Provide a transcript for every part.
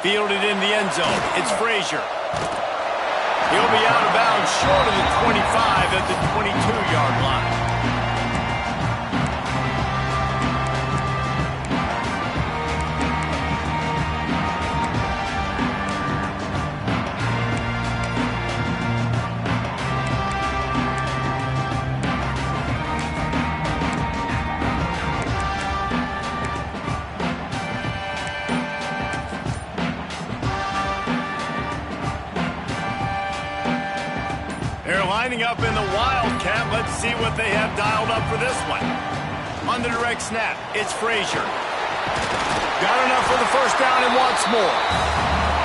Fielded in the end zone. It's Frazier. He'll be out of bounds short of the 25 at the 22-yard line. They're lining up in the Wildcat. Let's see what they have dialed up for this one. On the direct snap, it's Frazier. Got enough for the first down and wants more.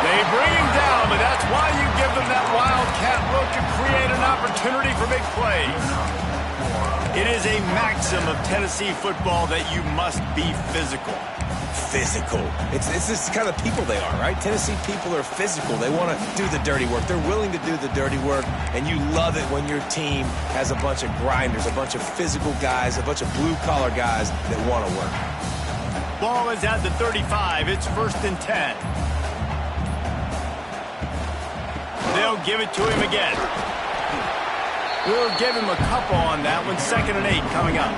They bring him down, but that's why you give them that Wildcat look to create an opportunity for big plays. It is a maxim of Tennessee football that you must be physical. Physical. It's this kind of people they are, right? Tennessee people are physical. They want to do the dirty work. They're willing to do the dirty work, and you love it when your team has a bunch of grinders, a bunch of physical guys, a bunch of blue-collar guys that want to work. Ball is at the 35. It's 1st and 10. They'll give it to him again. We'll give him a couple on that one. 2nd and 8 coming up.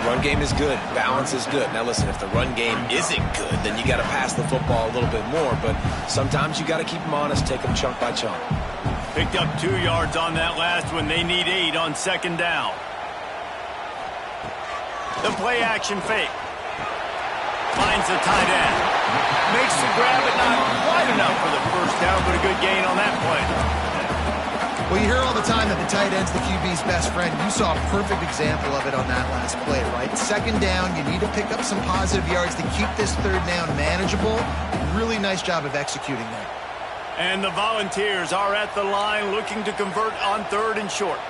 Run game is good. Balance is good. Now, listen, if the run game isn't good, then you got to pass the football a little bit more. But sometimes you got to keep them honest, take them chunk by chunk. Picked up 2 yards on that last one. They need 8 on 2nd down. The play action fake. Finds the tight end. Makes the grab, but not quite enough for the first down, but a good gain on that play. Well, you hear all the time that the tight end's the QB's best friend. You saw a perfect example of it on that last play, right? 2nd down, you need to pick up some positive yards to keep this 3rd down manageable. Really nice job of executing there. And the Volunteers are at the line looking to convert on 3rd and short.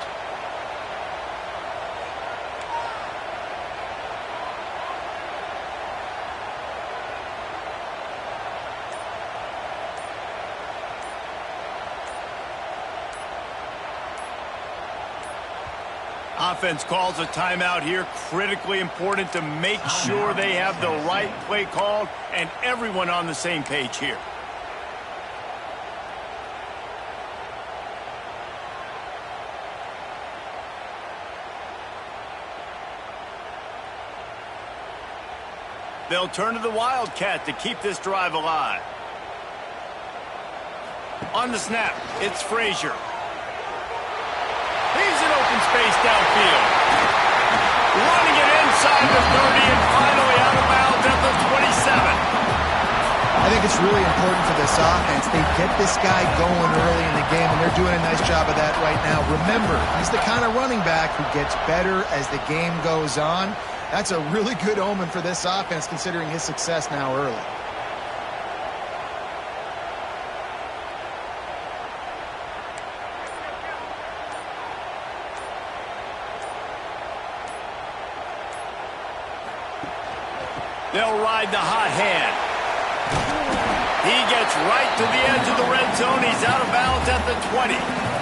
Offense calls a timeout here. Critically important to make sure they have the right play called and everyone on the same page here. They'll turn to the Wildcat to keep this drive alive. On the snap, it's Frazier. He's in open space downfield. Running it inside the 30 and finally out of bounds at the 27. I think it's really important for this offense. They get this guy going early in the game, and they're doing a nice job of that right now. Remember, he's the kind of running back who gets better as the game goes on. That's a really good omen for this offense, considering his success now early. They'll ride the hot hand. He gets right to the edge of the red zone. He's out of bounds at the 20.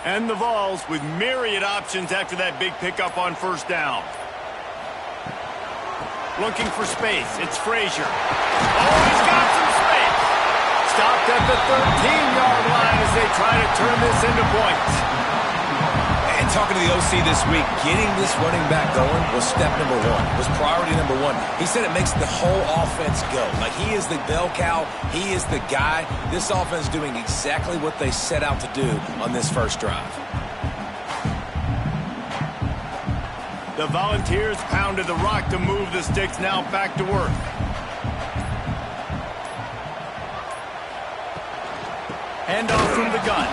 And the Vols with myriad options after that big pickup on 1st down. Looking for space. It's Frazier. Oh, he's got some space. Stopped at the 13-yard line as they try to turn this into points. And talking to the OC this week, getting this running back going was step number 1, was priority number 1. He said it makes the whole offense go. Like, he is the bell cow. He is the guy. This offense doing exactly what they set out to do on this first drive. The Volunteers pounded the rock to move the sticks. Now back to work. Handoff from the gun.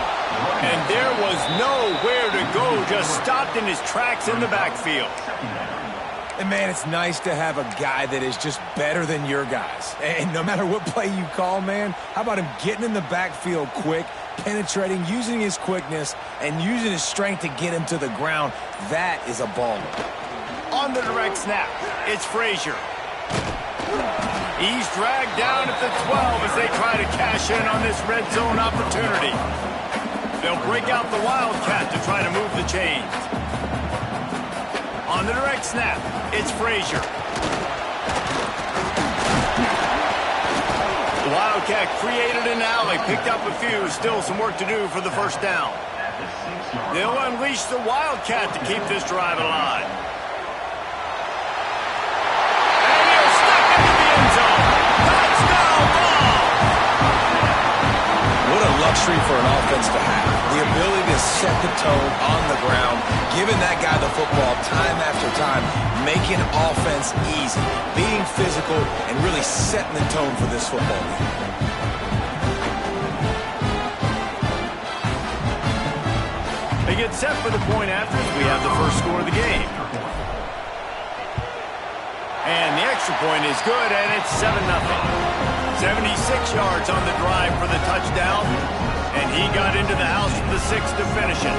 And there was nowhere to go, just stopped in his tracks in the backfield. And, man, it's nice to have a guy that is just better than your guys. And no matter what play you call, man, how about him getting in the backfield quick, penetrating, using his quickness, and using his strength to get him to the ground. That is a baller. On the direct snap, it's Frazier. He's dragged down at the 12 as they try to cash in on this red zone opportunity. They'll break out the Wildcat to try to move the chains. On the direct snap, it's Frazier. The Wildcat created an alley, picked up a few, still some work to do for the first down. They'll unleash the Wildcat to keep this drive alive. And he'll step into the end zone. Touchdown ball! What a luxury for an offense to have. The ability to set the tone on the ground, giving that guy the football time after time, making offense easy, being physical, and really setting the tone for this football league. They get set for the point after as we have the first score of the game. And the extra point is good, and it's 7-0. 76 yards on the drive for the touchdown, and he got into the house for the 6 to finish it.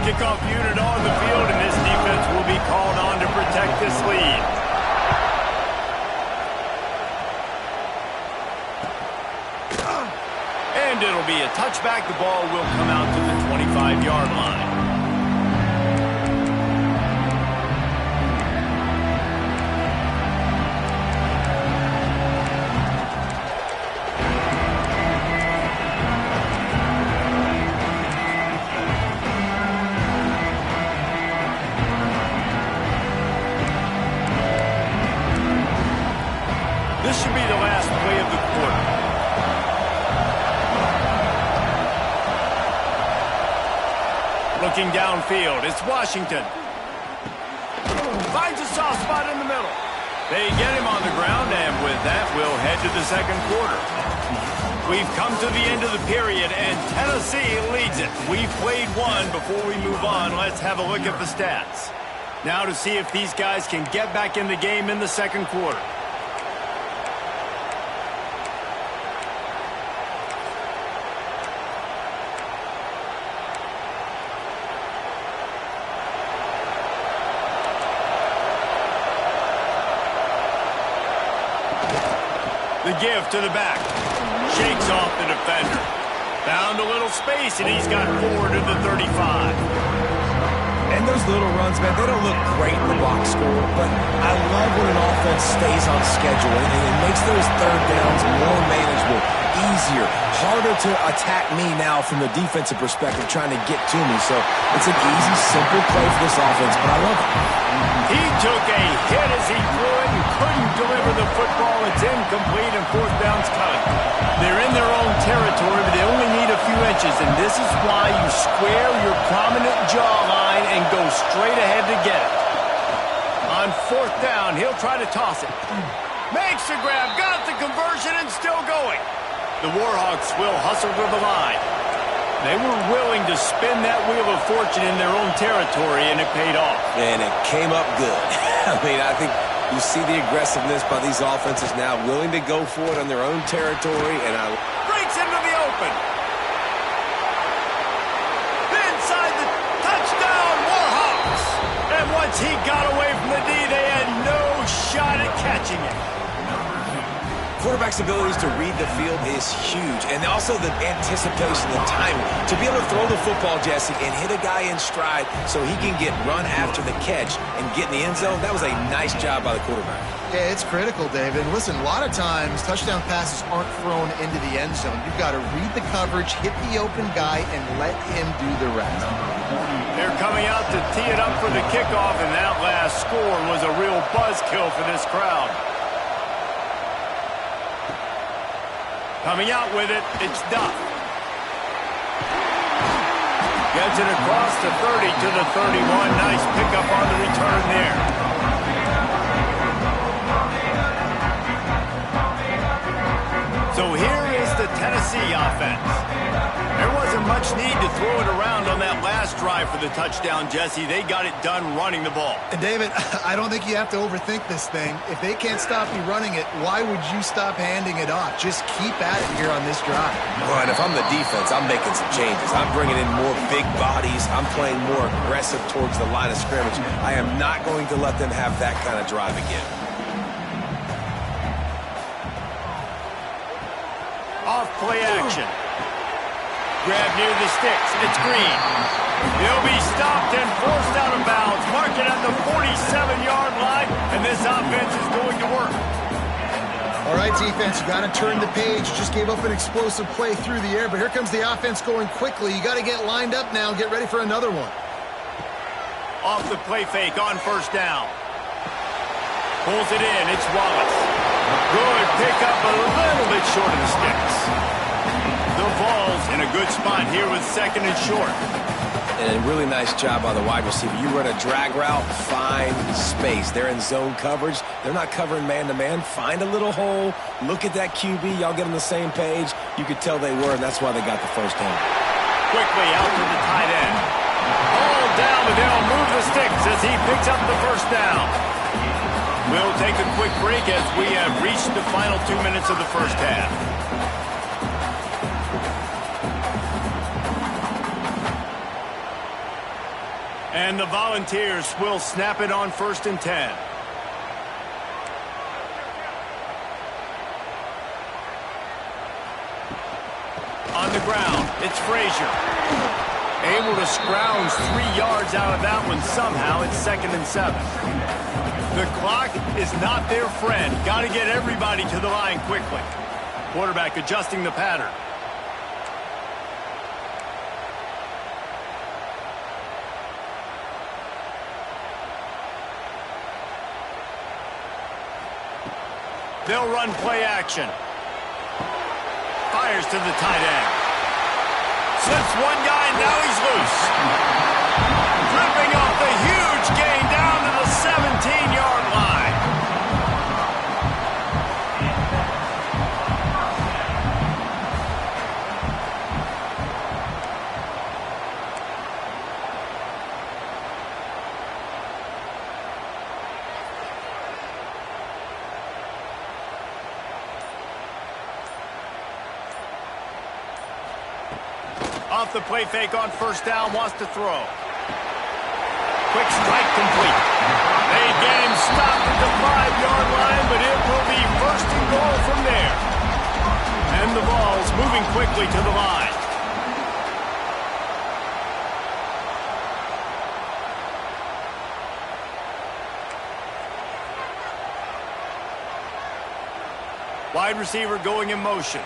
Kickoff unit on the field, and this defense will be called on to protect this lead. And it'll be a touchback. The ball will come out to the 25-yard line. This should be the last play of the quarter. Looking downfield, it's Washington. Finds a soft spot in the middle. They get him on the ground, and with that, we'll head to the second quarter. We've come to the end of the period, and Tennessee leads it. We've played one. Before we move on, let's have a look at the stats. Now to see if these guys can get back in the game in the second quarter. The give to the back. Shakes off the defender. Found a little space, and he's got 4 to the 35. And those little runs, man, they don't look great in the box score, but I love when an offense stays on schedule, and it makes those third downs more manageable, easier, harder to attack me now from the defensive perspective trying to get to me. So it's an easy, simple play for this offense, but I love it. He took a hit as he threw it and couldn't deliver the football. It's incomplete, and fourth down's coming. They're in their own territory, but they only need a few inches, and this is why you square your prominent jawline and go straight ahead to get it. On fourth down, he'll try to toss it. Makes the grab, got the conversion, and still going. The Warhawks will hustle to the line. They were willing to spin that wheel of fortune in their own territory, and it paid off. And it came up good. I mean, I think you see the aggressiveness by these offenses now, willing to go for it on their own territory, and breaks into the open. Inside the touchdown, Warhawks. And once he got away from the D, they had no shot at catching it. Quarterback's abilities to read the field is huge, and also the anticipation, the timing. To be able to throw the football, Jesse, and hit a guy in stride so he can get run after the catch and get in the end zone, that was a nice job by the quarterback. Yeah, it's critical, David. Listen, a lot of times touchdown passes aren't thrown into the end zone. You've got to read the coverage, hit the open guy, and let him do the rest. They're coming out to tee it up for the kickoff, and that last score was a real buzzkill for this crowd. Coming out with it, it's Duff. Gets it across the 30 to the 31. Nice pickup on the return there. So here is the Tennessee offense. There wasn't much need to throw it around on that last drive for the touchdown, Jesse. They got it done running the ball. And David, I don't think you have to overthink this thing. If they can't stop you running it, why would you stop handing it off? Just keep at it here on this drive. Well, and if I'm the defense, I'm making some changes. I'm bringing in more big bodies. I'm playing more aggressive towards the line of scrimmage. I am not going to let them have that kind of drive again. Off play action. Grab near the sticks. It's Green. He'll be stopped and forced out of bounds. Mark it at the 47-yard line, and this offense is going to work. All right, defense, you got to turn the page. You just gave up an explosive play through the air, but here comes the offense going quickly. You got to get lined up now and get ready for another one. Off the play fake on first down. Pulls it in. It's Wallace. Good pickup, a little bit short of the sticks. The Vols in a good spot here with second and short. And a really nice job by the wide receiver. You run a drag route, find space. They're in zone coverage. They're not covering man-to-man. Find a little hole. Look at that QB. Y'all get on the same page. You could tell they were, and that's why they got the first down. Quickly out to the tight end. All down, but they'll move the sticks as he picks up the first down. We'll take a quick break as we have reached the final 2 minutes of the first half. And the Volunteers will snap it on 1st and 10. On the ground, it's Frazier. Able to scrounge 3 yards out of that one somehow. It's 2nd and 7. The clock is not their friend. Got to get everybody to the line quickly. Quarterback adjusting the pattern. They'll run play action. Fires to the tight end. Slips one guy, now he's loose. Ripping off the huge gain down to the 17-yard line. Off the play fake on first down, wants to throw. Quick strike complete. They get him stopped at the 5-yard line, but it will be 1st and goal from there. And the Vols moving quickly to the line. Wide receiver going in motion.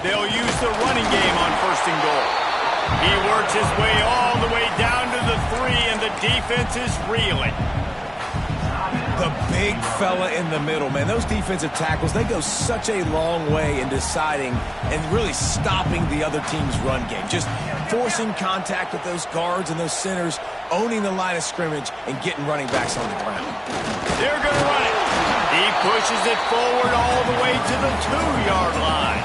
They'll use the running game on 1st and goal. He works his way all the way down to the 3, and the defense is reeling. The big fella in the middle, man. Those defensive tackles, they go such a long way in deciding and really stopping the other team's run game. Just forcing contact with those guards and those centers, owning the line of scrimmage, and getting running backs on the ground. They're going to run it. He pushes it forward all the way to the 2-yard line.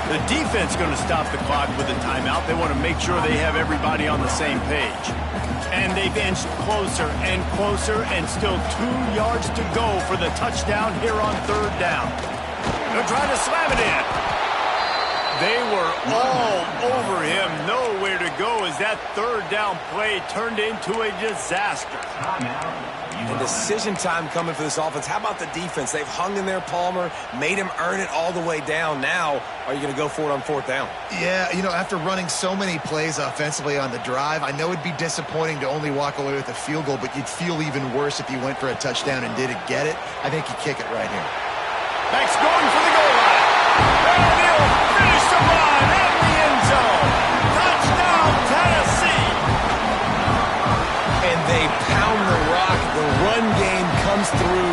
The defense going to stop the clock with a timeout. They want to make sure they have everybody on the same page. And they've inched closer and closer, and still 2 yards to go for the touchdown here on 3rd down. They're trying to slam it in. They were all over him. Nowhere to go as that 3rd down play turned into a disaster. And decision time coming for this offense. How about the defense? They've hung in there, Palmer, made him earn it all the way down. Now, are you going to go for it on 4th down? Yeah, you know, after running so many plays offensively on the drive, I know it'd be disappointing to only walk away with a field goal, but you'd feel even worse if you went for a touchdown and didn't get it. I think you kick it right here. Max going for the goal line. And he'll finish the run in the end zone. Touchdown, Tennessee. And they pound the rock. The run game comes through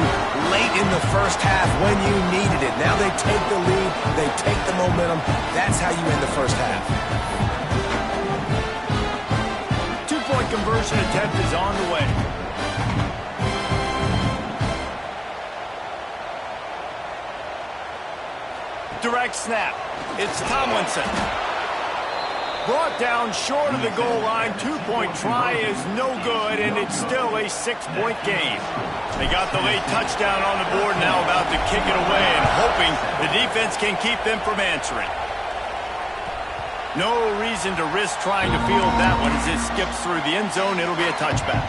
late in the first half when you needed it. Now they take the lead. They take the momentum. That's how you end the first half. 2-point conversion attempt is on the way. direct snap. It's Tomlinson. Brought down short of the goal line. Two-point try is no good, and it's still a 6-point game. They got the late touchdown on the board, now about to kick it away and hoping the defense can keep them from answering. No reason to risk trying to field that one as it skips through the end zone. It'll be a touchback.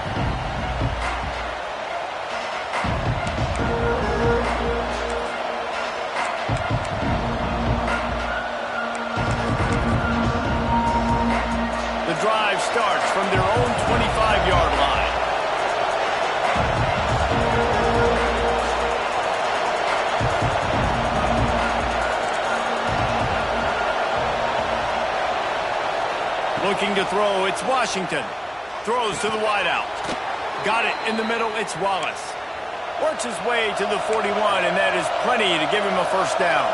The drive starts from their own 25-yard line. Looking to throw, it's Washington. Throws to the wideout. Got it in the middle, it's Wallace. Works his way to the 41, and that is plenty to give him a first down.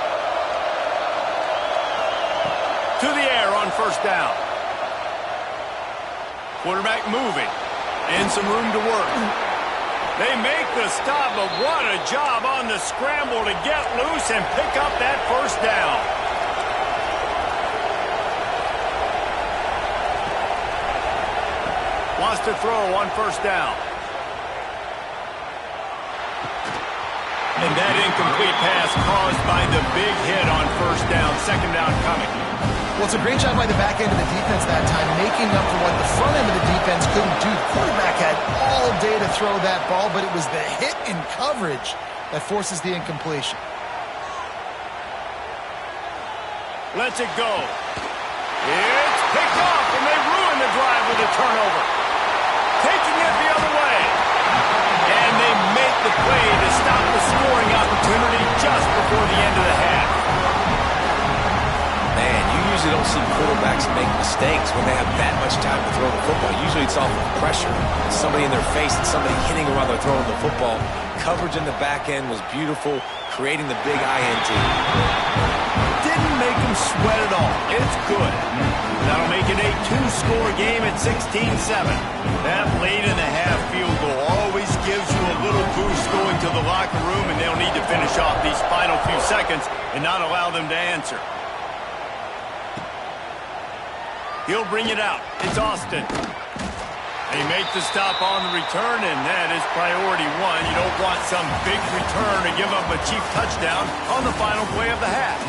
To the air on first down. Quarterback moving. And some room to work. They make the stop, but what a job on the scramble to get loose and pick up that first down. Wants to throw on first down. And that incomplete pass caused by the big hit on first down. Second down coming. Well, it's a great job by the back end of the defense that time, making up for what the front end of the defense couldn't do. The quarterback had all day to throw that ball, but it was the hit in coverage that forces the incompletion. Lets it go. It's picked off, and they ruin the drive with a turnover. Taking it the other way. And they make the play to stop the scoring opportunity just before the end of the half. Man, you usually don't see quarterbacks make mistakes when they have that much time to throw the football. Usually it's off of pressure. Somebody in their face and somebody hitting them while they're throwing the football. Coverage in the back end was beautiful, creating the big INT. Didn't make him sweat at all. It's good. That'll make it a two-score game at 16-7. That late in the half field goal always gives you a little boost going to the locker room, and they'll need to finish off these final few seconds and not allow them to answer. He'll bring it out. It's Austin. They make the stop on the return, and that is priority one. You don't want some big return to give up a cheap touchdown on the final play of the half.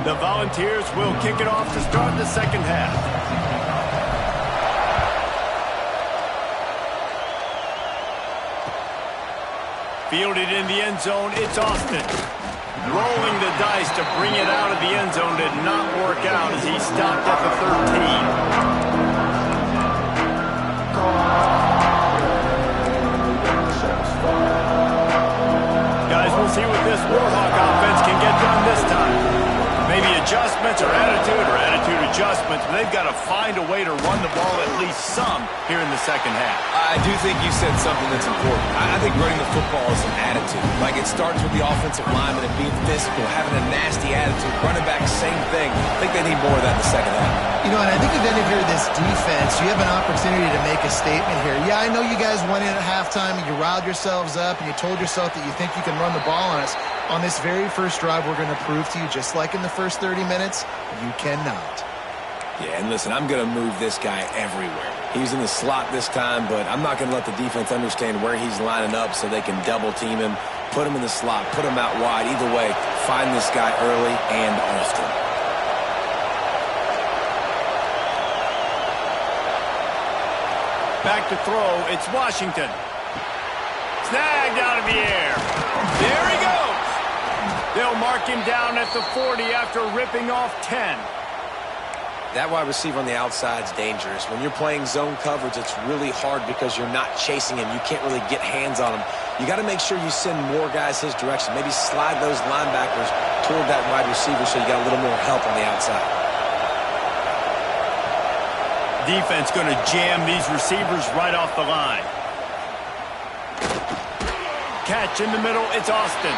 The Volunteers will kick it off to start the second half. Fielded in the end zone, it's Austin. Rolling the dice to bring it out of the end zone did not work out as he stopped at the 13. Guys, we'll see what this Warhawk offense can get done this time. Maybe adjustments or attitude adjustments, but they've got to find a way to run the ball at least some here in the second half. I do think you said something that's important. I think running the football is an attitude. Like, it starts with the offensive lineman and being physical, having a nasty attitude. Running back, same thing. I think they need more of that in the second half. You know, and I think if any of you are this defense, you have an opportunity to make a statement here. Yeah, I know you guys went in at halftime and you riled yourselves up and you told yourself that you think you can run the ball on us. On this very first drive, we're going to prove to you, just like in the first 30 minutes, you cannot. Yeah, and listen, I'm going to move this guy everywhere. He's in the slot this time, but I'm not going to let the defense understand where he's lining up so they can double team him, put him in the slot, put him out wide. Either way, find this guy early and often. Back to throw, it's Washington. Snagged out of the air. There he goes. They'll mark him down at the 40 after ripping off 10. That wide receiver on the outside is dangerous. When you're playing zone coverage, it's really hard because you're not chasing him. You can't really get hands on him. You got to make sure you send more guys his direction. Maybe slide those linebackers toward that wide receiver so you got a little more help on the outside. Defense going to jam these receivers right off the line. Catch in the middle, it's Austin.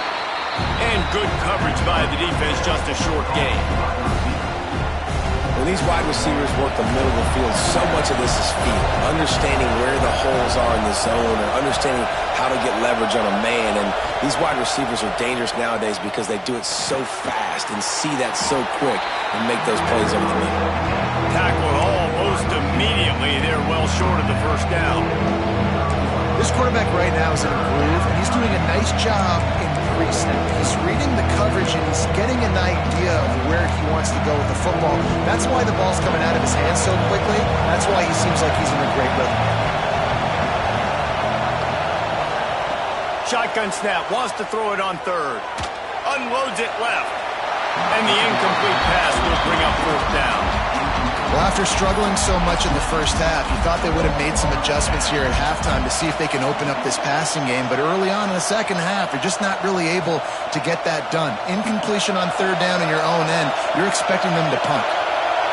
And good coverage by the defense, just a short gain. When these wide receivers work the middle of the field, so much of this is feel. Understanding where the holes are in the zone or understanding how to get leverage on a man. And these wide receivers are dangerous nowadays because they do it so fast and see that so quick and make those plays over the middle. Tackled almost immediately. They're well short of the first down. This quarterback right now is in a groove, and he's doing a nice job in pre-snap. He's reading the coverage, and he's getting an idea of where he wants to go with the football. That's why the ball's coming out of his hands so quickly. That's why he seems like he's in a great rhythm. Shotgun snap, wants to throw it on third. Unloads it left. And the incomplete pass will bring up fourth down. Well, after struggling so much in the first half, you thought they would have made some adjustments here at halftime to see if they can open up this passing game. But early on in the second half, they're just not really able to get that done. Incompletion on third down in your own end, you're expecting them to punt.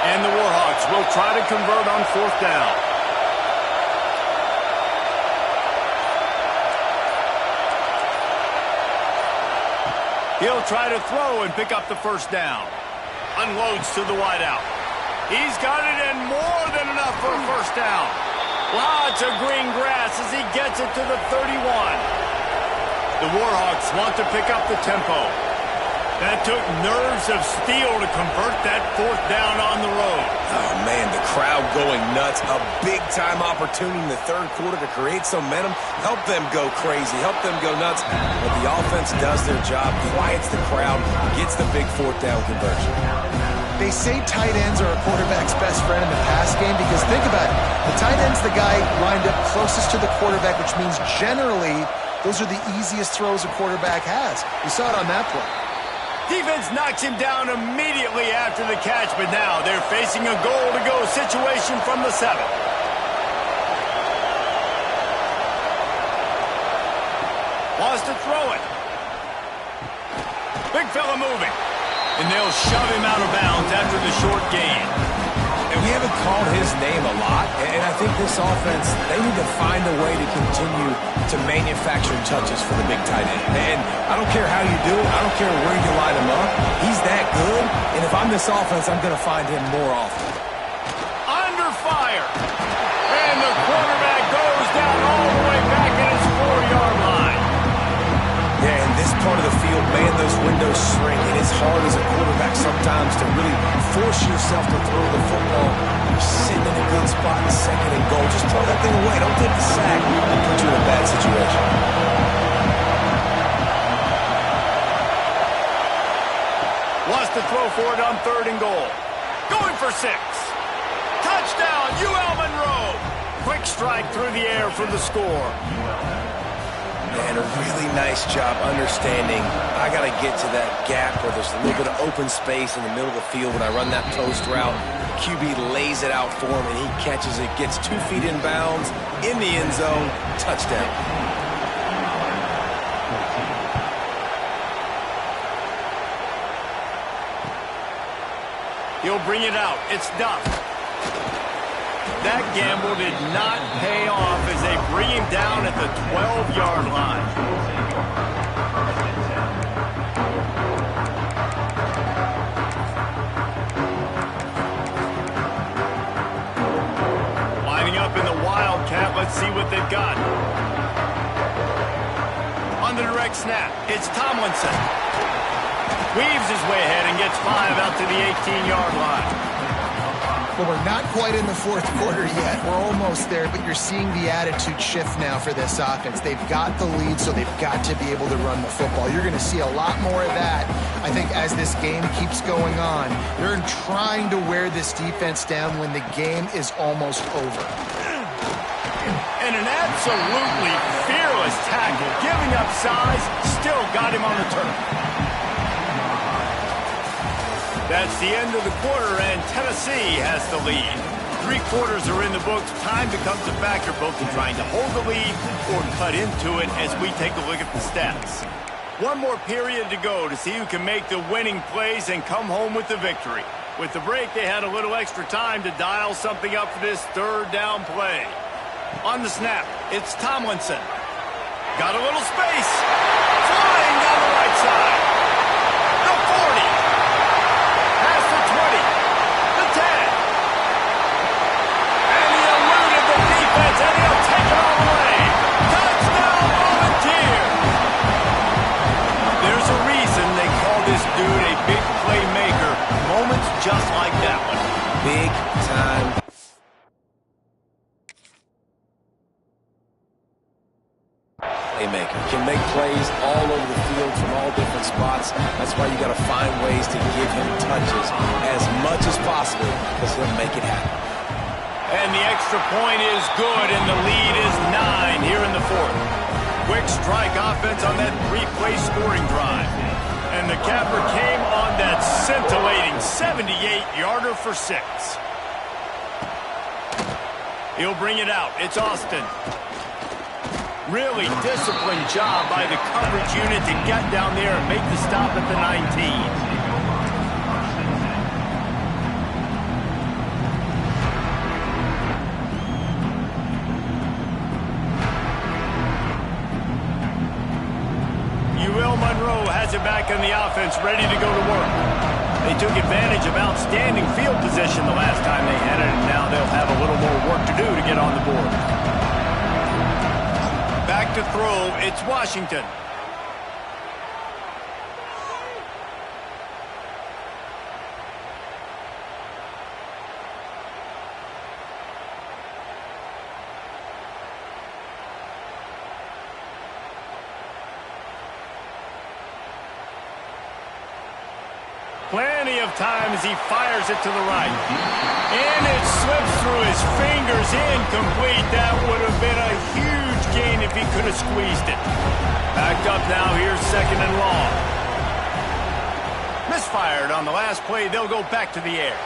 And the Warhawks will try to convert on fourth down. He'll try to throw and pick up the first down. Unloads to the wideout. He's got it and more than enough for a first down. Lots of green grass as he gets it to the 31. The Warhawks want to pick up the tempo. That took nerves of steel to convert that fourth down on the road. Oh, man, the crowd going nuts. A big-time opportunity in the third quarter to create some momentum. Help them go crazy. Help them go nuts. But the offense does their job, quiets the crowd, gets the big fourth down conversion. They say tight ends are a quarterback's best friend in the pass game because think about it. The tight end's the guy lined up closest to the quarterback, which means generally those are the easiest throws a quarterback has. We saw it on that play. Defense knocks him down immediately after the catch, but now they're facing a goal-to-go situation from the 7. Wants to throw it. Big fella moving. And they'll shove him out of bounds after the short gain. And we haven't called his name a lot, and I think this offense, they need to find a way to continue to manufacture touches for the big tight end. And I don't care how you do it. I don't care where you line him up. He's that good, and if I'm this offense, I'm going to find him more often. Under fire. And the quarterback goes down all the way back at his 4-yard line. Yeah, in this part of the field, man, those windows shrink. It is hard as a quarterback sometimes to really force yourself to throw the football. You're sitting in a good spot in second and goal. Just throw that thing away. Don't take the sack. It'll put you in a bad situation. Wants to throw for it on third and goal. Going for 6. Touchdown, UL Monroe. Quick strike through the air for the score. Man, a really nice job understanding I got to get to that gap where there's a little bit of open space in the middle of the field when I run that post route. The QB lays it out for him, and he catches it, gets 2 feet in bounds, in the end zone, touchdown. He'll bring it out. It's Duff. That gamble did not pay off as they bring him down at the 12-yard line. Lining up in the Wildcat. Let's see what they've got. On the direct snap, it's Tomlinson. Weaves his way ahead and gets 5 out to the 18-yard line. Well, we're not quite in the fourth quarter yet. We're almost there, but you're seeing the attitude shift now for this offense. They've got the lead, so they've got to be able to run the football. You're going to see a lot more of that, I think, as this game keeps going on. They're trying to wear this defense down when the game is almost over. And an absolutely fearless tackle, giving up size, still got him on the turf. That's the end of the quarter, and Tennessee has the lead. 3 quarters are in the books. Time becomes a factor both in trying to hold the lead or cut into it as we take a look at the stats. 1 more period to go to see who can make the winning plays and come home with the victory. With the break, they had a little extra time to dial something up for this third down play. On the snap, it's Tomlinson. Got a little space. Flying down the right side. The 40. Past the 20. The 10. just like that one. Big time. Playmaker. Can make plays all over the field from all different spots. That's why you got to find ways to give him touches as much as possible because he'll make it happen. And the extra point is good, and the lead is 9 here in the fourth. Quick strike offense on that 3-play scoring drive. And the capper came on that scintillating 78-yarder for 6. He'll bring it out. It's Austin. Really disciplined job by the coverage unit to get down there and make the stop at the 19. Monroe has it back on the offense, ready to go to work. They took advantage of outstanding field position the last time they had it, and now they'll have a little more work to do to get on the board. Back to throw, it's Washington. Plenty of time as he fires it to the right. And it slips through his fingers, incomplete. That would have been a huge gain if he could have squeezed it. Backed up now, here's 2nd and long. Misfired on the last play, they'll go back to the air.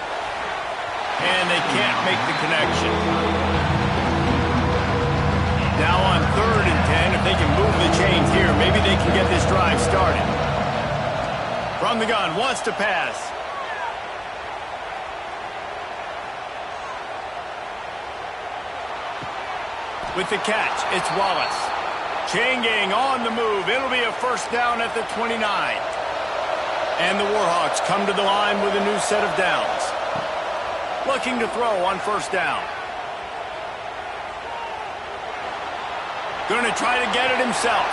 And they can't make the connection. Now on 3rd and 10, if they can move the chains here, maybe they can get this drive started. From the gun, wants to pass. With the catch, it's Wallace. Chain gang on the move. It'll be a first down at the 29. And the Warhawks come to the line with a new set of downs. Looking to throw on first down. Going to try to get it himself.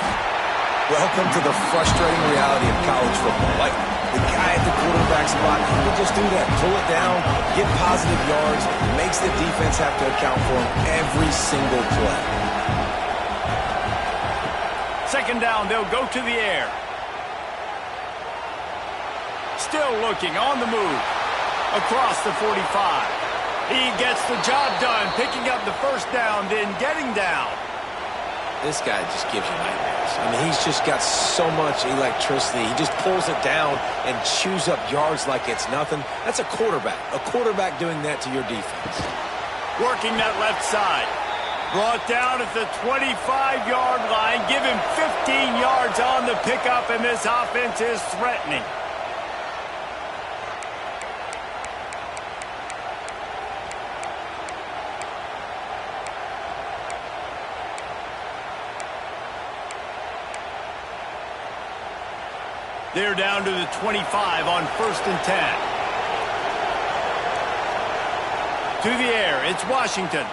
Welcome to the frustrating reality of college football. Like, the guy at the quarterback spot, he will just do that. Pull it down, get positive yards, makes the defense have to account for him every single play. 2nd down, they'll go to the air. Still looking, on the move. Across the 45. He gets the job done, picking up the first down, then getting down. This guy just gives you nightmares. I mean, he's just got so much electricity. He just pulls it down and chews up yards like it's nothing. That's a quarterback. A quarterback doing that to your defense. Working that left side. Brought down at the 25-yard line. Give him 15 yards on the pickup, and this offense is threatening. They're down to the 25 on 1st and 10. To the air, it's Washington.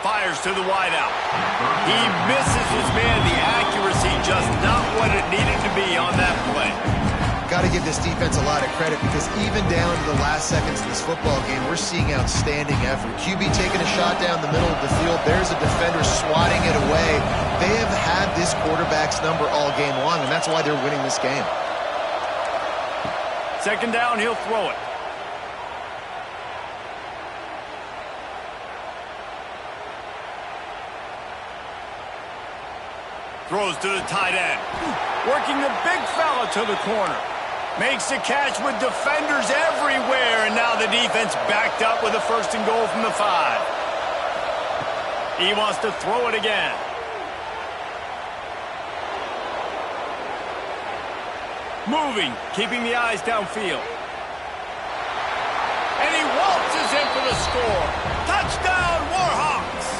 Fires to the wideout. He misses his man. The accuracy just not what it needed to be on that play. Got to give this defense a lot of credit because even down to the last seconds of this football game, we're seeing outstanding effort. QB taking a shot down the middle of the field. There's a defender swatting it away. They have had this quarterback's number all game long, and that's why they're winning this game. 2nd down, he'll throw it. Throws to the tight end. Working the big fella to the corner. Makes the catch with defenders everywhere, and now the defense backed up with a 1st and goal from the 5. He wants to throw it again. Moving, keeping the eyes downfield. And he waltzes in for the score. Touchdown, Warhawks!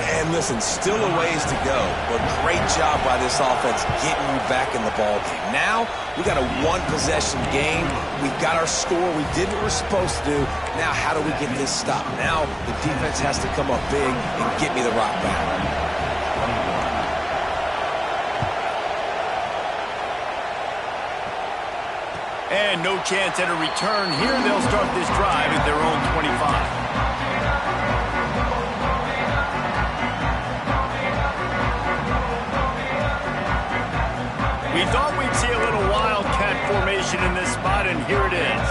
And listen, still a ways to go, but great job by this offense getting you back in the ballgame. Now, we got a one-possession game. We've got our score. We did what we're supposed to do. Now, how do we get this stopped? Now, the defense has to come up big and get me the rock back. And no chance at a return here. They'll start this drive at their own 25. We thought we'd see a little wildcat formation in this spot, and here it is.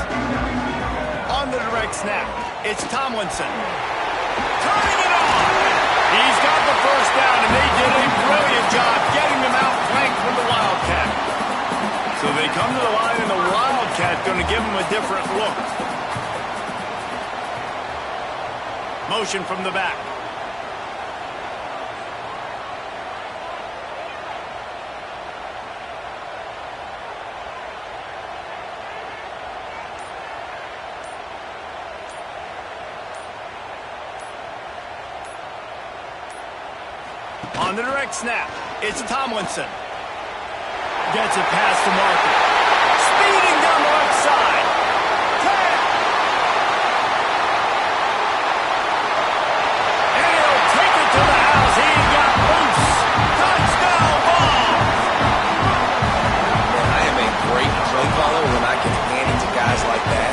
On the direct snap, it's Tomlinson. Turning it on! He's got the first down, and they did a brilliant job getting them outflanked from the wildcat. So they come to the line, and the wildcat going to give them a different look. Motion from the back. On the direct snap, it's Tomlinson. Gets it past the marker. Speeding down the left side. And he'll take it to the house. He got loose. Touchdown ball. Man, I am a great play caller when I can hand it to guys like that.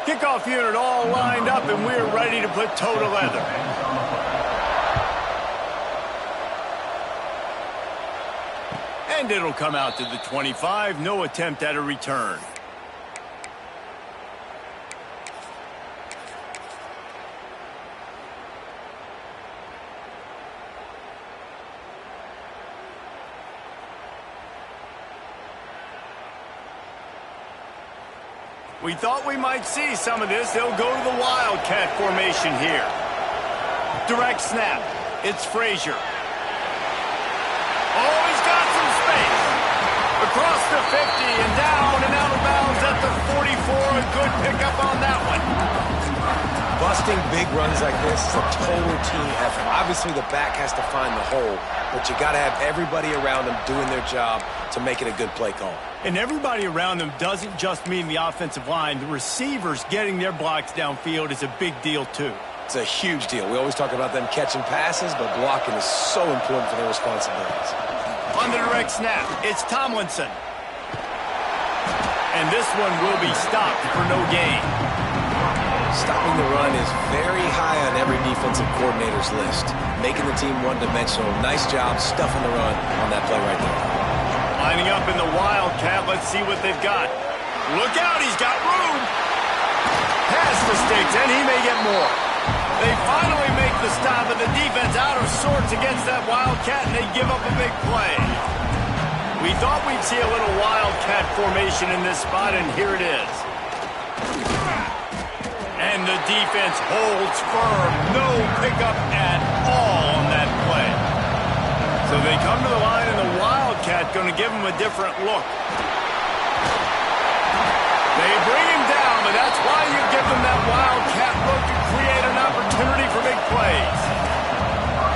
Kickoff unit all lined up, and we're ready to put toe to leather. And it'll come out to the 25. No attempt at a return. We thought we might see some of this. They'll go to the Wildcat formation here. Direct snap. It's Frazier. Oh, he's got some space. Across the 50 and down and out of bounds at the 44. A good pickup on that one. Busting big runs like this is a total team effort. Obviously, the back has to find the hole, but you got to have everybody around them doing their job to make it a good play call. And everybody around them doesn't just mean the offensive line. The receivers getting their blocks downfield is a big deal, too. It's a huge deal. We always talk about them catching passes, but blocking is so important for their responsibilities. On the direct snap, it's Tomlinson. And this one will be stopped for no gain. Stopping the run is very high on every defensive coordinator's list. Making the team one-dimensional. Nice job stuffing the run on that play right there. Lining up in the Wildcat. Let's see what they've got. Look out, he's got room. Pass mistakes, and he may get more. They finally make the stop, but the defense out of sorts against that Wildcat, and they give up a big play. We thought we'd see a little Wildcat formation in this spot, and here it is. And the defense holds firm. No pickup at all on that play. So they come to the line, and the Wildcat going to give them a different look. They bring him down, but that's why you give them that Wildcat look to create an opportunity for big plays.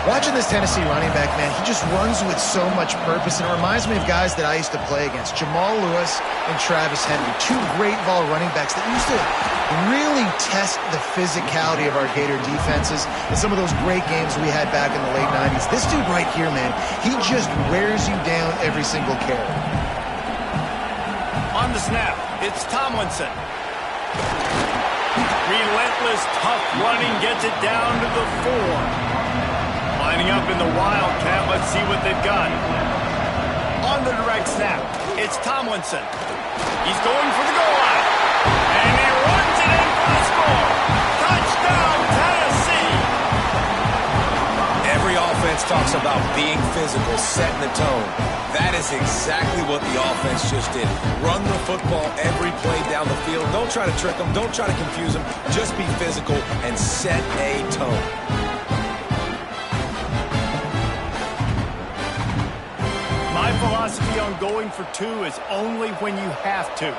Watching this Tennessee running back, man, he just runs with so much purpose, and it reminds me of guys that I used to play against, Jamal Lewis and Travis Henry, two great ball running backs that used to really test the physicality of our Gator defenses in some of those great games we had back in the late 90s. This dude right here, man, he just wears you down every single carry. On the snap, it's Tomlinson. Relentless, tough running, gets it down to the 4. Lining up in the Wildcat, let's see what they've got. On the direct snap, it's Tomlinson. He's going for the goal line. And he runs it in for the score. Touchdown, Tennessee. Every offense talks about being physical, setting the tone. That is exactly what the offense just did. Run the football every play down the field. Don't try to trick them. Don't try to confuse them. Just be physical and set a tone. My philosophy on going for 2 is only when you have to.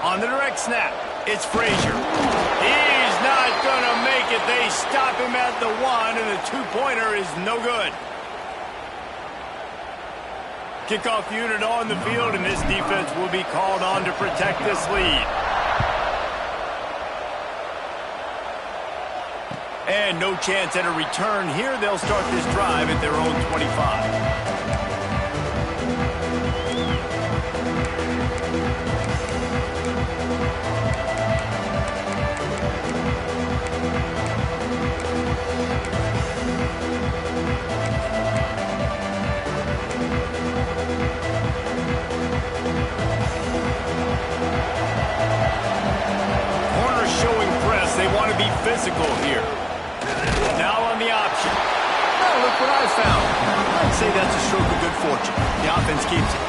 On the direct snap, it's Frazier. He's not going to make it. They stop him at the 1, and the 2-pointer is no good. Kickoff unit on the field, and this defense will be called on to protect this lead. And no chance at a return here. They'll start this drive at their own 25. Corner showing press. They want to be physical here. Now on the option. Oh, look what I found. I'd say that's a stroke of good fortune. The offense keeps it.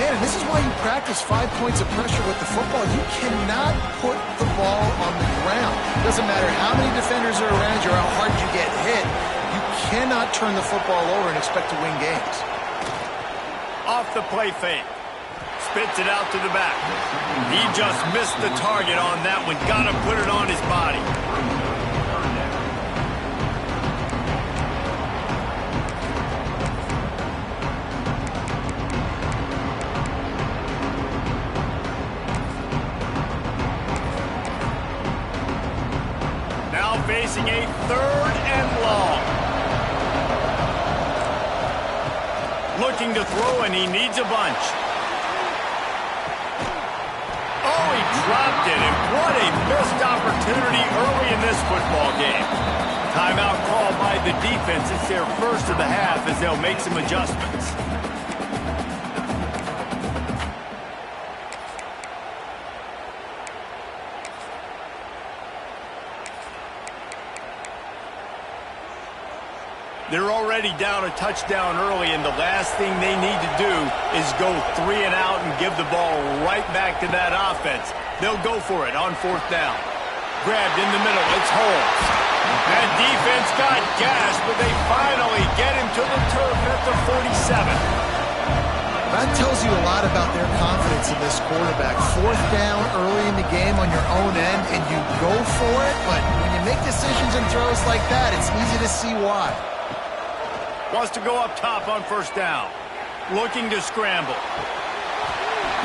Man, and this is why you practice 5 points of pressure with the football. You cannot put the ball on the ground. Doesn't matter how many defenders are around you or how hard you get hit. You cannot turn the football over and expect to win games. Off the play fake. Spits it out to the back. He just missed the target on that one. Got to put it on his body. Facing a 3rd and long. Looking to throw, and he needs a bunch. dropped it, and what a missed opportunity early in this football game. Timeout called by the defense. It's their first of the half as they'll make some adjustments. They're already down a touchdown early, and the last thing they need to do is go 3 and out and give the ball right back to that offense. They'll go for it on 4th down. Grabbed in the middle. It's Holmes. That defense got gashed, but they finally get him to the turf at the 47. That tells you a lot about their confidence in this quarterback. 4th down early in the game on your own end, and you go for it, but when you make decisions and throws like that, it's easy to see why. Wants to go up top on 1st down. Looking to scramble.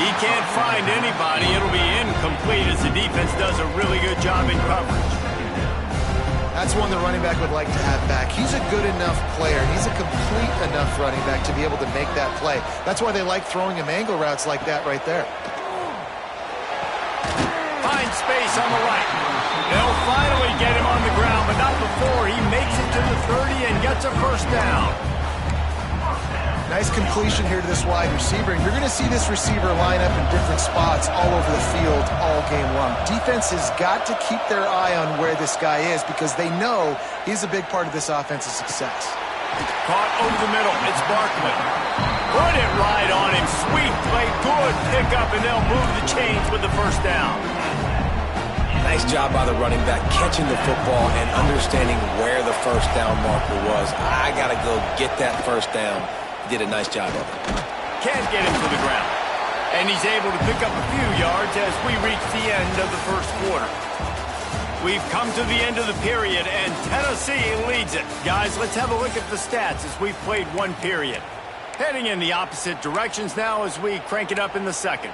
He can't find anybody. It'll be incomplete as the defense does a really good job in coverage. That's one the running back would like to have back. He's a good enough player. He's a complete enough running back to be able to make that play. That's why they like throwing him angle routes like that right there. Finds space on the right. They'll finally get him on the ground, but not before he makes it to the 30 and gets a 1st down. Nice completion here to this wide receiver, and you're going to see this receiver line up in different spots all over the field all game long. Defense has got to keep their eye on where this guy is because they know he's a big part of this offense's success. Caught over the middle. It's Barkley. Put it right on him. Sweet play. Good pickup, and they'll move the chains with the 1st down. Nice job by the running back catching the football and understanding where the 1st down marker was. I got to go get that 1st down. He did a nice job of it. Can't get him to the ground. And he's able to pick up a few yards as we reach the end of the 1st quarter. We've come to the end of the period, and Tennessee leads it. Guys, let's have a look at the stats as we've played 1 period. Heading in the opposite directions now as we crank it up in the 2nd.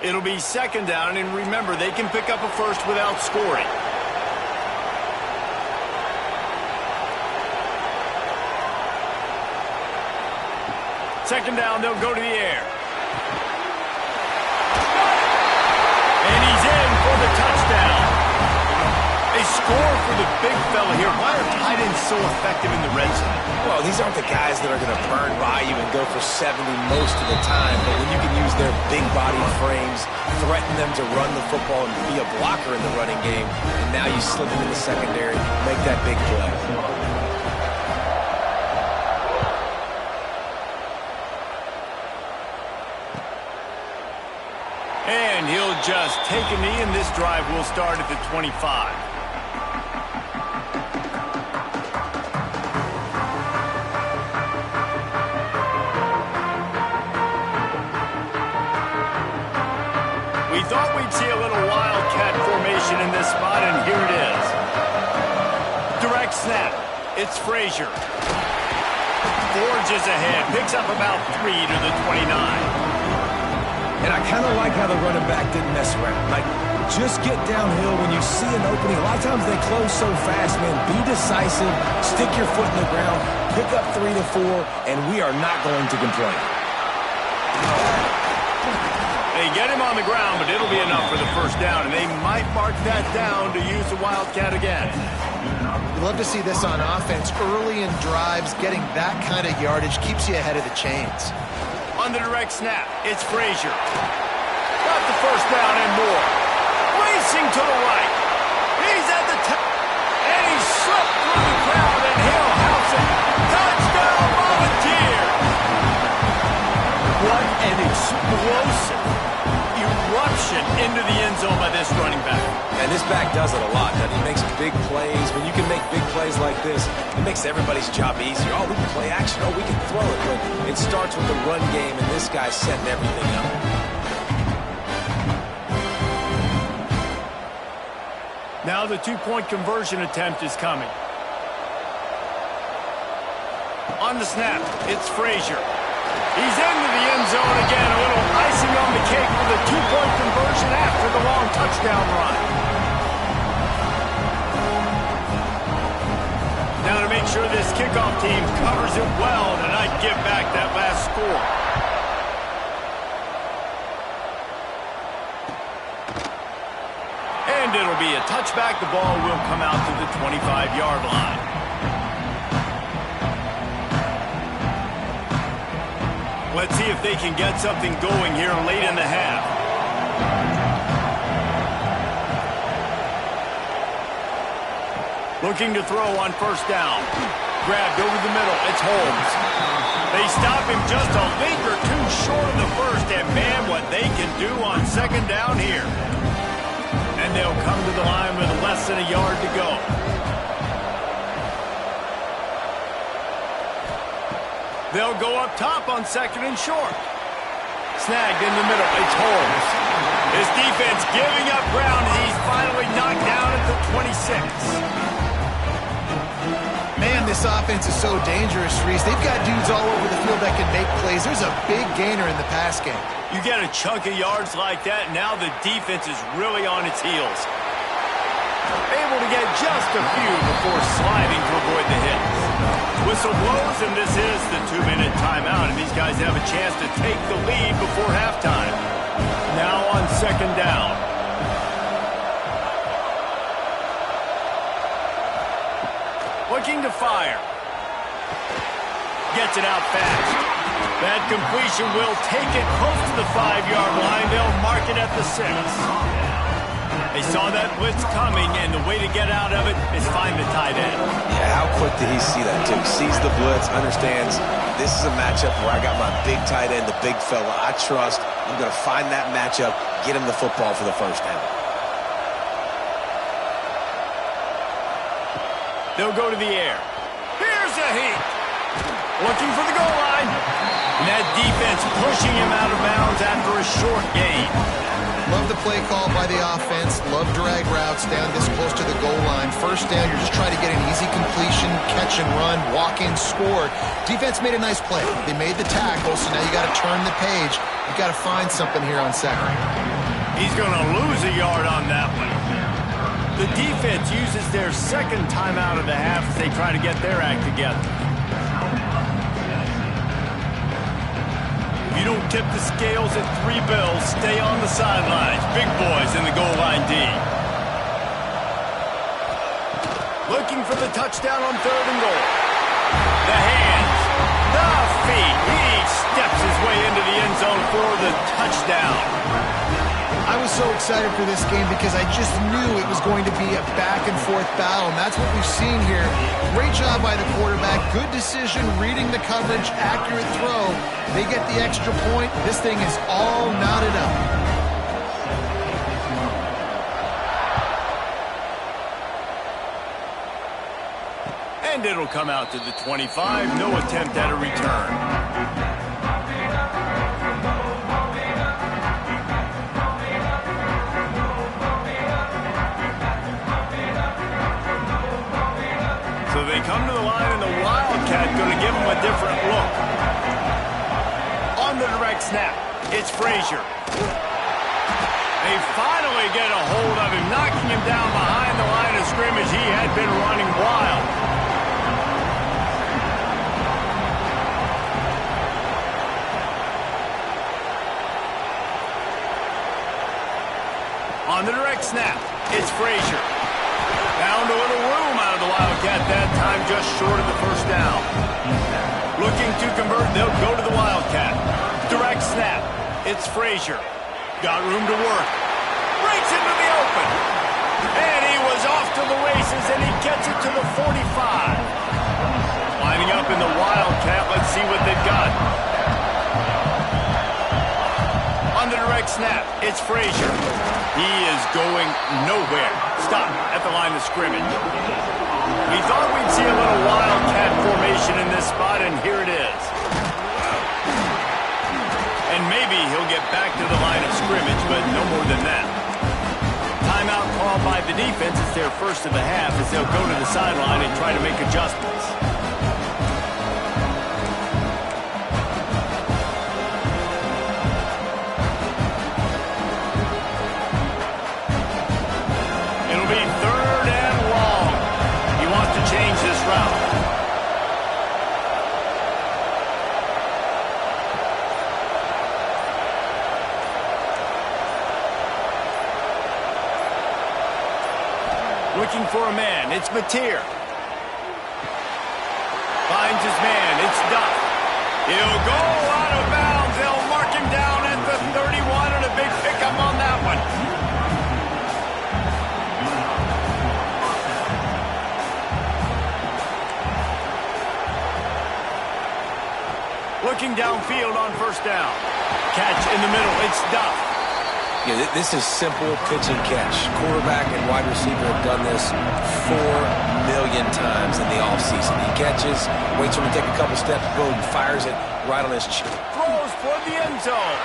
It'll be 2nd down, and remember, they can pick up a 1st without scoring. Second down, they'll go to the air. And he's in for the touchdown. They score for the big fella here. Why are tight ends so effective in the red zone? Well, these aren't the guys that are going to burn by you and go for 70 most of the time, but when you can use their big body frames, threaten them to run the football and be a blocker in the running game, and now you slip into the secondary, make that big play. And he'll just take a knee, and this drive will start at the 25. We thought we'd see a little wildcat formation in this spot, and here it is. Direct snap. It's Frazier. Forges ahead. Picks up about 3 to the 29. And I kind of like how the running back didn't mess around. Like, just get downhill when you see an opening. A lot of times they close so fast, man. Be decisive, stick your foot in the ground, pick up 3 to 4, and we are not going to complain. They get him on the ground, but it'll be enough for the 1st down, and they might mark that down to use the Wildcat again. You love to see this on offense. Early in drives, getting that kind of yardage keeps you ahead of the chains. On the direct snap, it's Frazier. Got the 1st down and more. Racing to the right. He's at the top. And he slipped through the crowd, and he'll house it. Touchdown, Volunteer! What an explosive eruption into the end zone by this running back. And this back does it a lot. That he makes big plays. When you can make big plays like this, it makes everybody's job easier. Oh, we can play action. Oh, we can throw it. But it starts with the run game, and this guy's setting everything up. Now the 2-point conversion attempt is coming. On the snap, it's Frazier. He's into the end zone again. A little icing on the cake for the 2-point conversion after the long touchdown run. Now to make make sure this kickoff team covers it well to not give back that last score. And it'll be a touchback. The ball will come out to the 25-yard line. Let's see if they can get something going here late in the half. Looking to throw on first down. Grabbed over the middle. It's Holmes. They stop him just a link or two short of the first, and man, what they can do on second down here. And they'll come to the line with less than a yard to go. They'll go up top on second and short. Snagged in the middle. It's Holmes. His defense giving up ground as he's finally knocked down at the 26. Man, this offense is so dangerous, Reese. They've got dudes all over the field that can make plays. There's a big gainer in the pass game. You get a chunk of yards like that, now the defense is really on its heels. Able to get just a few before sliding to avoid the hits. Whistle blows, and this is the 2-minute timeout, and these guys have a chance to take the lead before halftime. Now on second down. Looking to fire. Gets it out fast. That completion will take it close to the 5-yard line. They'll mark it at the 6. They saw that blitz coming, and the way to get out of it is find the tight end. Yeah, how quick did he see that, too? Sees the blitz, understands this is a matchup where I got my big tight end, the big fella I trust. I'm going to find that matchup, get him the football for the first down. They'll go to the air. Here's a heat. Looking for the goal line. And that defense pushing him out of bounds after a short gain. Love the play call by the offense. Love drag routes down this close to the goal line. First down, you're just trying to get an easy completion, catch and run, walk in, score. Defense made a nice play. They made the tackle, so now you got to turn the page. You got to find something here on second. He's going to lose a yard on that one. The defense uses their second timeout of the half as they try to get their act together. If you don't tip the scales at 3 bills, stay on the sidelines. Big boys in the goal line D. Looking for the touchdown on third and goal. The hands, the feet. He steps his way into the end zone for the touchdown. I was so excited for this game because I just knew it was going to be a back-and-forth battle, and that's what we've seen here. Great job by the quarterback. Good decision, reading the coverage, accurate throw. They get the extra point. This thing is all knotted up. And it'll come out to the 25. No attempt at a return. So they come to the line, and the Wildcat going to give them a different look. On the direct snap, it's Frazier. They finally get a hold of him, knocking him down behind the line of scrimmage. He had been running wild. On the direct snap, it's Frazier. Found a little room out of the Wildcat that time, just short of the first down. Looking to convert, they'll go to the Wildcat. Direct snap, it's Frazier. Got room to work. Breaks into the open. And he was off to the races, and he gets it to the 45. Lining up in the Wildcat, let's see what they've got. On the direct snap, it's Frazier. He is going nowhere. Stop at the line of scrimmage. We thought we'd see a little Wildcat formation in this spot, and here it is. And maybe he'll get back to the line of scrimmage, but no more than that. Timeout called by the defense. It's their first of the half as they'll go to the sideline and try to make adjustments. It'll be third and long. He wants to change this route. Looking for a man. It's Mateer. Finds his man. It's Duff. He'll go out of bounds. They'll mark him down at the 31 and a big pickup on that one. Looking downfield on first down. Catch in the middle. It's Duff. Yeah, this is simple pitch and catch. Quarterback and wide receiver have done this 4 million times in the offseason. He catches, waits for him to take a couple steps, boom, fires it right on his chin. Throws for the end zone.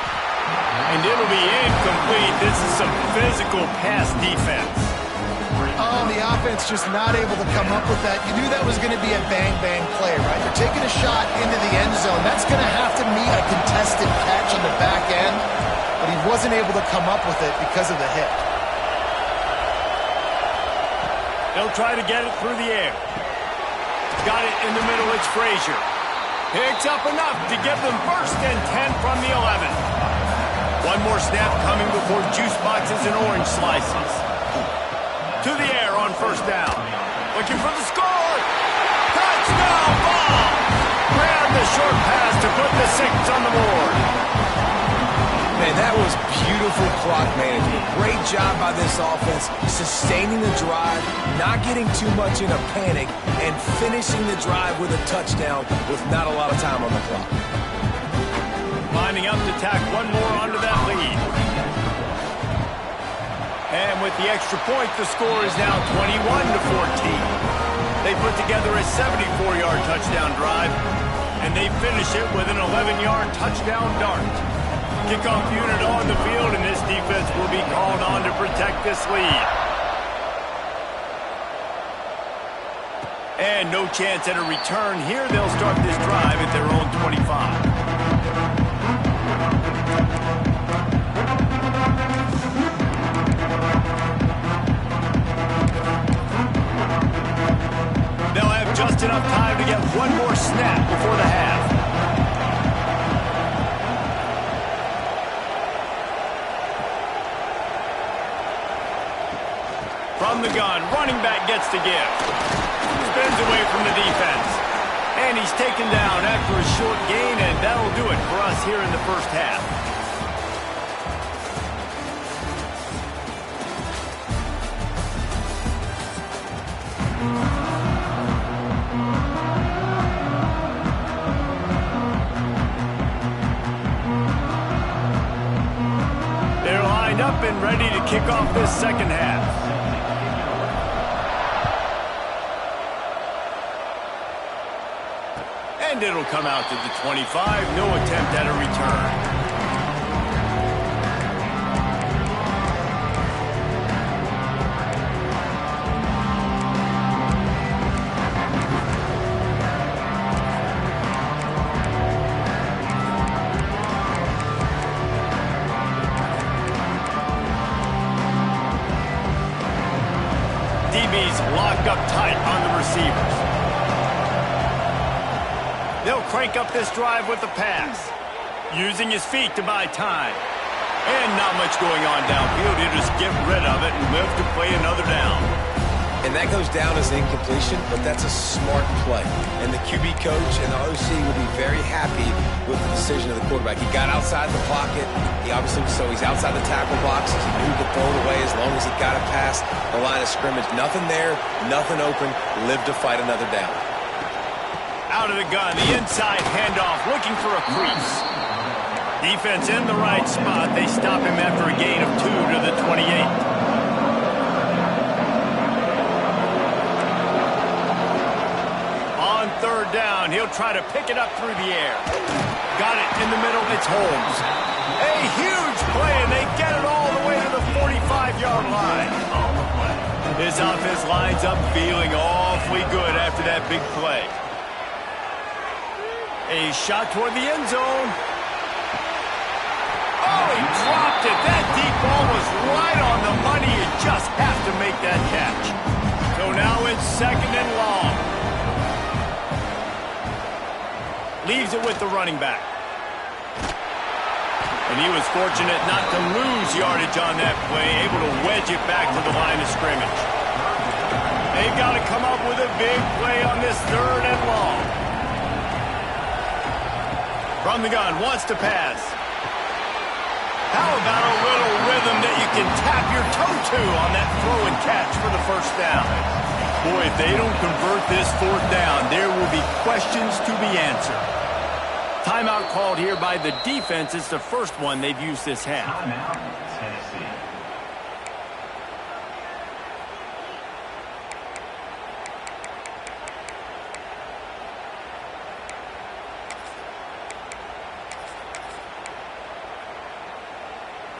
And it'll be incomplete. This is some physical pass defense. Oh, the offense just not able to come up with that. You knew that was going to be a bang-bang play, right? They're taking a shot into the end zone. That's going to have to meet a contested catch on the back end, but he wasn't able to come up with it because of the hit. They'll try to get it through the air. Got it in the middle. It's Frazier. Picks up enough to give them 1st and 10 from the 11. One more snap coming before juice boxes and orange slices. To the air on first down. Looking for the score. Touchdown ball. Ran the short pass to put the 6 on the board. Man, that was beautiful clock management. Great job by this offense, sustaining the drive, not getting too much in a panic, and finishing the drive with a touchdown with not a lot of time on the clock. Lining up to tack one more onto that lead. And with the extra point, the score is now 21-14. They put together a 74-yard touchdown drive, and they finish it with an 11-yard touchdown dart. Kickoff unit on the field, and this defense will be called on to protect this lead. And no chance at a return here. They'll start this drive at their own 25. They'll have just enough time to get one more snap before the half. From the gun, running back gets to give. Spins away from the defense. And he's taken down after a short gain, and that'll do it for us here in the first half. They're lined up and ready to kick off this second half. And it'll come out to the 25. No attempt at a return. DB's locked up tight on the receivers. They'll crank up this drive with the pass, using his feet to buy time. And not much going on downfield. He'll just get rid of it and live to play another down. And that goes down as an incompletion, but that's a smart play. And the QB coach and the OC will be very happy with the decision of the quarterback. He got outside the pocket. He's outside the tackle box. He knew he could throw it away as long as he got it past the line of scrimmage. Nothing there, nothing open. Live to fight another down. Out of the gun, the inside handoff, looking for a crease. Defense in the right spot. They stop him after a gain of 2 to the 28. On third down, he'll try to pick it up through the air. Got it in the middle. It's Holmes. A huge play, and they get it all the way to the 45-yard line. His offense lines up feeling awfully good after that big play. A shot toward the end zone. Oh, he dropped it. That deep ball was right on the money. You just have to make that catch. So now it's 2nd and long. Leaves it with the running back. And he was fortunate not to lose yardage on that play, able to wedge it back to the line of scrimmage. They've got to come up with a big play on this 3rd and long. From the gun, wants to pass. How about a little rhythm that you can tap your toe to on that throw and catch for the 1st down? Boy, if they don't convert this 4th down, there will be questions to be answered. Timeout called here by the defense. It's the first one they've used this half. Tennessee.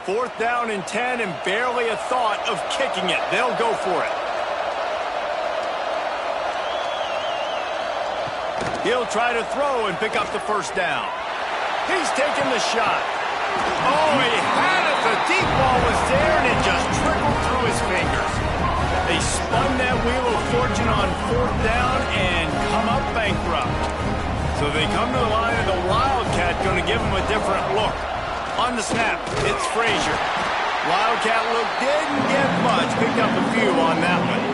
Fourth down and 10 and barely a thought of kicking it. They'll go for it. He'll try to throw and pick up the 1st down. He's taking the shot. Oh, he had it. The deep ball was there, and it just trickled through his fingers. They spun that wheel of fortune on 4th down and come up bankrupt. So they come to the line, and the Wildcat going to give them a different look. On the snap, it's Frazier. Wildcat look didn't get much. Picked up a few on that one.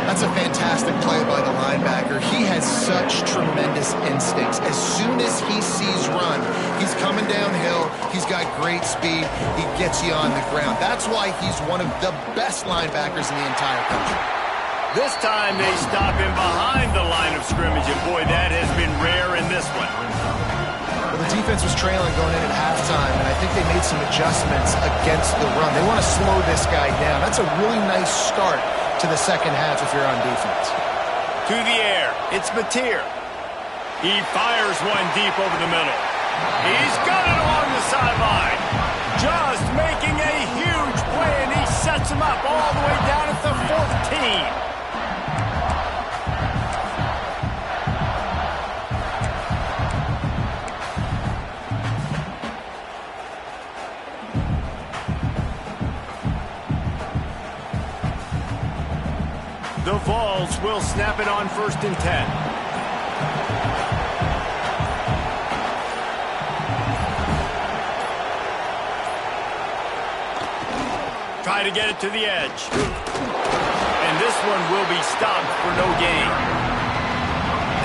That's a fantastic play by the linebacker. He has such tremendous instincts. As soon as he sees run, he's coming downhill. He's got great speed. He gets you on the ground. That's why he's one of the best linebackers in the entire country. This time they stop him behind the line of scrimmage, and boy, that has been rare in this one. Well, the defense was trailing going in at halftime, and I think they made some adjustments against the run. They want to slow this guy down. That's a really nice start to the second half if you're on defense. To the air, it's Mateer. He fires one deep over the middle. He's got it along the sideline. Just making a huge play, and he sets him up all the way down at the 14. The Vols will snap it on 1st and 10. Try to get it to the edge. And this one will be stopped for no gain.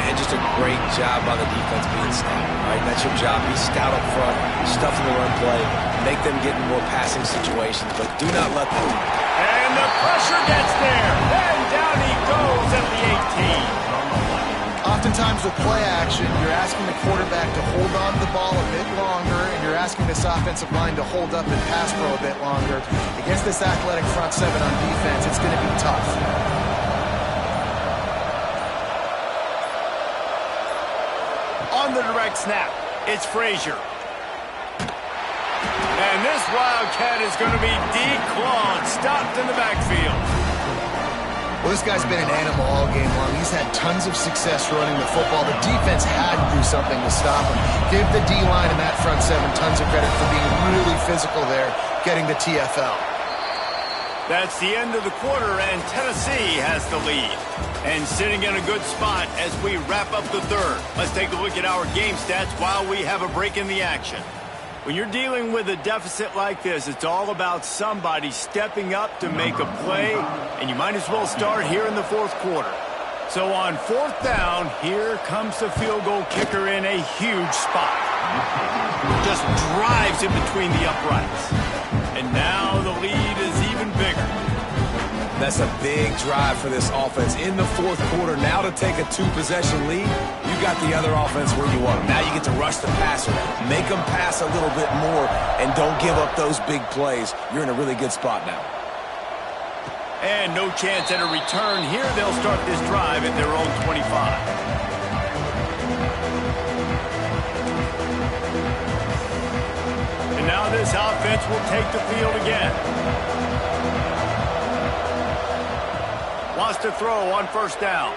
And just a great job by the defense being stout. Right? That's your job. Be stout up front, stuff in the run play, make them get in more passing situations, but do not let them. And the pressure gets there. And down he goes at the 18. Oftentimes with play action, you're asking the quarterback to hold on to the ball a bit longer, and you're asking this offensive line to hold up and pass pro a bit longer. Against this athletic front 7 on defense, it's going to be tough. On the direct snap, it's Frazier. And this Wildcat is going to be declawed, stopped in the backfield. Well, this guy's been an animal all game long. He's had tons of success running the football. The defense had to do something to stop him. Give the D-line and that front 7 tons of credit for being really physical there, getting the TFL. That's the end of the quarter, and Tennessee has the lead. And sitting in a good spot as we wrap up the 3rd. Let's take a look at our game stats while we have a break in the action. When you're dealing with a deficit like this, it's all about somebody stepping up to make a play, and you might as well start here in the 4th quarter. So on 4th down, here comes the field goal kicker in a huge spot. Just drives in between the uprights. And now the lead is even bigger. That's a big drive for this offense in the 4th quarter. Now to take a 2-possession lead, you got the other offense where you want them. Now you get to rush the passer, make them pass a little bit more, and don't give up those big plays. You're in a really good spot now. And no chance at a return here. They'll start this drive at their own 25. And now this offense will take the field again. Wants to throw on 1st down.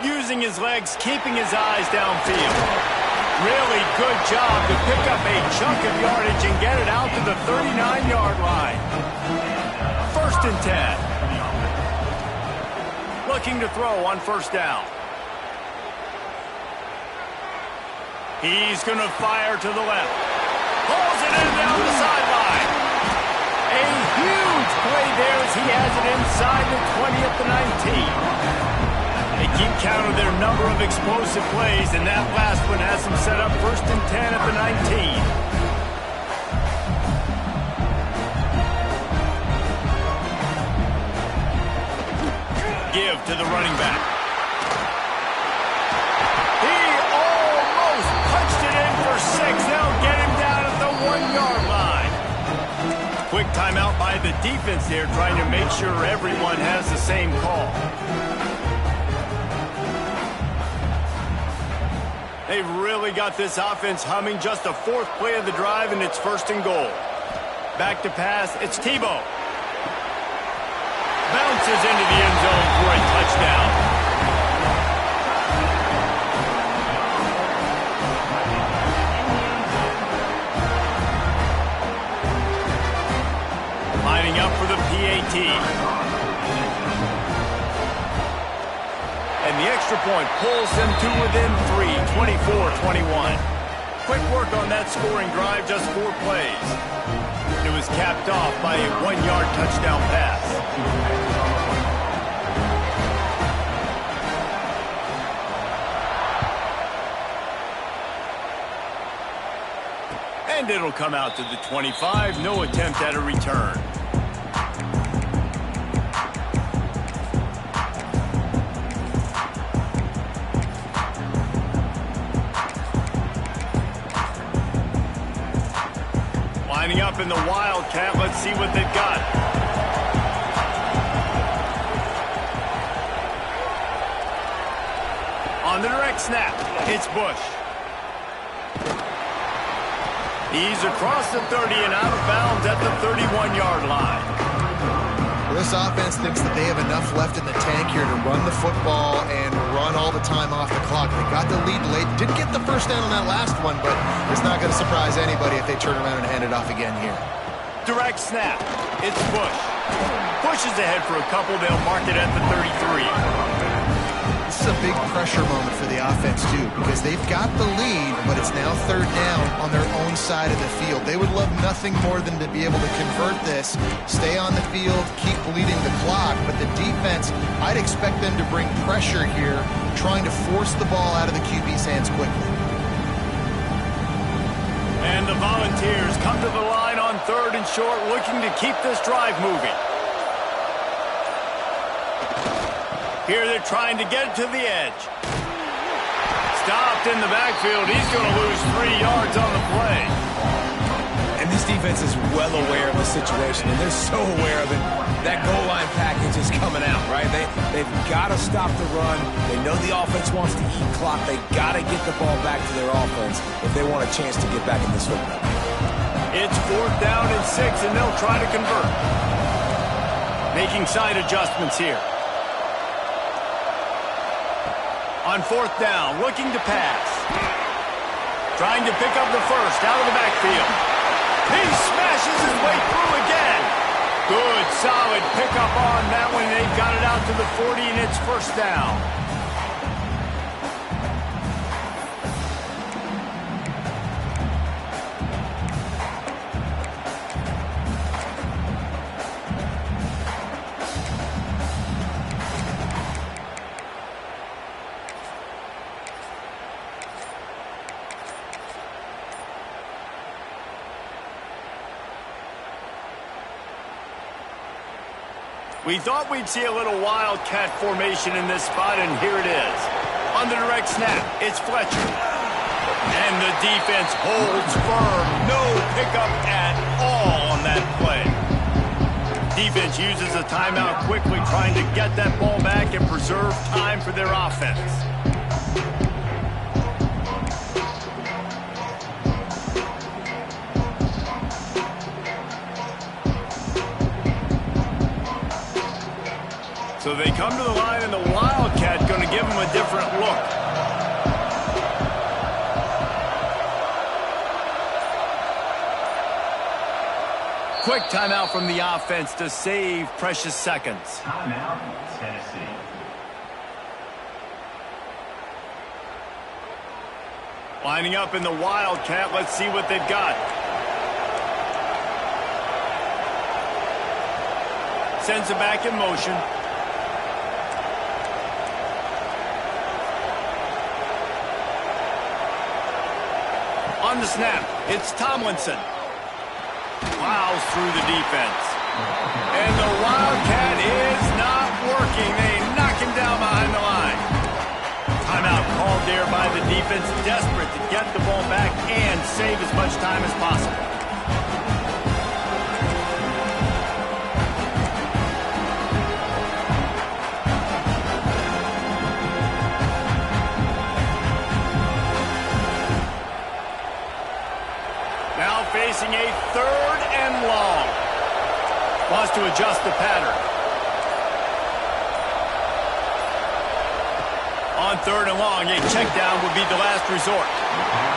Using his legs, keeping his eyes downfield. Really good job to pick up a chunk of yardage and get it out to the 39-yard line. 1st and 10. Looking to throw on 1st down. He's going to fire to the left. Pulls it in down the sideline. A huge play there as he has it it inside the 20 at the 19. They keep count of their number of explosive plays, and that last one has them set up 1st and 10 at the 19. Give to the running back. He almost punched it in for 6. They'll get him down at the 1-yard line. Quick timeout by the defense there, trying to make sure everyone has the same call. They've really got this offense humming. Just the 4th play of the drive, and it's 1st and goal. Back to pass, it's Tebow. Bounces into the end zone for a touchdown. Lining up for the PAT. And the extra point pulls them to within 3, 24-21. Quick work on that scoring drive, just 4 plays. It was capped off by a 1-yard touchdown pass. And it'll come out to the 25. No attempt at a return. Lining up in the Wildcat. Let's see what they've got. On the direct snap, it's Bush. He's across the 30 and out of bounds at the 31-yard line. Well, this offense thinks that they have enough left in the tank here to run the football and run all the time off the clock. They got the lead late. Did get the first down on that last one, but it's not going to surprise anybody if they turn around and hand it off again here. Direct snap. It's Bush. Pushes ahead for a couple. They'll mark it at the 33. This is a big pressure moment for the offense, too, because they've got the lead, but it's now 3rd down on their own side of the field. They would love nothing more than to be able to convert this, stay on the field, keep bleeding the clock, but the defense, I'd expect them to bring pressure here, trying to force the ball out of the QB's hands quickly. And the Volunteers come to the line on 3rd and short, looking to keep this drive moving. Here they're trying to get it to the edge. Stopped in the backfield. He's going to lose 3 yards on the play. And this defense is well aware of the situation, and they're so aware of it. That goal line package is coming out, right? They've got to stop the run. They know the offense wants to eat clock. They got to get the ball back to their offense if they want a chance to get back in this football. It's 4th down and 6, and they'll try to convert. Making side adjustments here. On 4th down, looking to pass. Trying to pick up the first out of the backfield. He smashes his way through again. Good, solid pickup on that one. They've got it out to the 40, and it's 1st down. We thought we'd see a little Wildcat formation in this spot, and here it is. On the direct snap, it's Fletcher. And the defense holds firm. No pickup at all on that play. Defense uses a timeout quickly, trying to get that ball back and preserve time for their offense. So they come to the line, and the Wildcat going to give them a different look. Quick timeout from the offense to save precious seconds. Timeout, Tennessee. Lining up in the Wildcat. Let's see what they've got. Sends it back in motion. On the snap, it's Tomlinson. Plows through the defense. And the Wildcat is not working. They knock him down behind the line. Timeout called there by the defense, desperate to get the ball back and save as much time as possible. Now facing a 3rd and long. Wants to adjust the pattern. On 3rd and long, a check down would be the last resort.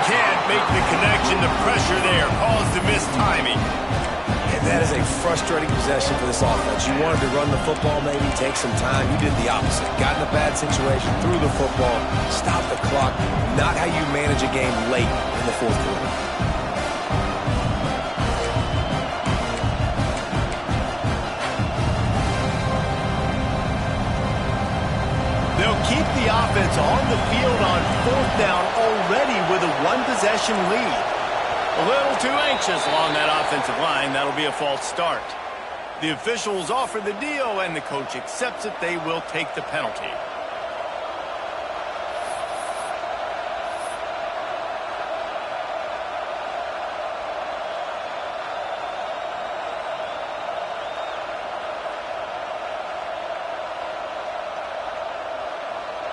Can't make the connection. The pressure there caused the missed timing. And that is a frustrating possession for this offense. You wanted to run the football, maybe take some time. You did the opposite. Got in a bad situation, threw the football, stopped the clock. Not how you manage a game late in the 4th quarter. Keep the offense on the field on 4th down already with a 1-possession lead. A little too anxious along that offensive line. That'll be a false start. The officials offer the deal, and the coach accepts it. They will take the penalty.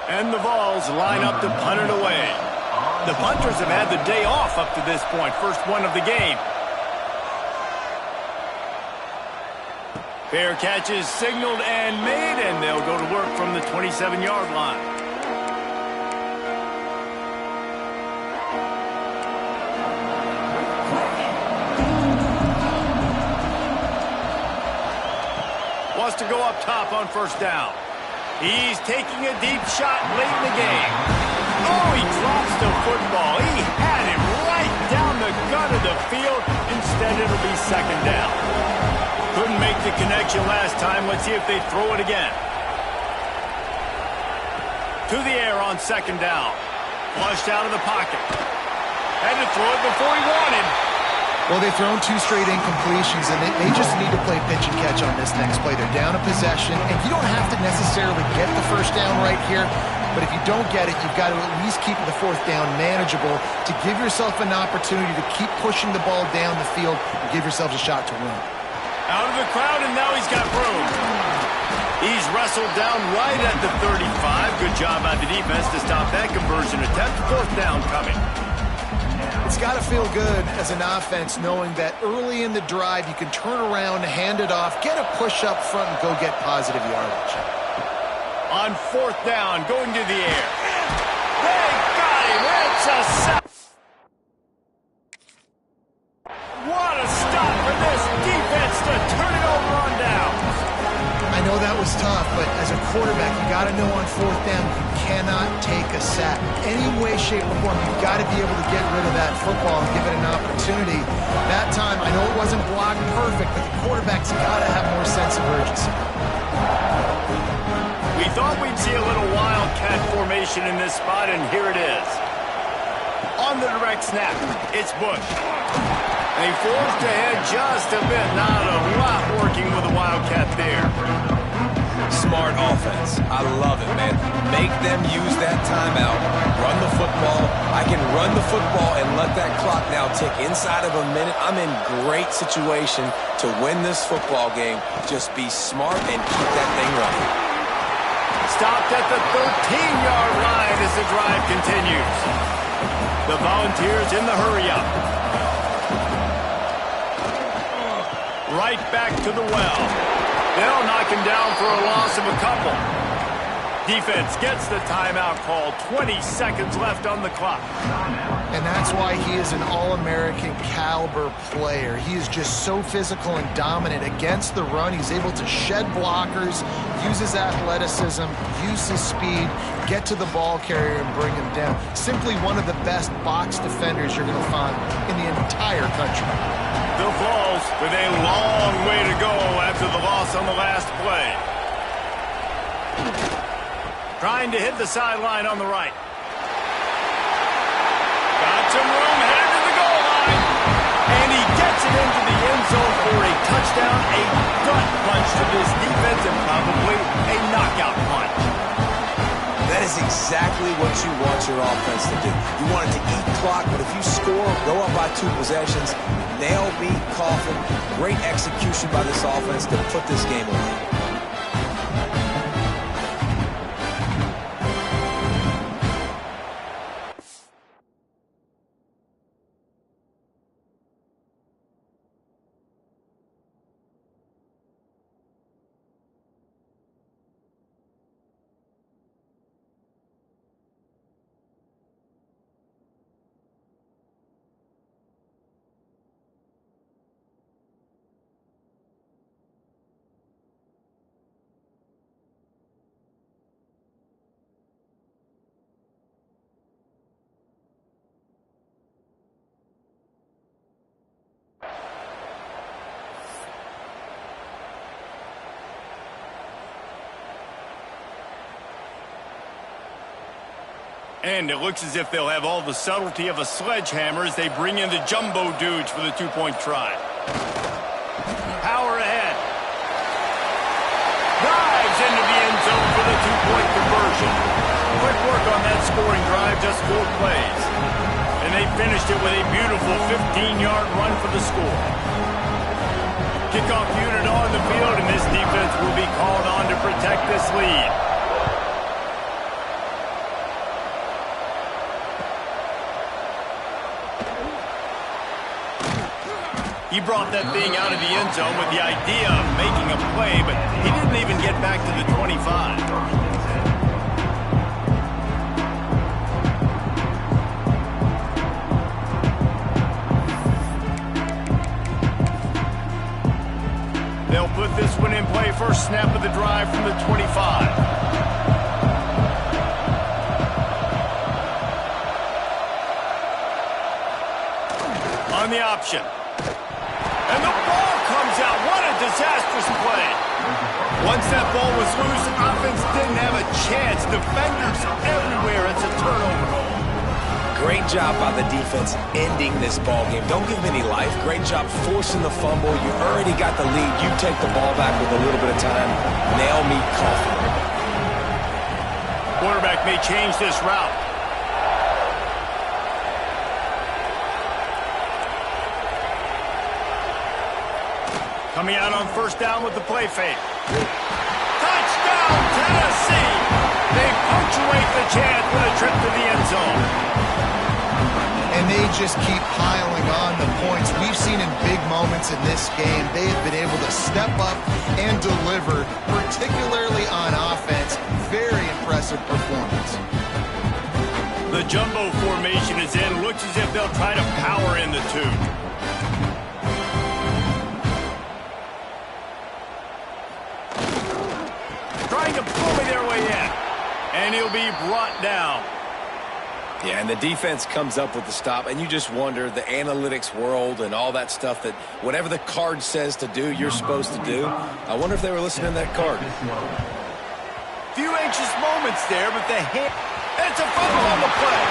And the Vols line up to punt it away. The punters have had the day off up to this point. First one of the game. Fair catch is signaled and made, and they'll go to work from the 27-yard line. Wants to go up top on 1st down. He's taking a deep shot late in the game. Oh, he drops the football. He had him right down the gut of the field. Instead, it'll be 2nd down. Couldn't make the connection last time. Let's see if they throw it again. To the air on 2nd down. Flushed out of the pocket. Had to throw it before he wanted. Well, they've thrown 2 straight incompletions, and they just need to play pitch and catch on this next play. They're down a possession, and you don't have to necessarily get the 1st down right here, but if you don't get it, you've got to at least keep the 4th down manageable to give yourself an opportunity to keep pushing the ball down the field and give yourselves a shot to win. Out of the crowd, and now he's got room. He's wrestled down right at the 35. Good job by the defense to stop that conversion attempt. 4th down coming. It's got to feel good as an offense knowing that early in the drive you can turn around, hand it off, get a push up front, and go get positive yardage. On 4th down, going to the air. They got him. It's a sack. What a stop for this defense to turn it over on downs. I know that was tough, but as a quarterback, you got to know on 4th down you cannot take a sack. Any way, shape, or form, you've got to be able to get rid of that football and give it an opportunity. That time, I know it wasn't blocked perfect, but the quarterback's got to have more sense of urgency. We thought we'd see a little Wildcat formation in this spot, and here it is. On the direct snap, it's Bush. They forced ahead just a bit. Not a lot working with the Wildcat there. Smart offense. I love it, man. Make them use that timeout. Run the football. I can run the football and let that clock now tick inside of a minute. I'm in great situation to win this football game. Just be smart and keep that thing running. Stopped at the 13-yard line as the drive continues. The Volunteers in the hurry-up. Right back to the well. They'll knock him down for a loss of a couple. Defense gets the timeout call. 20 seconds left on the clock. And that's why he is an All-American caliber player. He is just so physical and dominant against the run. He's able to shed blockers, use his athleticism, use his speed, get to the ball carrier and bring him down. Simply one of the best box defenders you're going to find in the entire country. The Vols with a long way to go after the loss on the last play. Trying to hit the sideline on the right. Got some room, headed to the goal line. And he gets it into the end zone for a touchdown, a gut punch to this defense, and probably a knockout punch. That is exactly what you want your offense to do. You want it to eat clock, but if you score, go up by 2 possessions, nail, beat, coffin, great execution by this offense to put this game away. And it looks as if they'll have all the subtlety of a sledgehammer as they bring in the jumbo dudes for the 2-point try. Power ahead. Dives into the end zone for the 2-point conversion. Quick work on that scoring drive, just 4 plays. And they finished it with a beautiful 15-yard run for the score. Kickoff unit on the field, and this defense will be called on to protect this lead. He brought that thing out of the end zone with the idea of making a play, but he didn't even get back to the 25. They'll put this one in play, first snap of the drive from the 25. On the option. And the ball comes out. What a disastrous play. Once that ball was loose, offense didn't have a chance. Defenders everywhere. It's a turnover. Great job by the defense ending this ball game. Don't give them any life. Great job forcing the fumble. You already got the lead. You take the ball back with a little bit of time. Nail, meet, coffin. Quarterback may change this route. Coming out on first down with the play fake. Touchdown, Tennessee! They punctuate the chance with a trip to the end zone. And they just keep piling on the points. We've seen in big moments in this game, they have been able to step up and deliver, particularly on offense. Very impressive performance. The jumbo formation is in. Looks as if they'll try to power in the 2. Trying to bully their way in. And he'll be brought down. Yeah, and the defense comes up with the stop, and you just wonder, the analytics world and all that stuff, that whatever the card says to do, you're supposed to do. I wonder if they were listening to that card. Few anxious moments there, but it's a fumble on the play.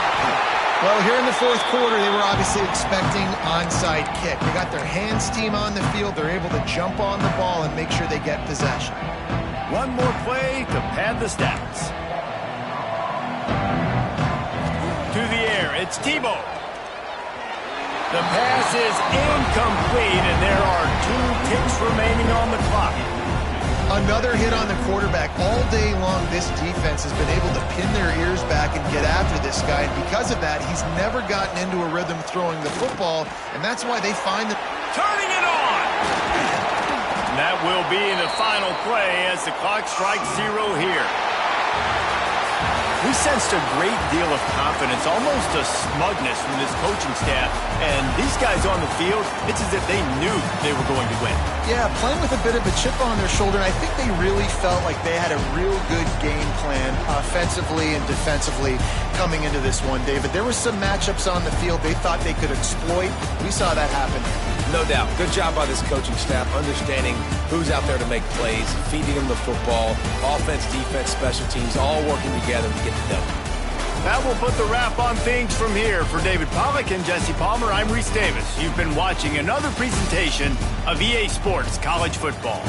Well, here in the 4th quarter, they were obviously expecting onside kick. They got their hands team on the field. They're able to jump on the ball and make sure they get possession. One more play to pad the stats. To the air, it's Tebow. The pass is incomplete, and there are 2 ticks remaining on the clock. Another hit on the quarterback. All day long, this defense has been able to pin their ears back and get after this guy, and because of that, he's never gotten into a rhythm throwing the football, and that's why they find that... Turning it on! And that will be the final play as the clock strikes 0 here. We sensed a great deal of confidence, almost a smugness from this coaching staff. And these guys on the field, it's as if they knew they were going to win. Yeah, playing with a bit of a chip on their shoulder, and I think they really felt like they had a real good game plan offensively and defensively coming into this one, David. There were some matchups on the field they thought they could exploit. We saw that happen. No doubt. Good job by this coaching staff, understanding who's out there to make plays, feeding them the football, offense, defense, special teams, all working together to get the W. That will put the wrap on things from here. For David Pollack and Jesse Palmer, I'm Reese Davis. You've been watching another presentation of EA Sports College Football.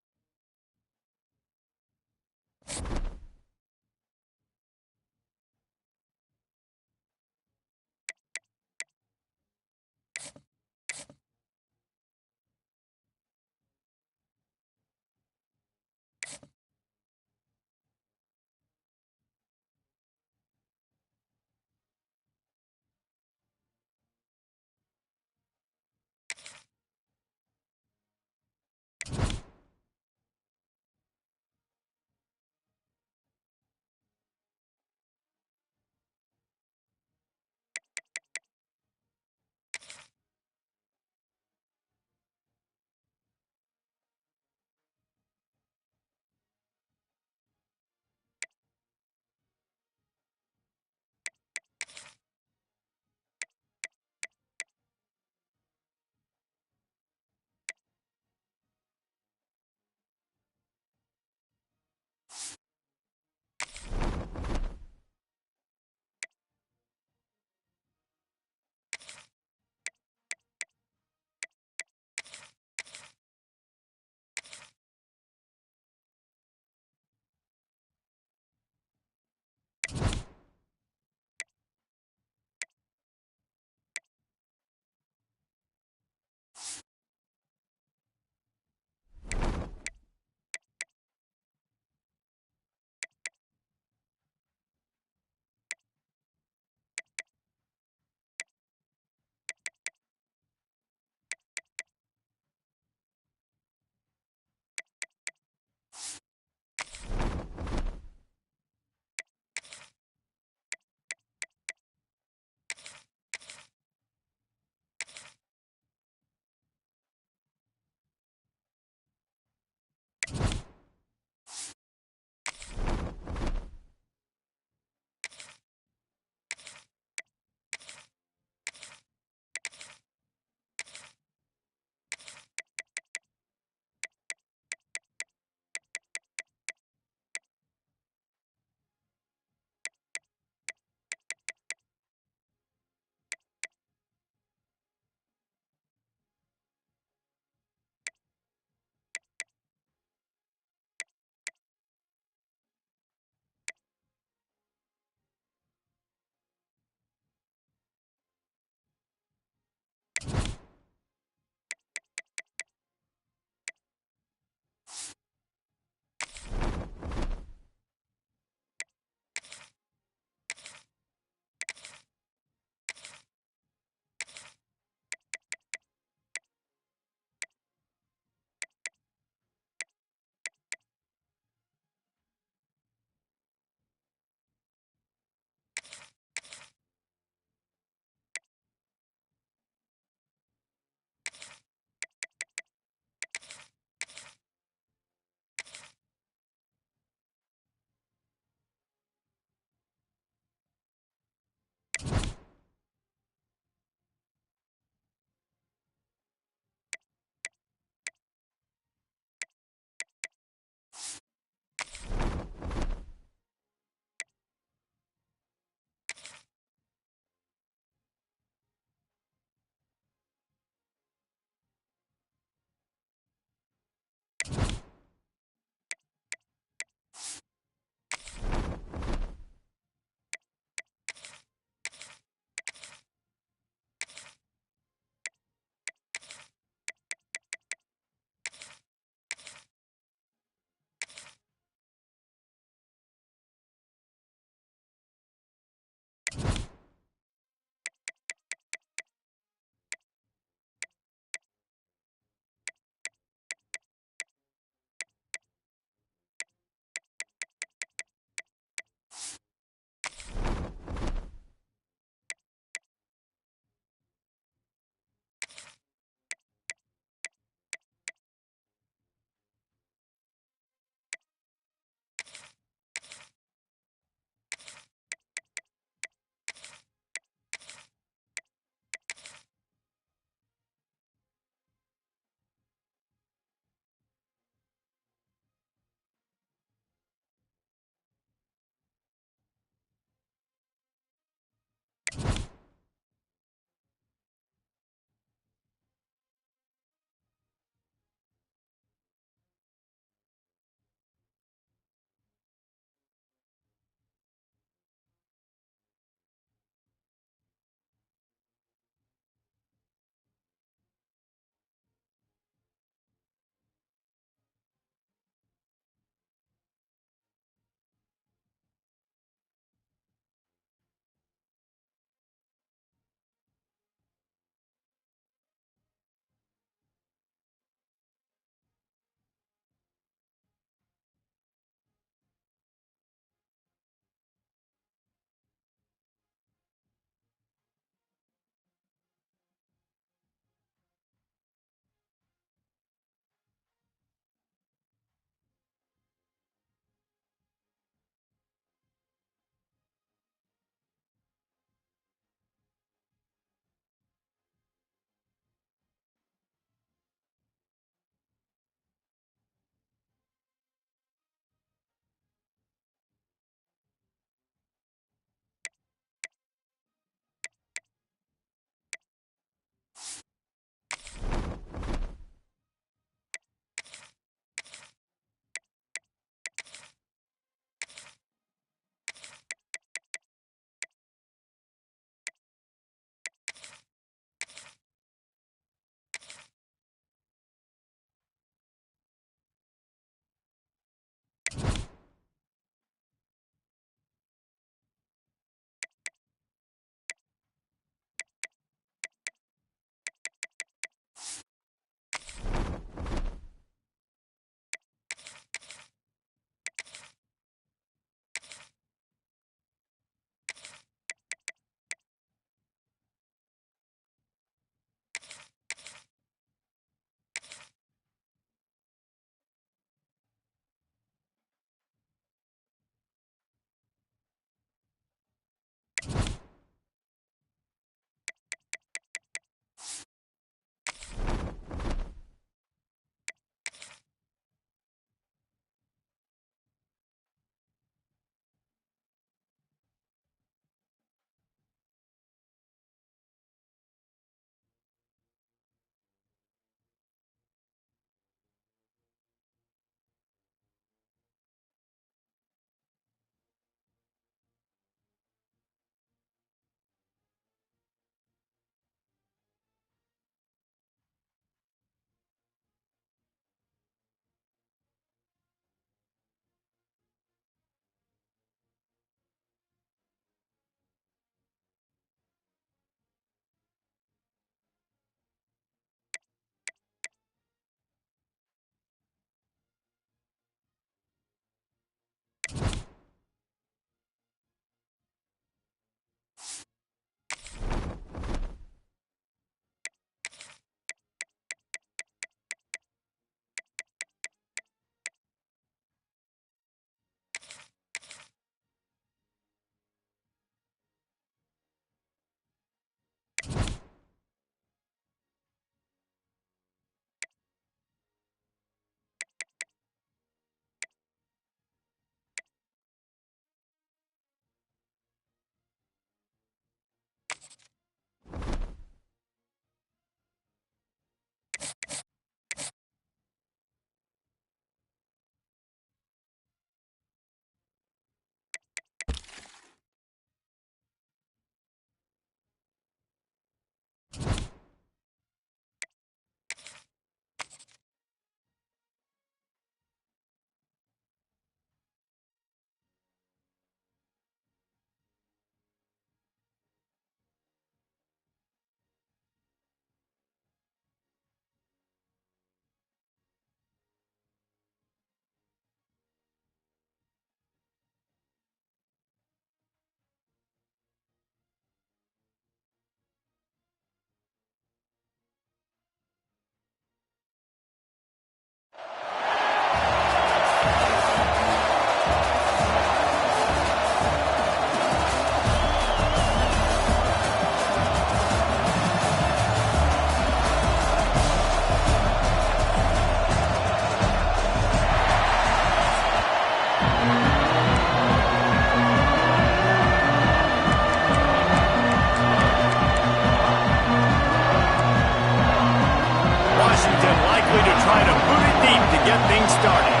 Washington likely to try to boot it deep to get things started.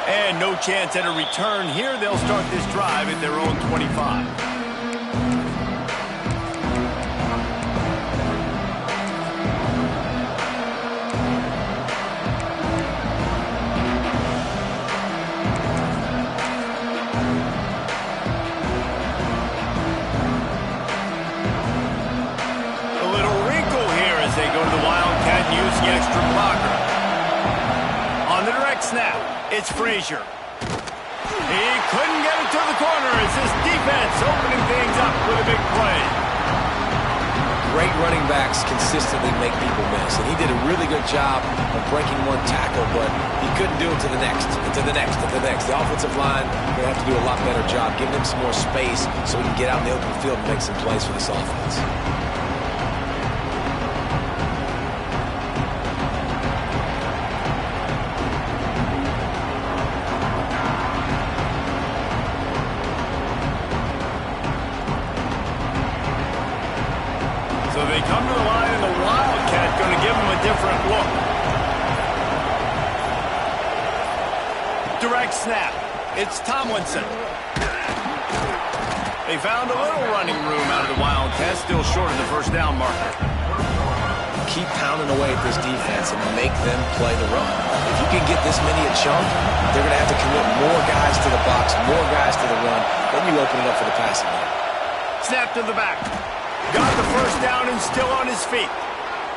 And no chance at a return here. They'll start this drive at their own 25. Use the extra blocker. On the direct snap, it's Frazier. He couldn't get it to the corner as this defense opening things up with a big play. Great running backs consistently make people miss, and he did a really good job of breaking one tackle, but he couldn't do it to the next, and to the next, and to the next. The offensive line will have to do a lot better job, giving him some more space so he can get out in the open field and make some plays for this offense. So they come to the line, and the Wildcat going to give them a different look. Direct snap. It's Tomlinson. They found a little running room out of the Wildcat, still short of the first down marker. Keep pounding away at this defense and make them play the run. If you can get this many a chunk, they're going to have to commit more guys to the box, more guys to the run. Then you open it up for the passing game. Snap to the back. Got the first down and still on his feet.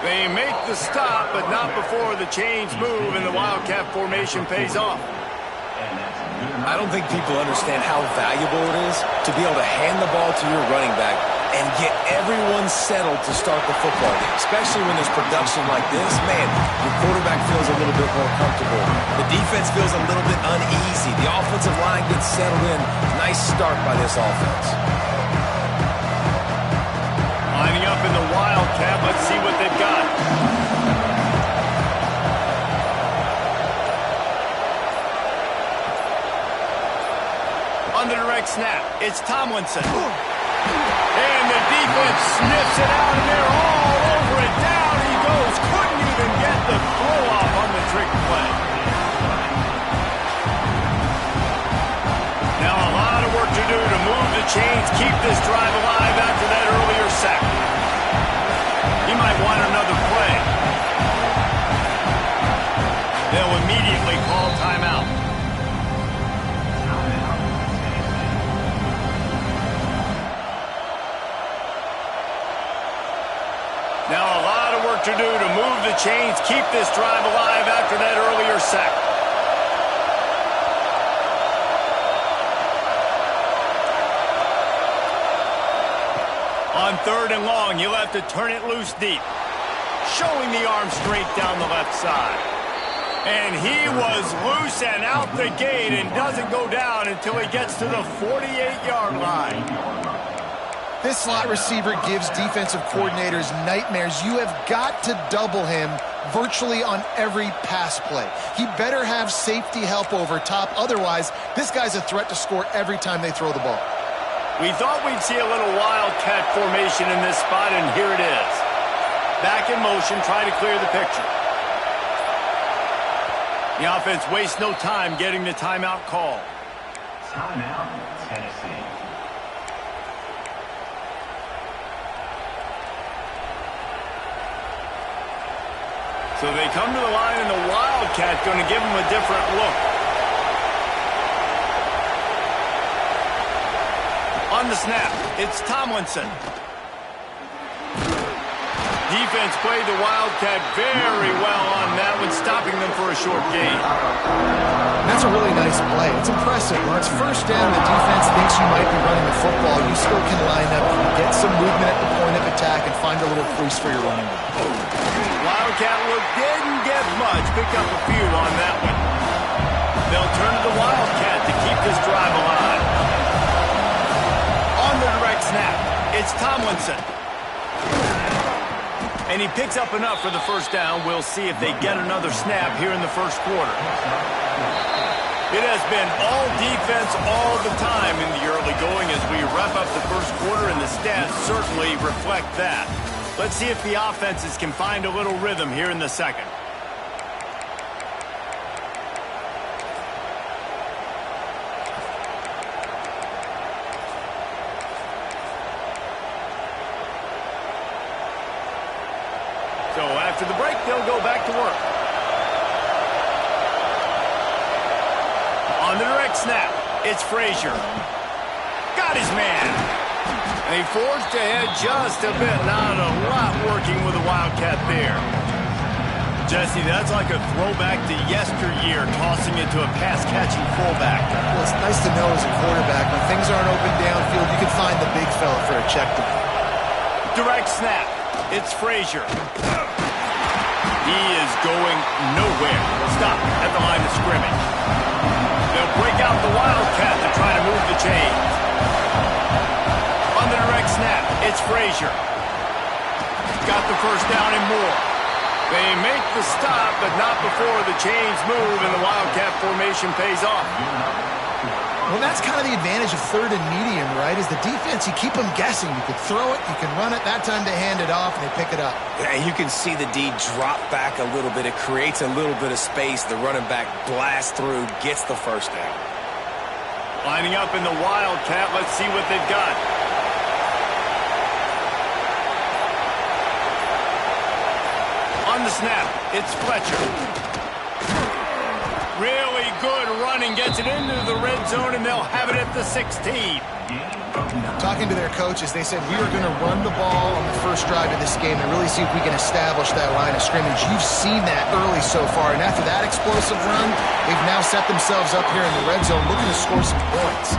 They make the stop, but not before the chains move and the Wildcat formation pays off. I don't think people understand how valuable it is to be able to hand the ball to your running back and get everyone settled to start the football game, especially when there's production like this. Man, your quarterback feels a little bit more comfortable. The defense feels a little bit uneasy. The offensive line gets settled in. Nice start by this offense. Lining up in the Wildcat. Let's see what they've got. On the direct snap, it's Tomlinson. And the defense sniffs it out, and they're all over it. Down he goes. Couldn't even get the throw off on the trick play. Now a lot of work to do to move the chains, keep this drive alive after that earlier sack. He might want another play. They'll immediately call timeout. Now a lot of work to do to move the chains, keep this drive alive after that earlier sack. On third and long, you'll have to turn it loose deep. Showing the arm straight down the left side. And he was loose and out the gate and doesn't go down until he gets to the 48-yard line. This slot receiver gives defensive coordinators nightmares. You have got to double him virtually on every pass play. He better have safety help over top. Otherwise, this guy's a threat to score every time they throw the ball. We thought we'd see a little Wildcat formation in this spot, and here it is. Back in motion, trying to clear the picture. The offense wastes no time getting the timeout call. Timeout, Tennessee. So they come to the line, and the Wildcat going to give them a different look. On the snap, it's Tomlinson. Defense played the Wildcat very well on that one, stopping them for a short gain. That's a really nice play. It's impressive. When it's first down, the defense thinks you might be running the football. You still can line up, get some movement at the point of attack, and find a little crease for your running back. Wildcat look didn't get much. Picked up a few on that one. They'll turn to the Wildcat to keep this drive alive. On the direct snap, it's Tomlinson. And he picks up enough for the first down. We'll see if they get another snap here in the first quarter. It has been all defense all the time in the early going as we wrap up the first quarter, and the stats certainly reflect that. Let's see if the offenses can find a little rhythm here in the second. So after the break, they'll go back to work. On the direct snap, it's Frazier. Got his man. And he forged ahead just a bit. Not a lot working with the Wildcat there. Jesse, that's like a throwback to yesteryear, tossing it to a pass-catching fullback. Well, it's nice to know as a quarterback, when things aren't open downfield, you can find the big fella for a check down. Direct snap. It's Frazier. He is going nowhere. Stop at the line of scrimmage. They'll break out the Wildcat to try to move the chains. On the direct snap, it's Frazier. Got the first down and more. They make the stop, but not before the chains move and the Wildcat formation pays off. Well, that's kind of the advantage of third and medium, right? Is the defense, you keep them guessing. You could throw it, you can run it. That time they hand it off and they pick it up. Yeah, you can see the D drop back a little bit. It creates a little bit of space. The running back blasts through, gets the first down. Lining up in the Wildcat. Let's see what they've got. On the snap, it's Fletcher. Really good running, gets it into the red zone, and they'll have it at the 16. Talking to their coaches, they said we are going to run the ball on the first drive of this game and really see if we can establish that line of scrimmage. You've seen that early so far, and after that explosive run, they've now set themselves up here in the red zone looking to score some points.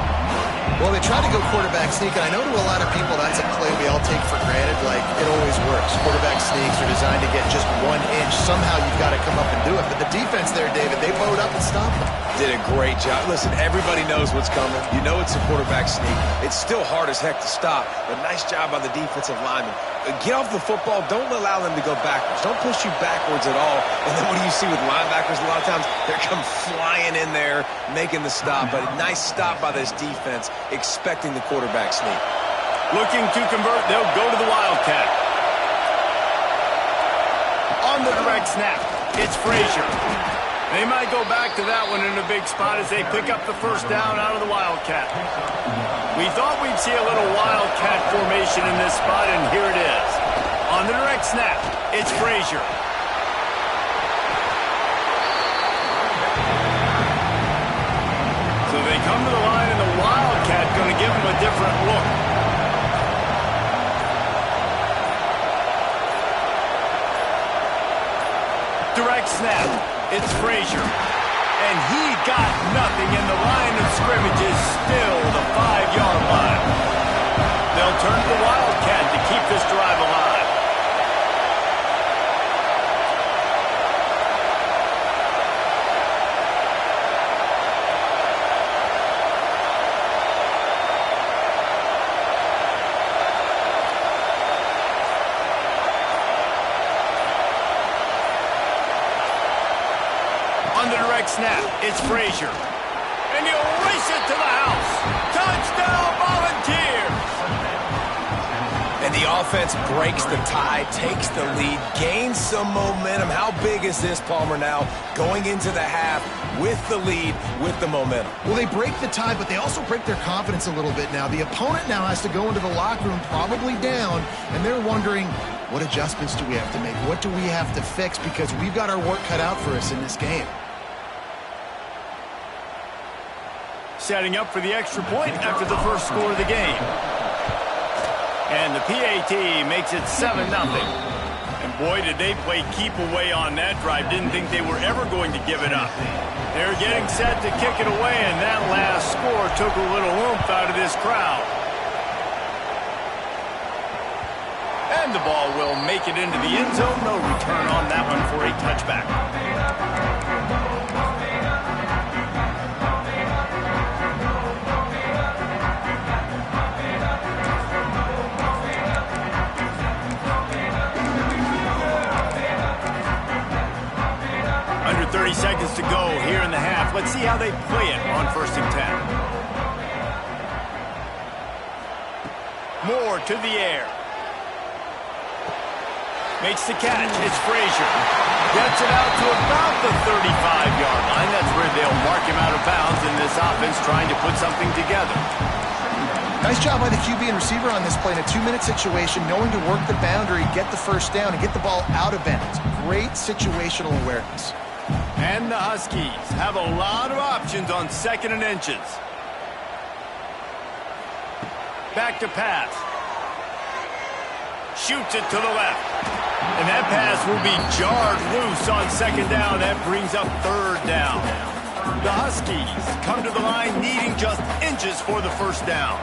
Well, they try to go quarterback sneak, and I know to a lot of people that's a play we all take for granted. Like, it always works. Quarterback sneaks are designed to get just 1 inch. Somehow you've got to come up and do it. But the defense there, David, they bowed up and stopped them. Did a great job. Listen, everybody knows what's coming. You know it's a quarterback sneak. It's still hard as heck to stop, but nice job by the defensive lineman. Get off the football. Don't allow them to go backwards. Don't push you backwards at all. And then what do you see with linebackers a lot of times? They come flying in there, making the stop. But a nice stop by this defense, expecting the quarterback sneak. Looking to convert, they'll go to the Wildcat. On the direct snap, it's Frazier. They might go back to that one in a big spot as they pick up the first down out of the Wildcat. We thought we'd see a little Wildcat formation in this spot, and here it is. On the direct snap, it's Frazier. So they come to the line, and the Wildcat going to give them a different look. Direct snap. It's Frazier. And he got nothing, and the line of scrimmage is still the 5-yard line. They'll turn to the Wildcat to keep this drive alive. On the direct snap, it's Frazier. And he'll race it to the house. Touchdown, Volunteers! And the offense breaks the tie, takes the lead, gains some momentum. How big is this, Palmer, now going into the half with the lead, with the momentum? Well, they break the tie, but they also break their confidence a little bit now. The opponent now has to go into the locker room probably down, and they're wondering, what adjustments do we have to make? What do we have to fix? Because we've got our work cut out for us in this game. Setting up for the extra point after the first score of the game. And the PAT makes it 7-0. And boy, did they play keep away on that drive. Didn't think they were ever going to give it up. They're getting set to kick it away, and that last score took a little oomph out of this crowd. And the ball will make it into the end zone. No return on that one for a touchback. 30 seconds to go here in the half. Let's see how they play it on 1st and 10. Moore to the air. Makes the catch. It's Frazier. Gets it out to about the 35-yard line. That's where they'll mark him out of bounds in this offense trying to put something together. Nice job by the QB and receiver on this play in a 2-minute situation, knowing to work the boundary, get the first down, and get the ball out of bounds. Great situational awareness. And the Huskies have a lot of options on 2nd and inches. Back to pass. Shoots it to the left. And that pass will be jarred loose on 2nd down. That brings up 3rd down. The Huskies come to the line needing just inches for the first down.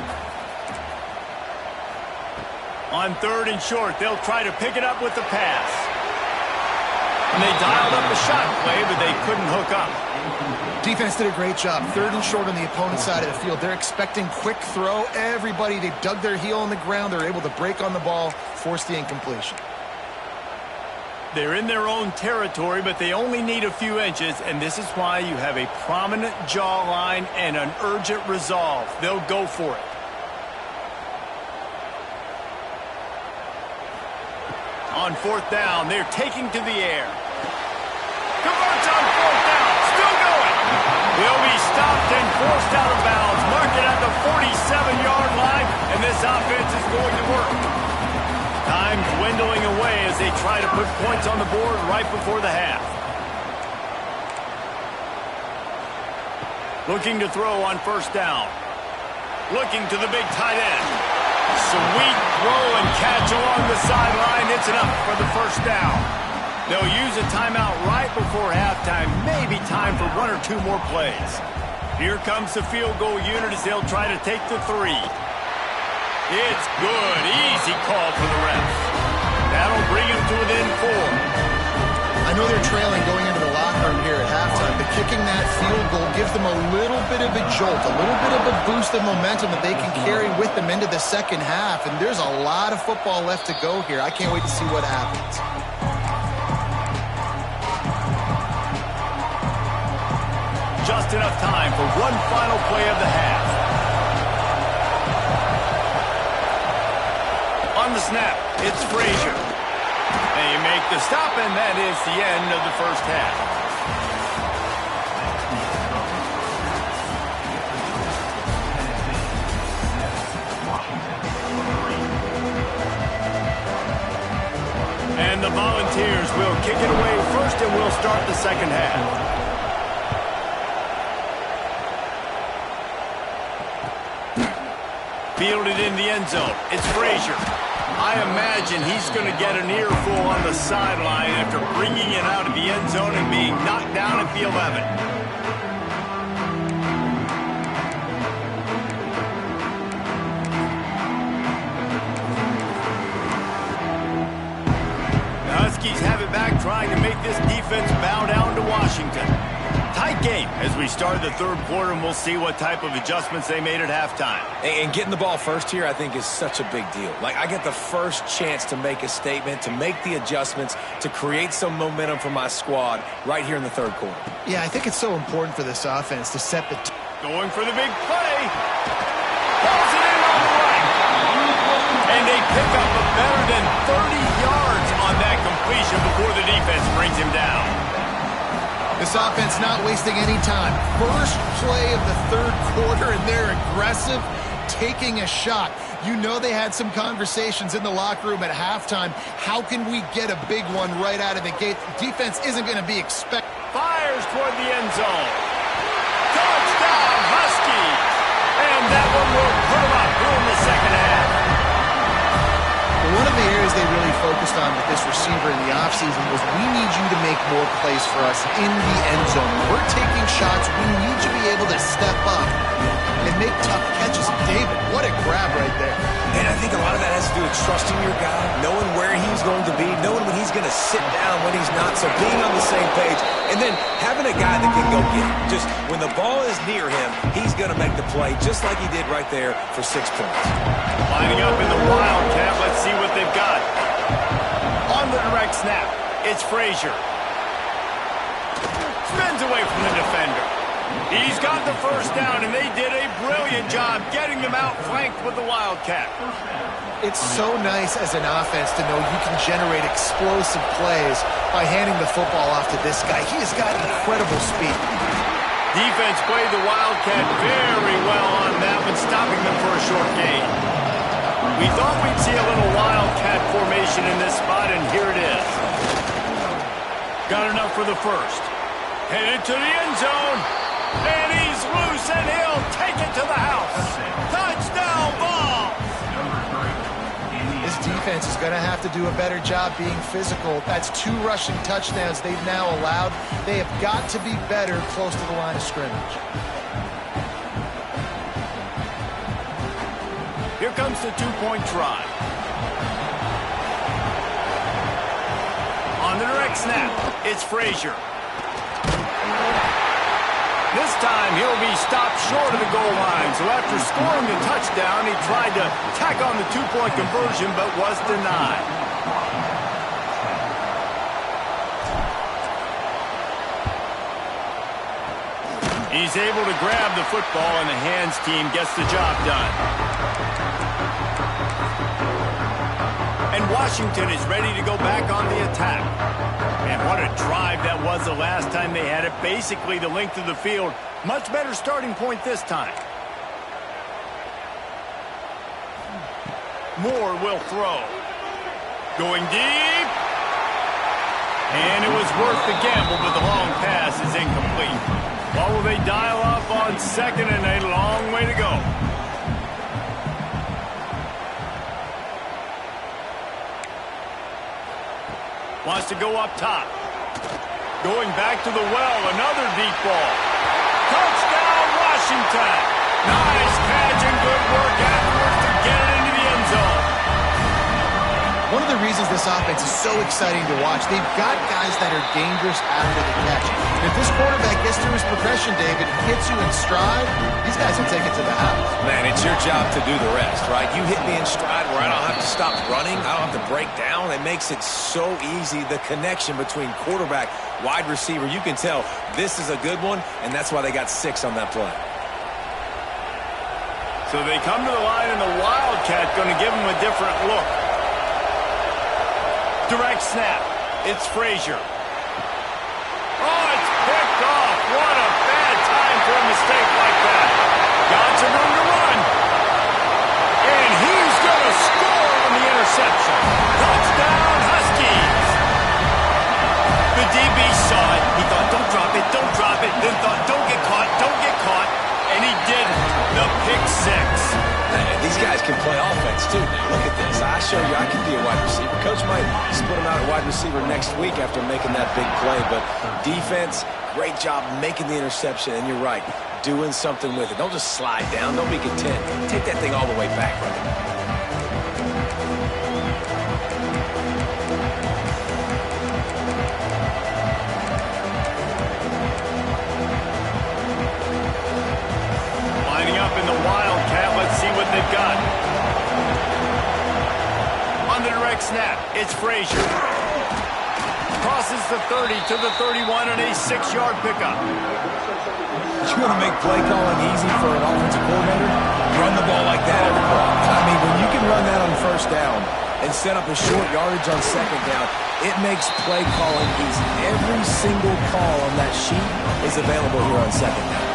On 3rd and short, they'll try to pick it up with the pass. And they dialed up a shot play, but they couldn't hook up. Defense did a great job. 3rd and short on the opponent's side of the field. They're expecting quick throw. Everybody, they dug their heel on the ground. They're able to break on the ball, force the incompletion. They're in their own territory, but they only need a few inches, and this is why you have a prominent jawline and an urgent resolve. They'll go for it. On 4th down, they're taking to the air. Converts on 4th down, still going. They'll be stopped and forced out of bounds. Mark it at the 47-yard line, and this offense is going to work. Time dwindling away as they try to put points on the board right before the half. Looking to throw on 1st down. Looking to the big tight end. Sweet throw and catch along the sideline. It's enough for the 1st down. They'll use a timeout right before halftime. Maybe time for 1 or 2 more plays. Here comes the field goal unit as they'll try to take the 3. It's good. Easy call for the refs. That'll bring him to within 4. I know they're trailing going into the locker room here at halftime, but kicking that field goal gives them a little bit of a jolt, a little bit of a boost of momentum that they can carry with them into the 2nd half, and there's a lot of football left to go here. I can't wait to see what happens. Just enough time for one final play of the half. On the snap, it's Frazier. They make the stop, and that is the end of the 1st half. And the Volunteers will kick it away first, and we'll start the 2nd half. Fielded in the end zone. It's Frazier. I imagine he's going to get an earful on the sideline after bringing it out of the end zone and being knocked down at the 11. The Huskies have it back, trying to make this defense bow down to Washington. Tight game as we start the 3rd quarter, and we'll see what type of adjustments they made at halftime. And getting the ball first here, I think, is such a big deal. Like, I get the first chance to make a statement, to make the adjustments, to create some momentum for my squad right here in the 3rd quarter. Yeah, I think it's so important for this offense to set the Going for the big play. Pulls it in on the right. And they pick up a better than 30 yards on that completion before the defense brings him down. This offense not wasting any time. First play of the 3rd quarter, and they're aggressive, taking a shot. You know they had some conversations in the locker room at halftime. How can we get a big one right out of the gate? The defense isn't going to be expected. Fires toward the end zone. Touchdown, Huskies! And that one will put them up here in the 2nd half. One of the areas they really focused on with this receiver in the offseason was, we need you to make more plays for us in the end zone. We're taking shots. We need you to be able to step up and make tough catches. David, what a grab right there. And I think a lot of that has to do with trusting your guy, knowing where he's going to be, knowing when he's going to sit down, when he's not, so being on the same page, and then having a guy that can go get it. Just when the ball is near him, he's going to make the play, just like he did right there for 6 points. Lining up in the Wildcat, let's see what they've got. On the direct snap, it's Frazier. away from the defender. He's got the first down, and they did a brilliant job getting them outflanked with the Wildcat. It's so nice as an offense to know you can generate explosive plays by handing the football off to this guy. He has got incredible speed. Defense played the Wildcat very well on that one, stopping them for a short gain. We thought we'd see a little Wildcat formation in this spot, and here it is. Got enough for the first. Headed to the end zone. And he's loose, and he'll take it to the house. Touchdown ball! This defense is going to have to do a better job being physical. That's 2 rushing touchdowns they've now allowed. They have got to be better close to the line of scrimmage. Here comes the 2-point try. On the direct snap, it's Frazier. This time, he'll be stopped short of the goal line. So after scoring the touchdown, he tried to tack on the 2-point conversion, but was denied. He's able to grab the football, and the hands team gets the job done. And Washington is ready to go back on the attack. And what a drive that was the last time they had it. Basically the length of the field. Much better starting point this time. Moore will throw. Going deep. And it was worth the gamble, but the long pass is incomplete. What will they dial up on second, and a long way to go. Wants to go up top. Going back to the well, another deep ball. Touchdown, Washington! Nice catch and good work afterwards to get it into the end zone. One of the reasons this offense is so exciting to watch, they've got guys that are dangerous after the catch. And if this quarterback gets through his progression, David, hits you in stride, these guys will take it to the house. Man, it's your job to do the rest, right? You hit me in stride where I don't have to stop running. I don't have to break down. It makes it so easy. The connection between quarterback, wide receiver, you can tell this is a good one, and that's why they got 6 on that play. So they come to the line, and the Wildcat going to give them a different look. Direct snap. It's Frazier. Oh, it's picked off. What a bad time for a mistake like that. Got some room to run. And he's going to score on the interception. Touchdown, Huskies. The DB saw it. He thought, don't drop it, don't drop it. Then thought, don't get caught, don't get caught. And he did the pick 6. Man, these guys can play offense, too. Now, look at this. I show you I can be a wide receiver. Coach might split him out at wide receiver next week after making that big play. But defense, great job making the interception. And you're right, doing something with it. Don't just slide down. Don't be content. Take that thing all the way back, brother. They've got. On the direct snap, it's Frazier. Crosses the 30 to the 31 and a 6-yard pickup. You want to make play calling easy for an offensive coordinator? Run the ball like that every play. I mean, when you can run that on first down and set up a short yardage on second down, it makes play calling easy. Every single call on that sheet is available here on second down.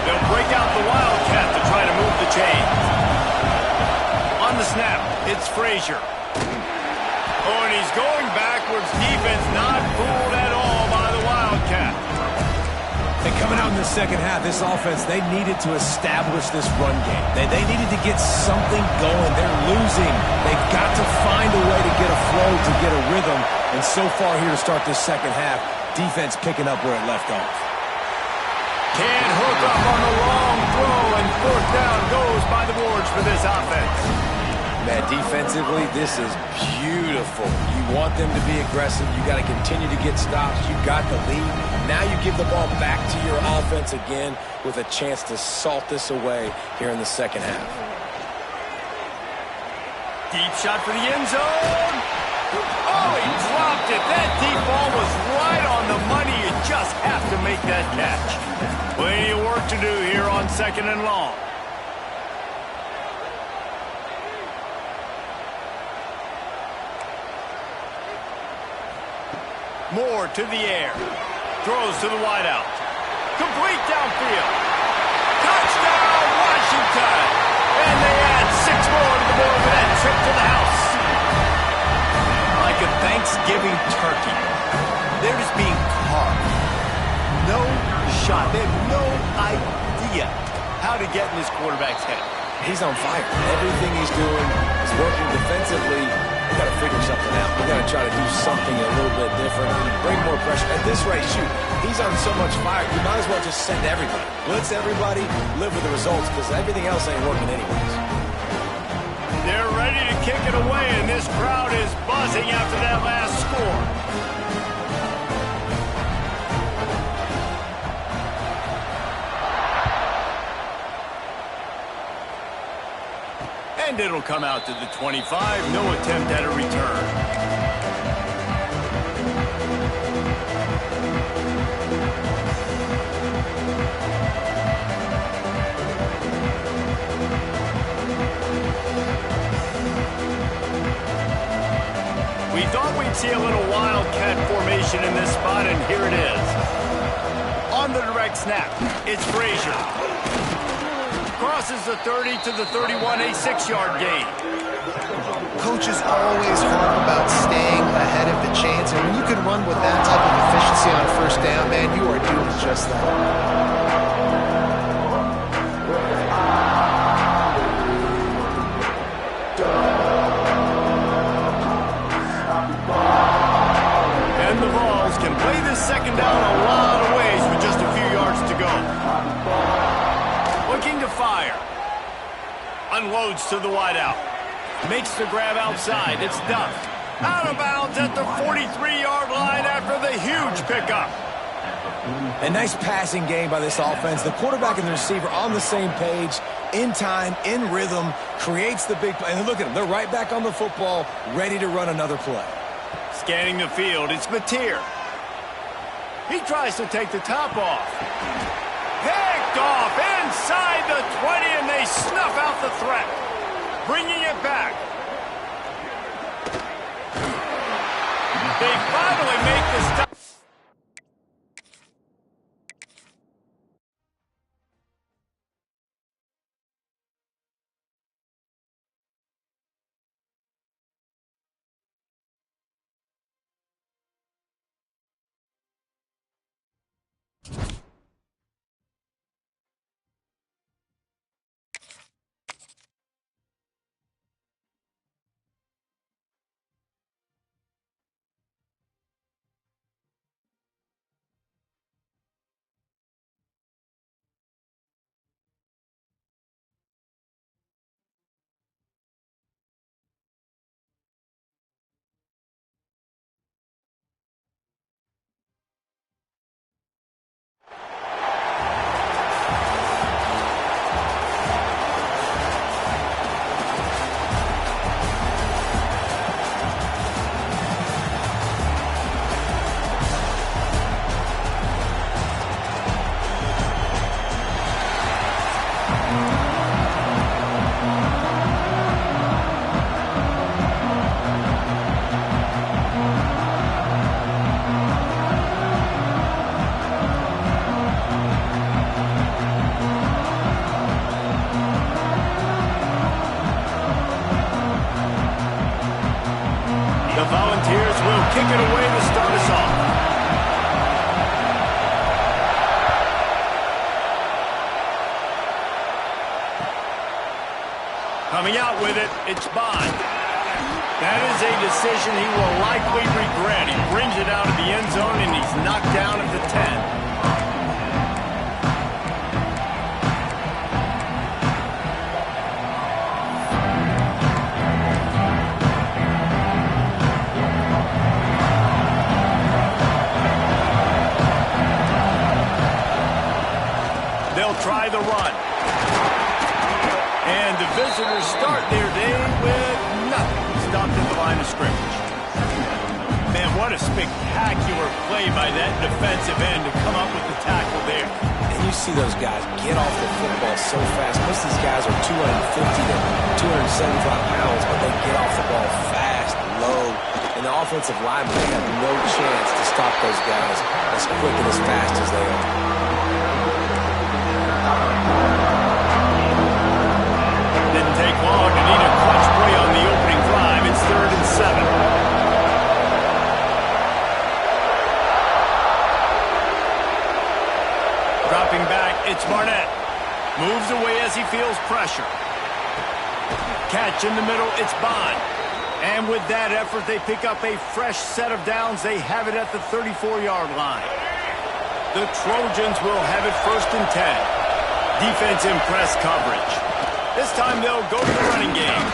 They'll break out the Wildcat to try to move the chains. On the snap, it's Frazier. Oh, and he's going backwards. Defense not fooled at all by the Wildcat. And coming out in the second half, this offense, they needed to establish this run game. They needed to get something going. They're losing. They've got to find a way to get a flow, to get a rhythm. And so far here to start this second half, defense picking up where it left off. Can't hook up on the long throw, and 4th down goes by the boards for this offense. Man, defensively, this is beautiful. You want them to be aggressive. You got to continue to get stops. You got the lead. Now you give the ball back to your offense again with a chance to salt this away here in the second half. Deep shot for the end zone. Oh, he dropped it. That deep ball was right on the money. You just have to make that Plenty of work to do here on 2nd and long. Moore to the air. Throws to the wideout. Complete downfield. Touchdown, Washington! And they add 6 more to the board with that trip to the house. Like a Thanksgiving turkey. They're just being carved. No shot. They have no idea how to get in this quarterback's head. He's on fire. Everything he's doing is working defensively. We got to figure something out. We got to try to do something a little bit different. Bring more pressure. At this rate, shoot, he's on so much fire. You might as well just send everybody. Blitz everybody. Live with the results because everything else ain't working anyways. They're ready to kick it away, and this crowd is buzzing after that last score. And it'll come out to the 25. No attempt at a return. We thought we'd see a little wildcat formation in this spot, and here it is. On the direct snap, it's Frazier. Crosses the 30 to the 31, a 6-yard gain. Coaches always harp about staying ahead of the chains, and when you can run with that type of efficiency on 1st down, man, you are doing just that. And the Vols can play this 2nd down a lot of ways with just a few yards to go. Looking to fire. Unloads to the wideout. Makes the grab outside. It's Duff. Out of bounds at the 43-yard line after the huge pickup. A nice passing game by this offense. The quarterback and the receiver on the same page, in time, in rhythm, creates the big play. And look at them. They're right back on the football, ready to run another play. Scanning the field, it's Mateer. He tries to take the top off. Picked off inside the 20, and they snuff out the threat. Bringing it back. They finally make the stop. Kick it away to start us off. Coming out with it, it's Bond. That is a decision he will likely regret. He brings it out of the end zone, and he's knocked down at the 10. Try the run. And the visitors start their day with nothing. Stopped at the line of scrimmage. Man, what a spectacular play by that defensive end to come up with the tackle there. And you see those guys get off the football so fast. Most of these guys are 250 to 275 pounds, but they get off the ball fast, low, and the offensive linemen, they have no chance to stop those guys as quick and as fast as they are. Didn't take long to need a clutch play on the opening drive. It's 3rd and 7. Dropping back, it's Barnett. Moves away as he feels pressure. Catch in the middle, it's Bond. And with that effort, they pick up a fresh set of downs. They have it at the 34-yard line. The Trojans will have it 1st and 10. Defense in press coverage. This time they'll go to the running game.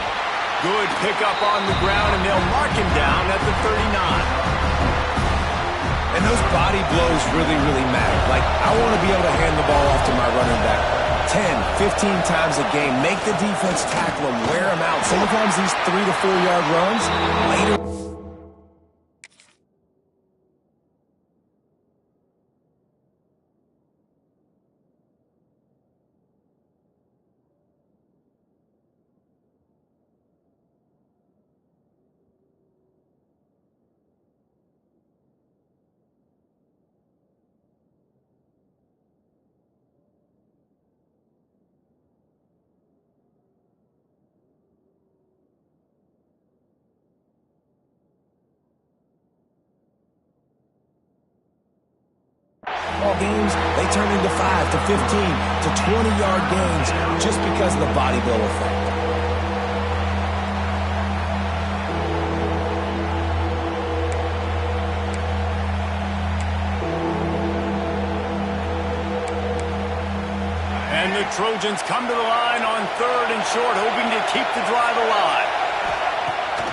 Good pickup on the ground, and they'll mark him down at the 39. And those body blows really, really matter. Like, I want to be able to hand the ball off to my running back 10, 15 times a game. Make the defense tackle him, wear him out. Sometimes these 3 to 4 yard runs, later. Games, they turn into 5 to 15 to 20-yard gains just because of the body blow effect. And the Trojans come to the line on 3rd and short, hoping to keep the drive alive.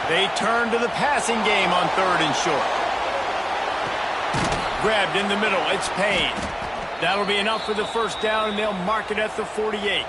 They turn to the passing game on 3rd and short. Grabbed in the middle, it's Payne. That'll be enough for the 1st down, and they'll mark it at the 48.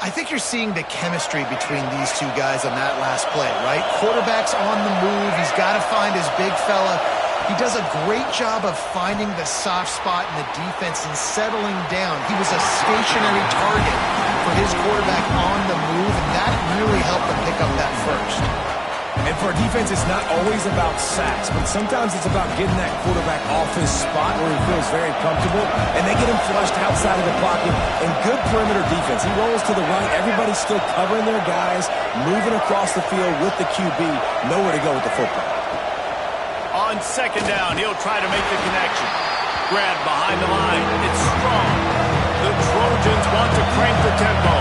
I think you're seeing the chemistry between these two guys on that last play, right? Quarterback's on the move. He's got to find his big fella. He does a great job of finding the soft spot in the defense and settling down. He was a stationary target for his quarterback on the move, and that really helped them pick up that 1st. And for a defense, it's not always about sacks, but sometimes it's about getting that quarterback off his spot where he feels very comfortable, and they get him flushed outside of the pocket. And good perimeter defense. He rolls to the right. Everybody's still covering their guys, moving across the field with the QB. Nowhere to go with the football. On 2nd down, he'll try to make the connection. Grabbed behind the line. It's strong. The Trojans want to crank the tempo.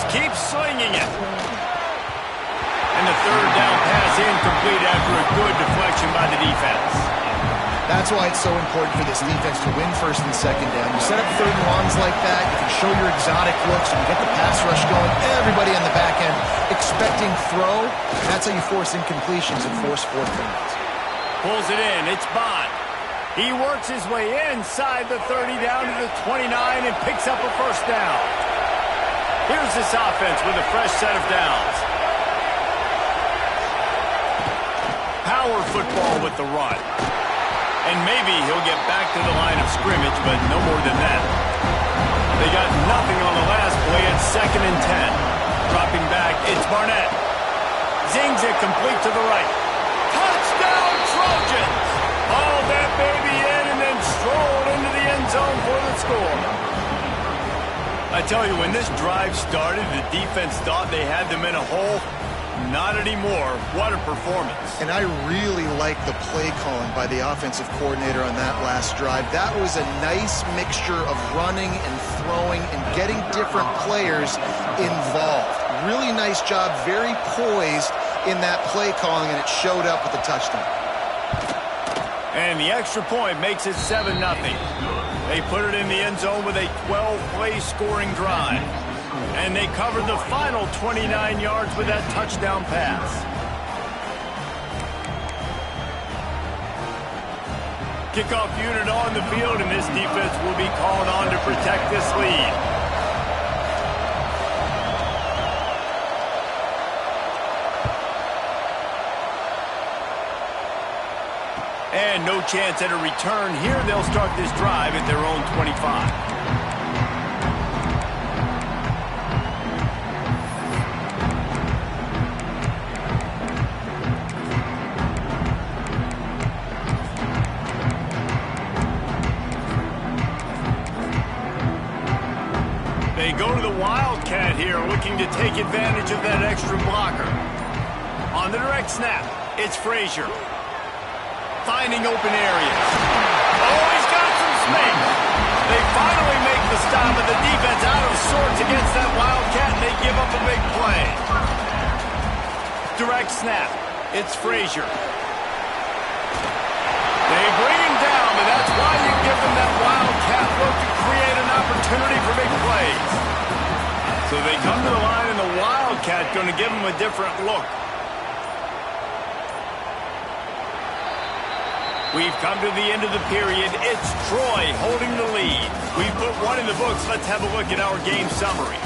Keep slinging it. And the 3rd down pass incomplete after a good deflection by the defense. That's why it's so important for this defense to win 1st and 2nd down. You set up 3rd and longs like that, you can show your exotic looks, and you get the pass rush going. Everybody on the back end expecting throw. That's how you force incompletions and force 4th downs. Pulls it in. It's Bond. He works his way inside the 30 down to the 29 and picks up a 1st down. Here's this offense with a fresh set of downs. Power football with the run. And maybe he'll get back to the line of scrimmage, but no more than that. They got nothing on the last play. It's 2nd and 10. Dropping back, it's Barnett. Zings it complete to the right. Touchdown, Trojans! Hauled that baby in and then strolled into the end zone for the score. I tell you, when this drive started, the defense thought they had them in a hole. Not anymore. What a performance. And I really like the play calling by the offensive coordinator on that last drive. That was a nice mixture of running and throwing and getting different players involved. Really nice job, very poised in that play calling, and it showed up with the touchdown. And the extra point makes it 7-0. They put it in the end zone with a 12-play scoring drive. And they covered the final 29 yards with that touchdown pass. Kickoff unit on the field, and this defense will be called on to protect this lead. And no chance at a return here. They'll start this drive at their own 25. They go to the Wildcat here, looking to take advantage of that extra blocker. On the direct snap, it's Frazier. Finding open areas. Oh, he's got some space. They finally make the stop, and the defense out of sorts against that Wildcat, and they give up a big play. Direct snap, it's Frazier. They bring him down, but that's why you give them that Wildcat look to create an opportunity for big plays. So they come to the line, and the Wildcat going to give them a different look. We've come to the end of the period. It's Troy holding the lead. We've put one in the books. Let's have a look at our game summary.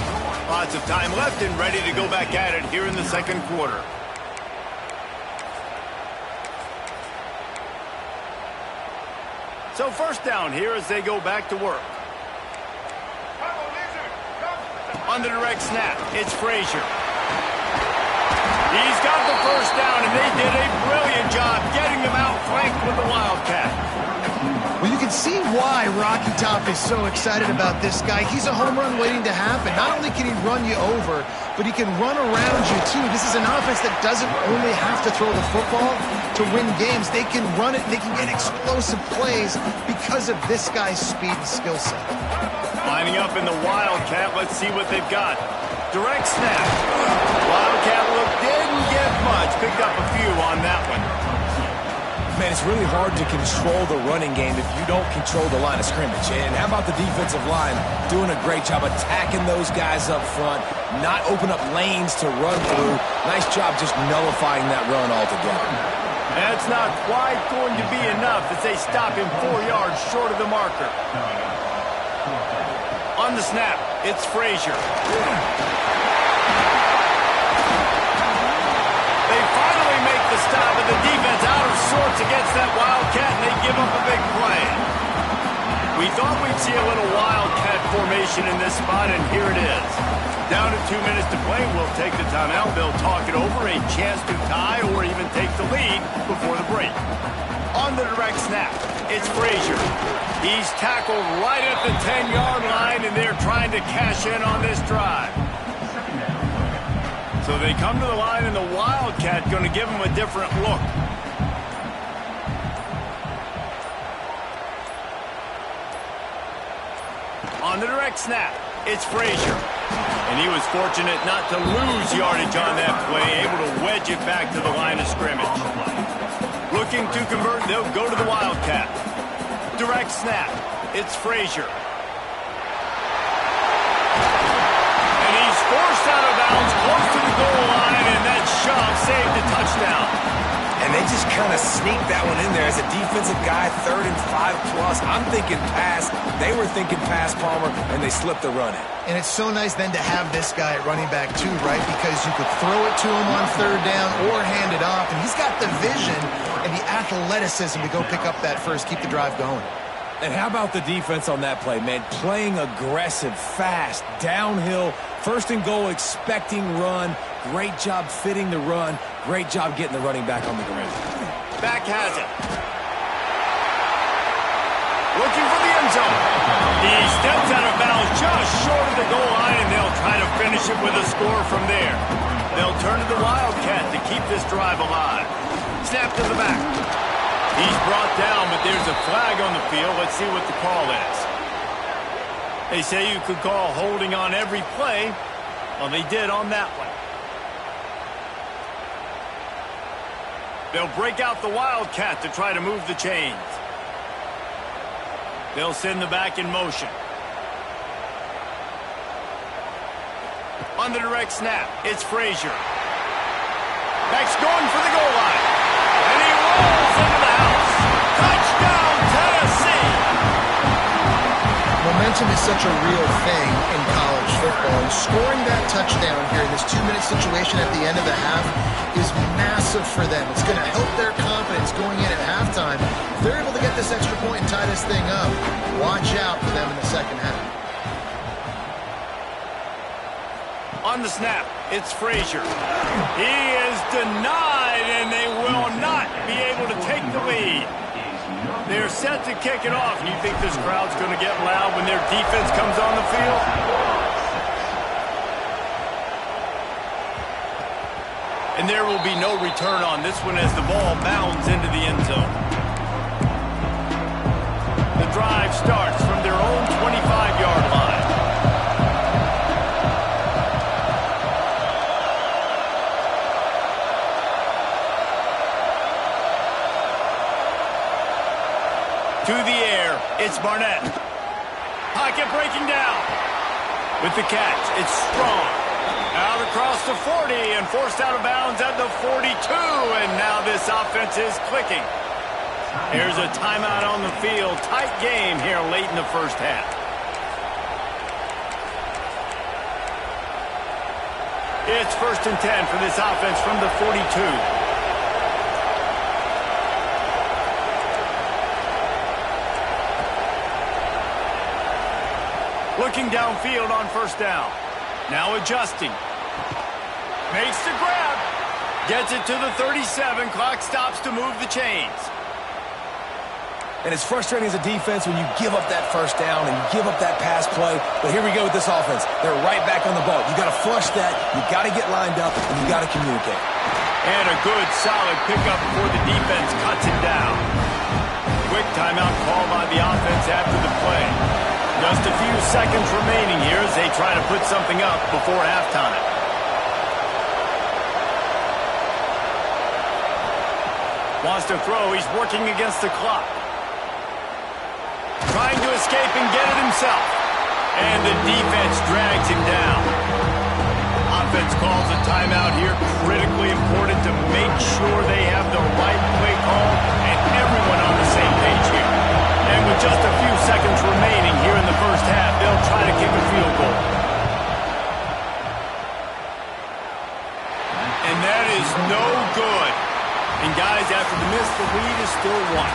Lots of time left and ready to go back at it here in the second quarter. So first down here as they go back to work. On the direct snap, it's Frazier. He's got the first down, and they did a brilliant job getting them outflanked with the Wildcat. Well, you can see why Rocky Top is so excited about this guy. He's a home run waiting to happen. Not only can he run you over, but he can run around you, too. This is an offense that doesn't only have to throw the football to win games. They can run it, and they can get explosive plays because of this guy's speed and skill set. Lining up in the Wildcat, let's see what they've got. Direct snap. Wildcat look didn't get much. Picked up a few on that one. Man, it's really hard to control the running game if you don't control the line of scrimmage. And how about the defensive line doing a great job attacking those guys up front, not open up lanes to run through. Nice job just nullifying that run altogether. That's not quite going to be enough as they stop him 4 yards short of the marker. On the snap, it's Frazier. They finally make the stop, and the defense out of sorts against that Wildcat, and they give up a big play. We thought we'd see a little Wildcat formation in this spot, and here it is. Down to 2 minutes to play, we'll take the timeout. They'll talk it over, a chance to tie or even take the lead before the break. On the direct snap, it's Frazier. He's tackled right at the 10-yard line, and they're trying to cash in on this drive. So they come to the line, and the Wildcat going to give them a different look. On the direct snap, it's Frazier. And he was fortunate not to lose yardage on that play, able to wedge it back to the line of scrimmage. Looking to convert, they'll go to the Wildcat. Direct snap, it's Frazier. And he's forced out of bounds close to the goal line, and that shove saved a touchdown. And they just kind of sneaked that one in there as a defensive guy, 3rd and 5+. I'm thinking pass. They were thinking pass, Palmer, and they slipped the run in. And it's so nice then to have this guy at running back too, right? Because you could throw it to him on 3rd down or hand it off, and he's got the vision and the athleticism to go pick up that first, keep the drive going. And how about the defense on that play, man? Playing aggressive, fast, downhill, 1st and goal, expecting run. Great job fitting the run. Great job getting the running back on the ground. Back has it. Looking for the end zone. He steps out of bounds just short of the goal line, and they'll try to finish it with a score from there. They'll turn to the Wildcat to keep this drive alive. Snap to the back. He's brought down, but there's a flag on the field. Let's see what the call is. They say you could call holding on every play. Well, they did on that one. They'll break out the Wildcat to try to move the chains. They'll send the back in motion. On the direct snap, it's Frazier. Back's going for the goal line. And he rolls into the house. Touchdown, Tennessee! Momentum is such a real thing in college football. And scoring that touchdown here in this 2-minute situation at the end of the half is massive massive for them. It's going to help their confidence going in at halftime. If they're able to get this extra point and tie this thing up, watch out for them in the second half. On the snap, it's Frazier. He is denied, and they will not be able to take the lead. They're set to kick it off, and you think this crowd's going to get loud when their defense comes on the field? And there will be no return on this one as the ball bounds into the end zone. The drive starts from their own 25-yard line. To the air, it's Barnett. Pocket breaking down. With the catch, it's Strong. Out across the 40 and forced out of bounds at the 42. And now this offense is clicking. Here's a timeout on the field. Tight game here late in the first half. It's 1st and 10 for this offense from the 42. Looking downfield on 1st down. Now adjusting. Makes the grab. Gets it to the 37. Clock stops to move the chains. And it's frustrating as a defense when you give up that 1st down and you give up that pass play. But here we go with this offense. They're right back on the ball. You got to flush that. You got to get lined up, and you got to communicate. And a good, solid pickup before the defense cuts it down. Quick timeout call by the offense after the play. Just a few seconds remaining here as they try to put something up before halftime. Wants to throw. He's working against the clock. Trying to escape and get it himself. And the defense drags him down. Offense calls a timeout here. Critically important to make sure they have the right play call and everyone on the same page here. And with just a few seconds remaining here in the first half, they'll try to kick a field goal. And that is no good. And guys, after the miss, the lead is still 1.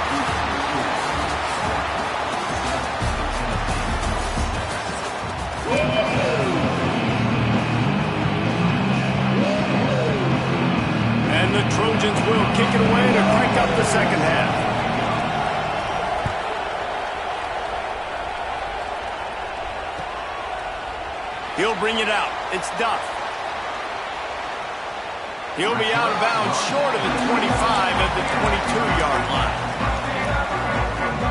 And the Trojans will kick it away to crank up the second half. He'll bring it out. It's Duff. He'll be out of bounds short of the 25 at the 22-yard line.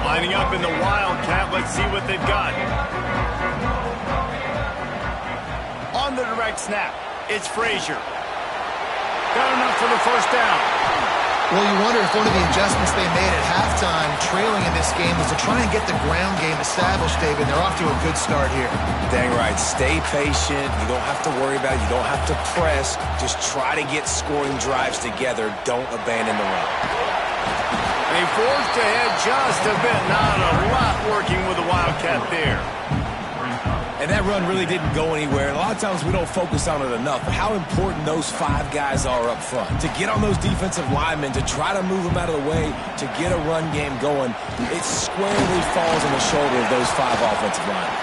Lining up in the Wildcat. Let's see what they've got. On the direct snap, it's Frazier. Got enough for the 1st down. Well, you wonder if one of the adjustments they made at halftime, trailing in this game, was to try and get the ground game established, David. They're off to a good start here. Dang right. Stay patient. You don't have to worry about it. You don't have to press. Just try to get scoring drives together. Don't abandon the run. They forced ahead just a bit. Not a lot working with the Wildcat there. And that run really didn't go anywhere. And a lot of times we don't focus on it enough. But how important those 5 guys are up front. To get on those defensive linemen, to try to move them out of the way, to get a run game going, it squarely falls on the shoulder of those 5 offensive linemen.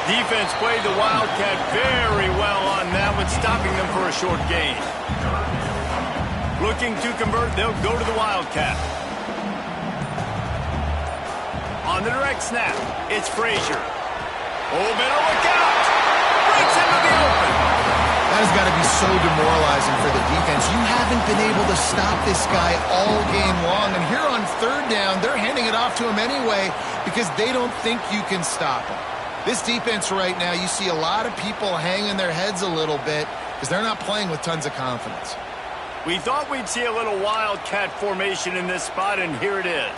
Defense played the Wildcat very well on that one, stopping them for a short gain. Looking to convert, they'll go to the Wildcat. On the direct snap, it's Frazier. Oh, better look out! Breaks into the open. That has got to be so demoralizing for the defense. You haven't been able to stop this guy all game long. And here on 3rd down, they're handing it off to him anyway because they don't think you can stop him. This defense right now, you see a lot of people hanging their heads a little bit because they're not playing with tons of confidence. We thought we'd see a little Wildcat formation in this spot, and here it is.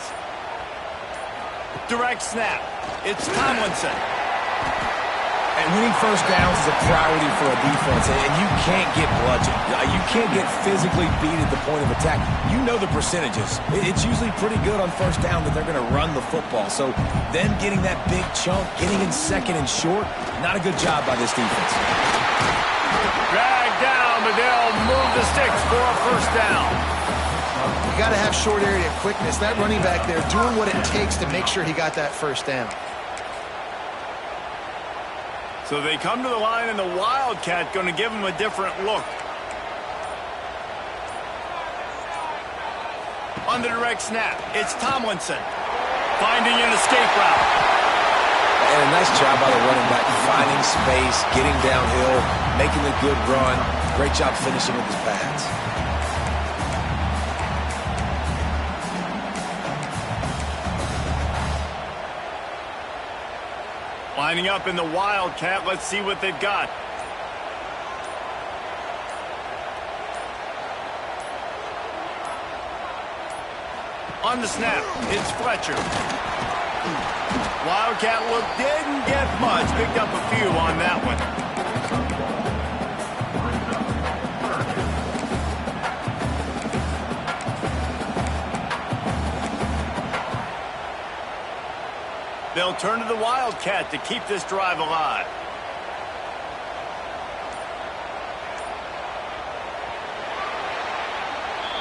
Direct snap. It's Tomlinson. And winning 1st downs is a priority for a defense, and you can't get bludgeoned. You can't get physically beat at the point of attack. You know the percentages. It's usually pretty good on 1st down that they're going to run the football. So then getting that big chunk, getting in 2nd and short, not a good job by this defense. Dragged down down, but they'll move the sticks for a first down. You got to have short area quickness. That running back there doing what it takes to make sure he got that first down. So they come to the line, and the Wildcat going to give him a different look. On the direct snap, it's Tomlinson finding an escape route. And a nice job by the running back, finding space, getting downhill, making a good run. Great job finishing with his pads. Lining up in the Wildcat. Let's see what they've got. On the snap, it's Fletcher. Wildcat look didn't get much. Picked up a few on that one. They'll turn to the Wildcat to keep this drive alive.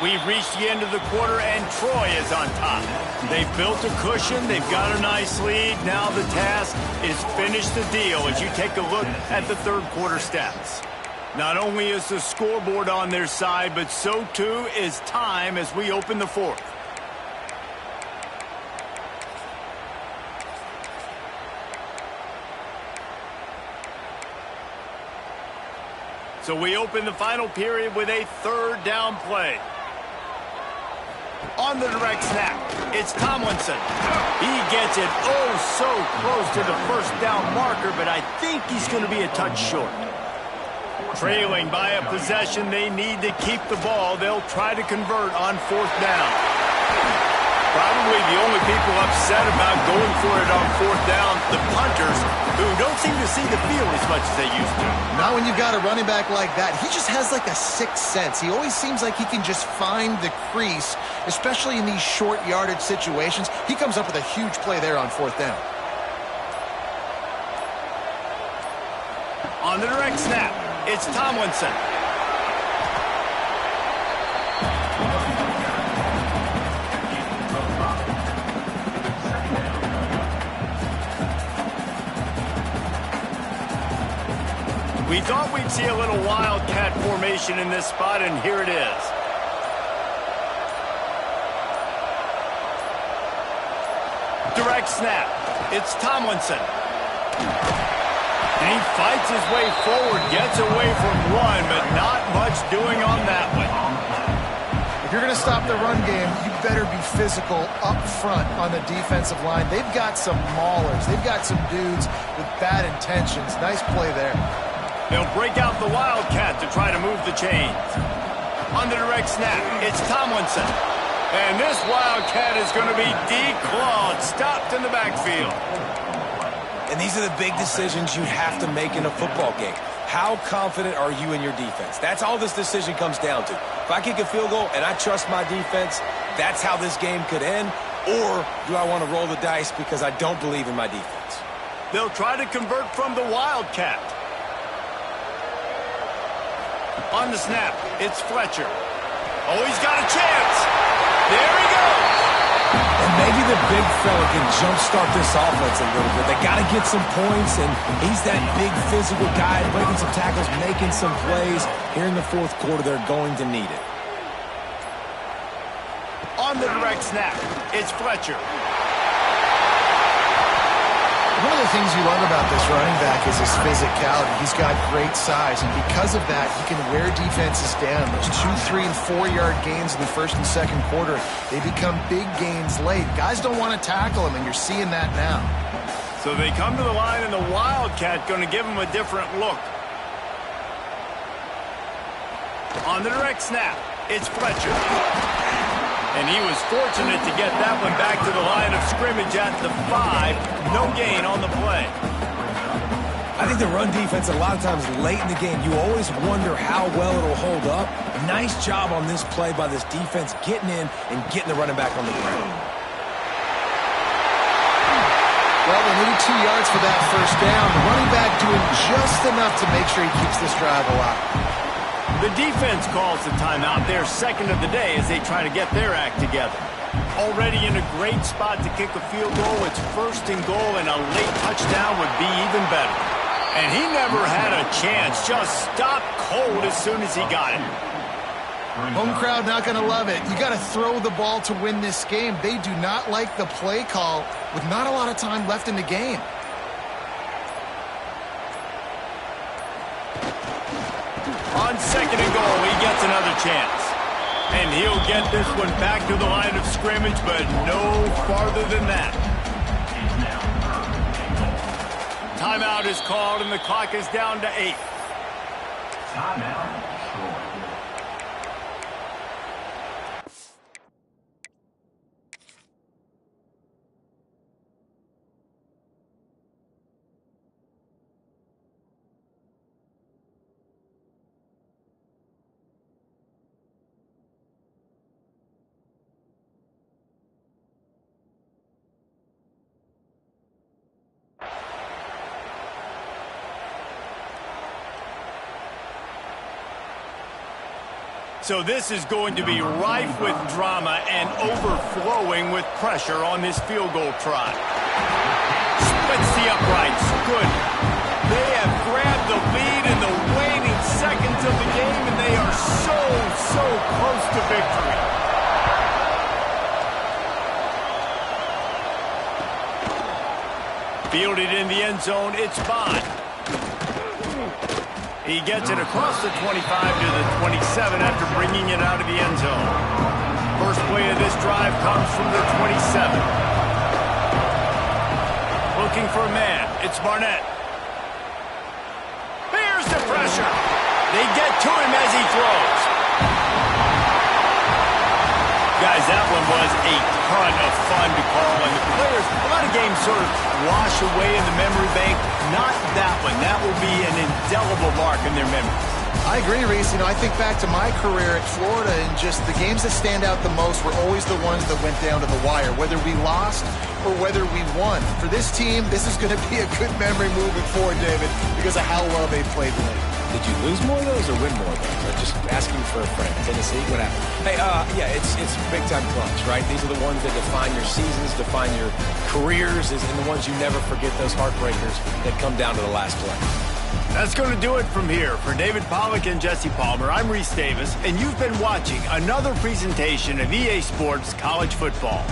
We've reached the end of the quarter, and Troy is on top. They've built a cushion. They've got a nice lead. Now the task is finish the deal as you take a look at the third quarter stats. Not only is the scoreboard on their side, but so too is time as we open the fourth. So we open the final period with a third down play. On the direct snap, it's Tomlinson. He gets it oh so close to the first down marker, but I think he's going to be a touch short. Trailing by a possession, they need to keep the ball. They'll try to convert on fourth down. Probably the only people upset about going for it on fourth down, the punters, who don't seem to see the field as much as they used to. Not when you've got a running back like that. He just has like a sixth sense. He always seems like he can just find the crease, especially in these short yardage situations. He comes up with a huge play there on fourth down. On the direct snap, it's Tomlinson. We thought we'd see a little Wildcat formation in this spot, and here it is. Direct snap. It's Tomlinson. And he fights his way forward, gets away from one, but not much doing on that one. If you're going to stop the run game, you better be physical up front on the defensive line. They've got some maulers. They've got some dudes with bad intentions. Nice play there. They'll break out the Wildcat to try to move the chains. On the direct snap, it's Tomlinson. And this Wildcat is going to be declawed, stopped in the backfield. And these are the big decisions you have to make in a football game. How confident are you in your defense? That's all this decision comes down to. If I kick a field goal and I trust my defense, that's how this game could end. Or do I want to roll the dice because I don't believe in my defense? They'll try to convert from the Wildcat. On the snap, it's Fletcher. Oh, he's got a chance. There he goes. And maybe the big fella can jumpstart this offense a little bit. They got to get some points, and he's that big physical guy, breaking some tackles, making some plays. Here in the fourth quarter, they're going to need it. On the direct snap, it's Fletcher. One of the things you love about this running back is his physicality. He's got great size, and because of that, he can wear defenses down. Those 2, 3, and 4-yard gains in the first and second quarter, they become big gains late. Guys don't want to tackle him, and you're seeing that now. So they come to the line, and the Wildcat going to give him a different look. On the direct snap, it's Fletcher. And he was fortunate to get that one back to the line of scrimmage at the 5. No gain on the play. I think the run defense, a lot of times late in the game, you always wonder how well it'll hold up. Nice job on this play by this defense, getting in and getting the running back on the ground. Well, they needed 2 yards for that first down. The running back doing just enough to make sure he keeps this drive alive. The defense calls the timeout. They're second of the day as they try to get their act together. Already in a great spot to kick a field goal. It's first and goal, and a late touchdown would be even better. And he never had a chance. Just stopped cold as soon as he got it. Home crowd not going to love it. You got to throw the ball to win this game. They do not like the play call with not a lot of time left in the game. On second and goal, he gets another chance. And he'll get this one back to the line of scrimmage, but no farther than that. Timeout is called, and the clock is down to 8. Timeout. Troy. So this is going to be rife with drama and overflowing with pressure on this field goal try. Splits the uprights. Good. They have grabbed the lead in the waning seconds of the game, and they are so close to victory. Fielded in the end zone, it's Bond. He gets it across the 25 to the 27 after bringing it out of the end zone. First play of this drive comes from the 27. Looking for a man. It's Barnett. Here's the pressure. They get to him as he throws. Guys, that one was a ton of fun to call, and the players, a lot of games sort of wash away in the memory bank. Not that one. That will be an indelible mark in their memories. I agree, Reese. I think back to my career at Florida, and just the games that stand out the most were always the ones that went down to the wire, whether we lost or whether we won. For this team, this is going to be a good memory moving forward, David, because of how well they played tonight. Did you lose more of those or win more of those? I'm just asking for a friend. Tennessee, what happened? Hey, yeah, it's big-time clutch, right? These are the ones that define your seasons, define your careers, and the ones you never forget, those heartbreakers that come down to the last play. That's going to do it from here. For David Pollack and Jesse Palmer, I'm Reese Davis, and you've been watching another presentation of EA Sports College Football.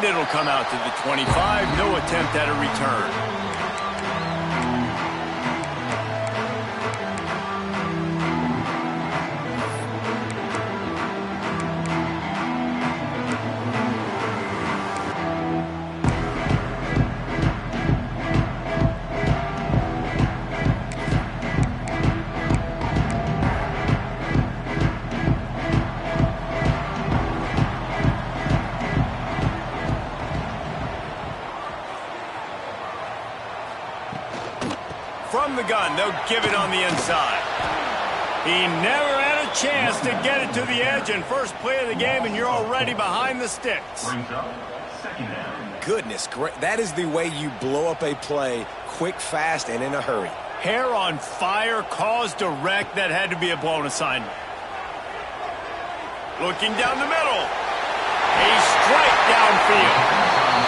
it'll come out to the 25. No attempt at a return. From the gun, they'll give it on the inside. He never had a chance to get it to the edge, and first play of the game, and you're already behind the sticks. Brings up second down. Goodness, great. That is the way you blow up a play quick, fast, and in a hurry. Hair on fire, caused a wreck. That had to be a blown assignment. Looking down the middle. A strike downfield.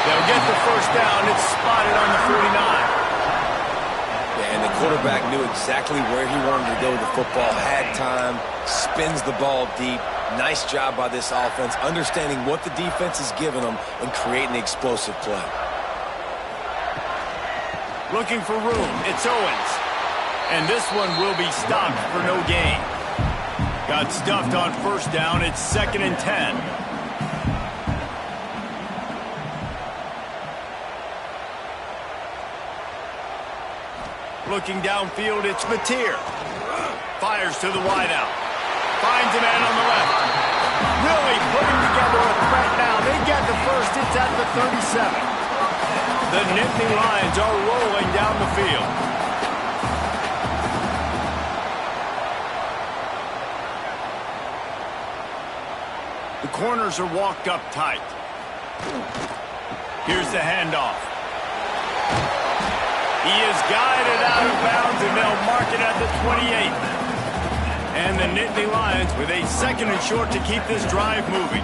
They'll get the first down. It's spotted on the 49. And the quarterback knew exactly where he wanted to go with the football, had time, spins the ball deep. Nice job by this offense, understanding what the defense is giving them and creating the explosive play. Looking for room, it's Owens. And this one will be stopped for no gain. Got stuffed on first down, it's 2nd and 10. Looking downfield, it's Mateer. Fires to the wideout. Finds a man on the left. Really putting together a threat now. They get the first. It's at the 37. The Nittany Lions are rolling down the field. The corners are walked up tight. Here's the handoff. He is guided out of bounds, and they'll mark it at the 28. And the Nittany Lions with a 2nd and short to keep this drive moving.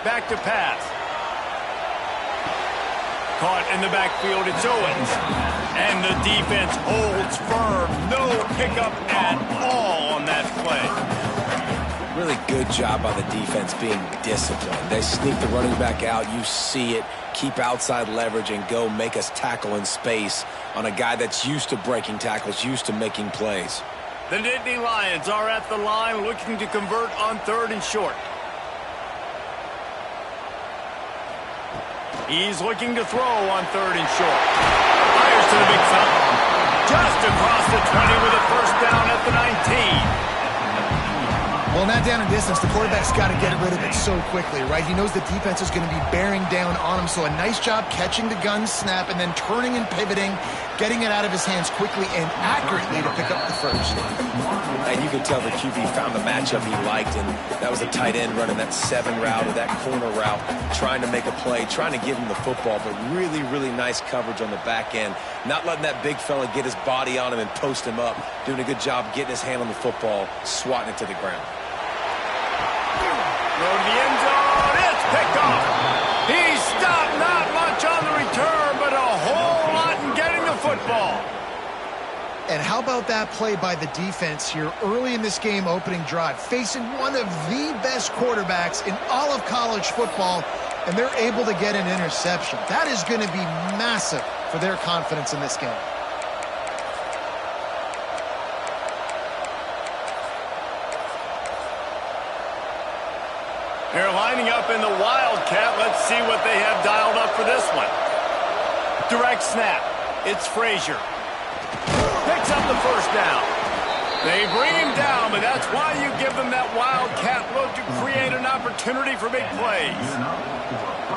Back to pass. Caught in the backfield, it's Owens. And the defense holds firm. No pickup at all on that play. Really good job by the defense being disciplined. They sneak the running back out. You see it. Keep outside leverage and go make us tackle in space on a guy that's used to breaking tackles, used to making plays. The Nittany Lions are at the line looking to convert on 3rd and short. He's looking to throw on 3rd and short. Fires to the big fella. Just across the 20 with a first down at the 19. Well, not down in distance, the quarterback's got to get rid of it so quickly, right? He knows the defense is going to be bearing down on him, so a nice job catching the gun snap and then turning and pivoting, getting it out of his hands quickly and accurately to pick up the first. And you can tell the QB found the matchup he liked, and that was a tight end running that 7 route or that corner route, trying to make a play, trying to give him the football, but really, really nice coverage on the back end. Not letting that big fella get his body on him and post him up. Doing a good job getting his hand on the football, swatting it to the ground. Throw to the end zone. It's picked off. He stopped, not much on the return, but a whole lot in getting the football. And how about that play by the defense here early in this game opening drive, facing one of the best quarterbacks in all of college football, and they're able to get an interception. That is going to be massive for their confidence in this game. They're lining up in the Wildcat. Let's see what they have dialed up for this one. Direct snap. It's Frazier. Picks up the first down. They bring him down, but that's why you give them that Wildcat look to create an opportunity for big plays.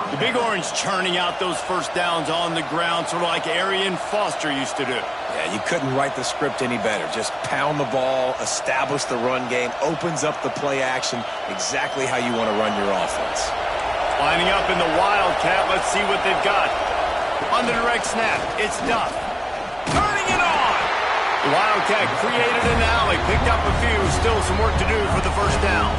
The Big Orange churning out those first downs on the ground, sort of like Arian Foster used to do. Yeah, you couldn't write the script any better. Just pound the ball, establish the run game, opens up the play action, exactly how you want to run your offense. Lining up in the Wildcat, let's see what they've got. On the direct snap, it's Duff. Turning it on! The Wildcat created an alley, picked up a few, still some work to do for the first down.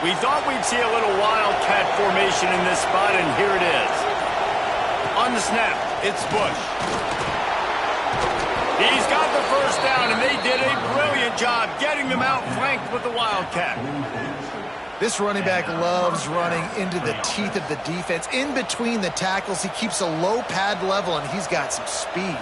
We thought we'd see a little Wildcat formation in this spot, and here it is. On the snap, It's Bush. He's got the first down, and they did a brilliant job getting them outflanked with the Wildcat. This running back loves running into the teeth of the defense. In between the tackles, he keeps a low pad level, and he's got some speed.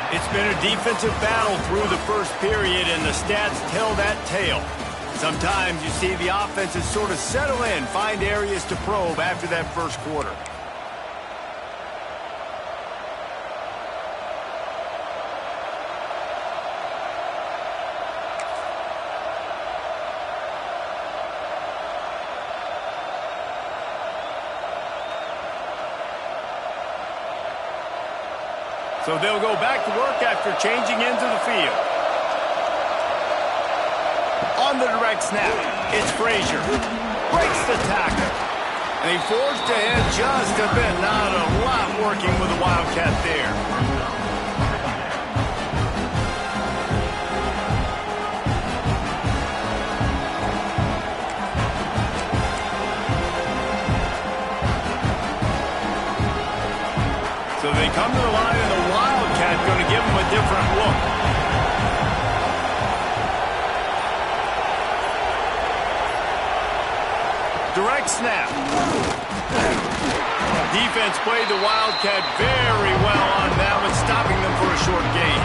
It's been a defensive battle through the first period, and the stats tell that tale. Sometimes you see the offenses sort of settle in, find areas to probe after that first quarter. So they'll go back to work after changing into the field. On the direct snap, it's Frazier. Breaks the tackle. And he forged ahead just a bit. Not a lot working with the Wildcat there. So they come to the line, and the Wildcat going to give them a different look. Direct snap. Defense played the Wildcat very well on that one, stopping them for a short gain.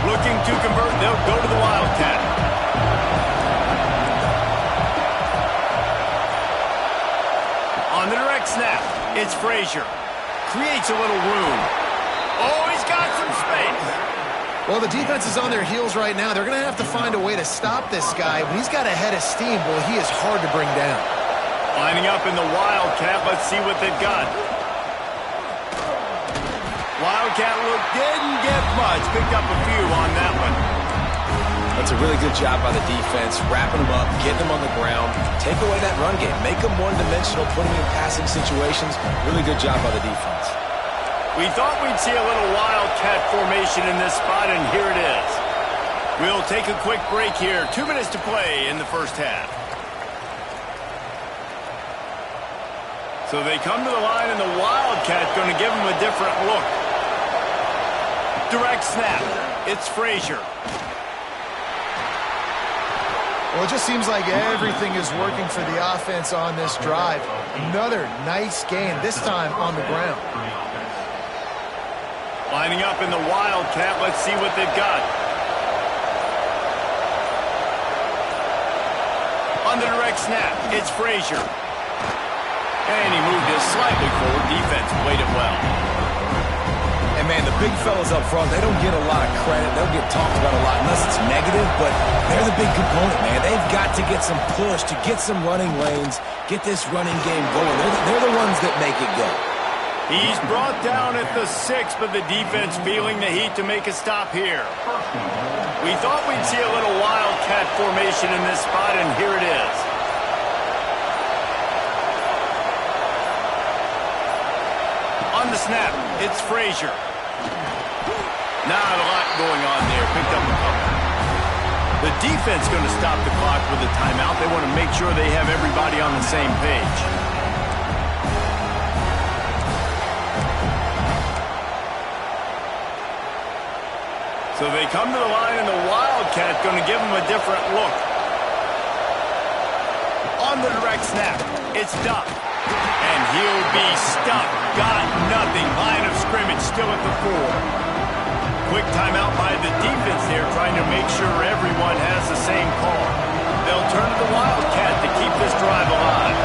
Looking to convert, they'll go to the Wildcat. On the direct snap, it's Frazier. Creates a little room. Oh, he's got some space. Well, the defense is on their heels right now. They're going to have to find a way to stop this guy. When he's got a head of steam, well, he is hard to bring down. Lining up in the Wildcat. Let's see what they've got. Wildcat look didn't get much. Picked up a few on that one. That's a really good job by the defense, wrapping them up, getting them on the ground, take away that run game, make them one-dimensional, put them in passing situations. Really good job by the defense. We thought we'd see a little Wildcat formation in this spot, and here it is. We'll take a quick break here. 2 minutes to play in the first half. So they come to the line, and the Wildcat going to give them a different look. Direct snap. It's Frazier. Well, it just seems like everything is working for the offense on this drive. Another nice gain, this time on the ground. Lining up in the Wildcat. Let's see what they've got. On the direct snap, it's Frazier. And he moved it slightly forward. Defense played it well. And, man, the big fellas up front, they don't get a lot of credit. They don't get talked about a lot unless it's negative, but they're the big component, man. They've got to get some push, to get some running lanes, get this running game going. They're the ones that make it go. He's brought down at the 6, but the defense feeling the heat to make a stop here. We thought we'd see a little Wildcat formation in this spot, and here it is. On the snap, it's Frazier. Not a lot going on there. Picked up a couple. The defense going to stop the clock with a timeout. They want to make sure they have everybody on the same page. So they come to the line, and the Wildcat going to give them a different look. On the direct snap, it's Duck. And he'll be stuck. Got nothing. Line of scrimmage still at the 4. Quick timeout by the defense there, trying to make sure everyone has the same call. They'll turn to the Wildcat to keep this drive alive.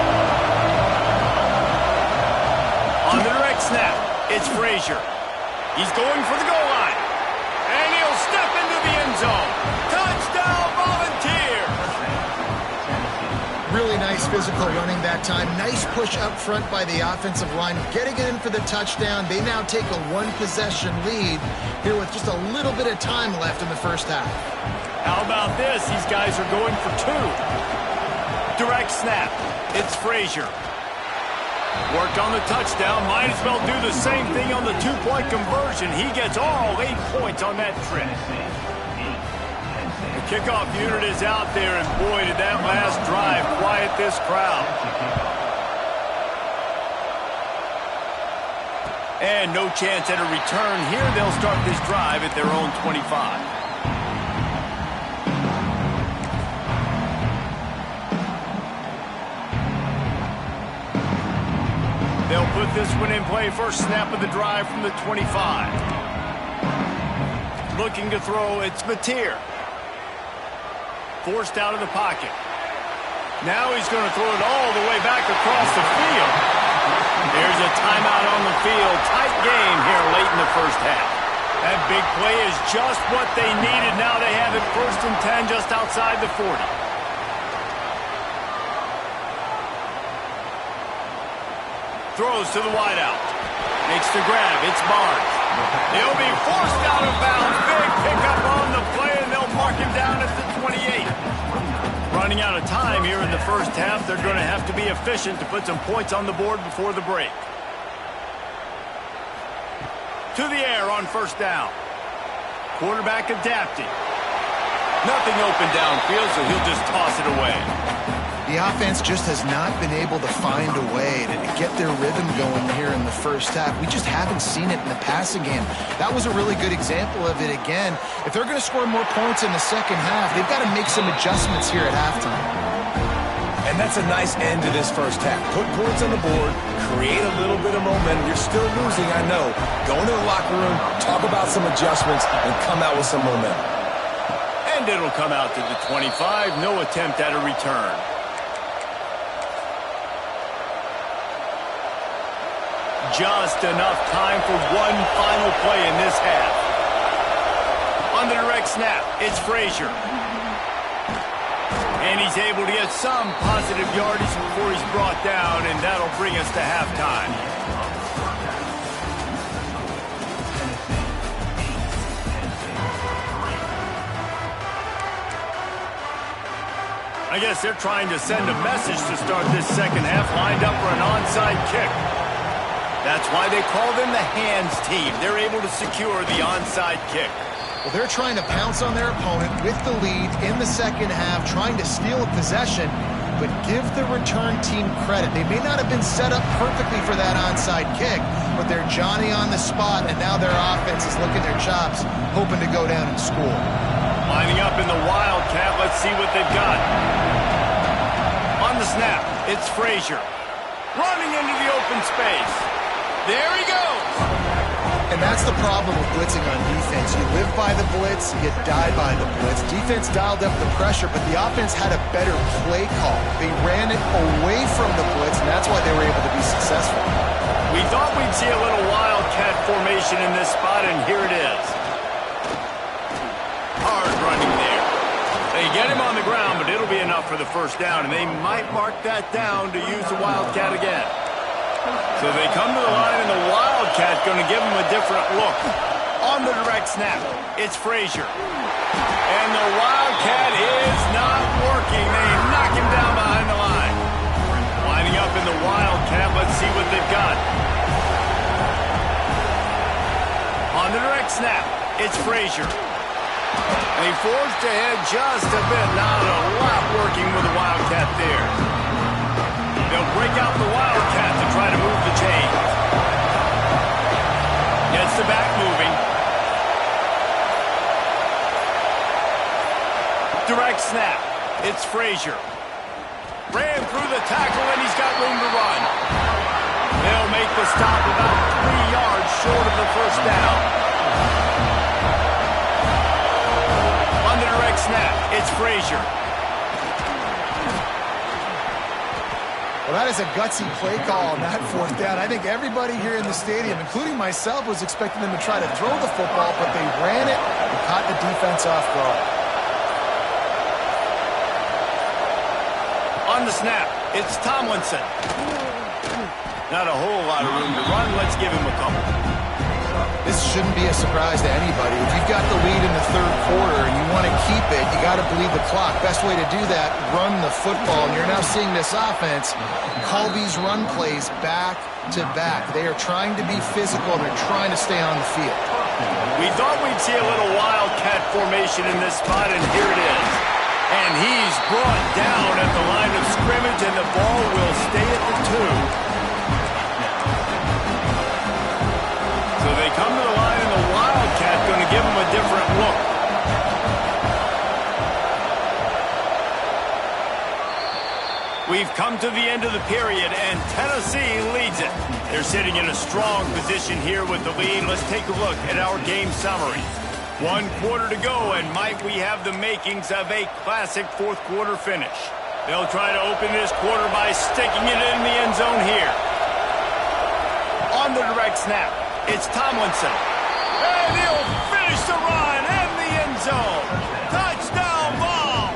On the direct snap, it's Frazier. He's going for the goal line. And he'll step into the end zone. Touchdown, Volunteers! Really nice physical running that time. Nice push up front by the offensive line. Getting it in for the touchdown. They now take a one-possession lead here with just a little bit of time left in the first half. How about this? These guys are going for 2. Direct snap. It's Frazier. Worked on the touchdown. Might as well do the same thing on the two-point conversion. He gets all 8 points on that trip. The kickoff unit is out there, and boy, did that last drive quiet this crowd. And no chance at a return here. They'll start this drive at their own 25. They'll put this one in play. First snap of the drive from the 25. Looking to throw, it's Mateer. Forced out of the pocket. Now he's going to throw it all the way back across the field. There's a timeout on the field. Tight game here late in the first half. That big play is just what they needed. Now they have it 1st and 10 just outside the 40. Throws to the wideout. Makes the grab. It's Barnes. He'll be forced out of bounds. Big pickup on the play, and they'll mark him down at the 28. Running out of time here in the first half. They're going to have to be efficient to put some points on the board before the break. To the air on first down. Quarterback adapting. Nothing open downfield, so he'll just toss it away. The offense just has not been able to find a way to get their rhythm going here in the first half. We just haven't seen it in the passing game. That was a really good example of it again. If they're going to score more points in the second half, they've got to make some adjustments here at halftime. And that's a nice end to this first half. Put points on the board, create a little bit of momentum. You're still losing, I know. Go into the locker room, talk about some adjustments, and come out with some momentum. And it'll come out to the 25. No attempt at a return. Just enough time for one final play in this half. On the direct snap, it's Frazier. And he's able to get some positive yardage before he's brought down, and that'll bring us to halftime. I guess they're trying to send a message to start this second half, lined up for an onside kick. That's why they call them the hands team. They're able to secure the onside kick. Well, they're trying to pounce on their opponent with the lead in the second half, trying to steal a possession, but give the return team credit. They may not have been set up perfectly for that onside kick, but they're Johnny on the spot, and now their offense is licking their chops, hoping to go down and score. Lining up in the Wildcat. Let's see what they've got. On the snap, it's Frazier. Running into the open space. There he goes. And that's the problem with blitzing on defense. You live by the blitz, you die by the blitz. Defense dialed up the pressure, but the offense had a better play call. They ran it away from the blitz, and that's why they were able to be successful. We thought we'd see a little Wildcat formation in this spot, and here it is. Hard running there. They get him on the ground, but it'll be enough for the first down, and they might mark that down to use the Wildcat again. So they come to the line, and the Wildcat going to give them a different look. On the direct snap, it's Frazier. And the Wildcat is not working. They knock him down behind the line. Lining up in the Wildcat, let's see what they've got. On the direct snap, it's Frazier. And he forced ahead just a bit. Not a lot working with the Wildcat there. They'll break out the Wildcat to try to move the chains. Gets the back moving. Direct snap. It's Frazier. Ran through the tackle, and he's got room to run. They'll make the stop about 3 yards short of the first down. On the direct snap, it's Frazier. Well, that is a gutsy play call on that fourth down. I think everybody here in the stadium, including myself, was expecting them to try to throw the football, but they ran it and caught the defense off guard. On the snap, it's Tomlinson. Not a whole lot of room to run. Let's give him a couple. This shouldn't be a surprise to anybody. If you've got the lead in the third quarter and you want to keep it, you got to bleed the clock. Best way to do that, run the football. And you're now seeing this offense call these run plays back to back. They are trying to be physical, and they're trying to stay on the field. We thought we'd see a little wildcat formation in this spot, and here it is. And he's brought down at the line of scrimmage, and the ball will stay at the 2. So they come to the line, and the wildcat going to give them a different look. We've come to the end of the period, and Tennessee leads it. They're sitting in a strong position here with the lead. Let's take a look at our game summary. 1 quarter to go, and might we have the makings of a classic fourth-quarter finish. They'll try to open this quarter by sticking it in the end zone here. On the direct snap, it's Tomlinson. And he'll finish the run in the end zone. Touchdown ball!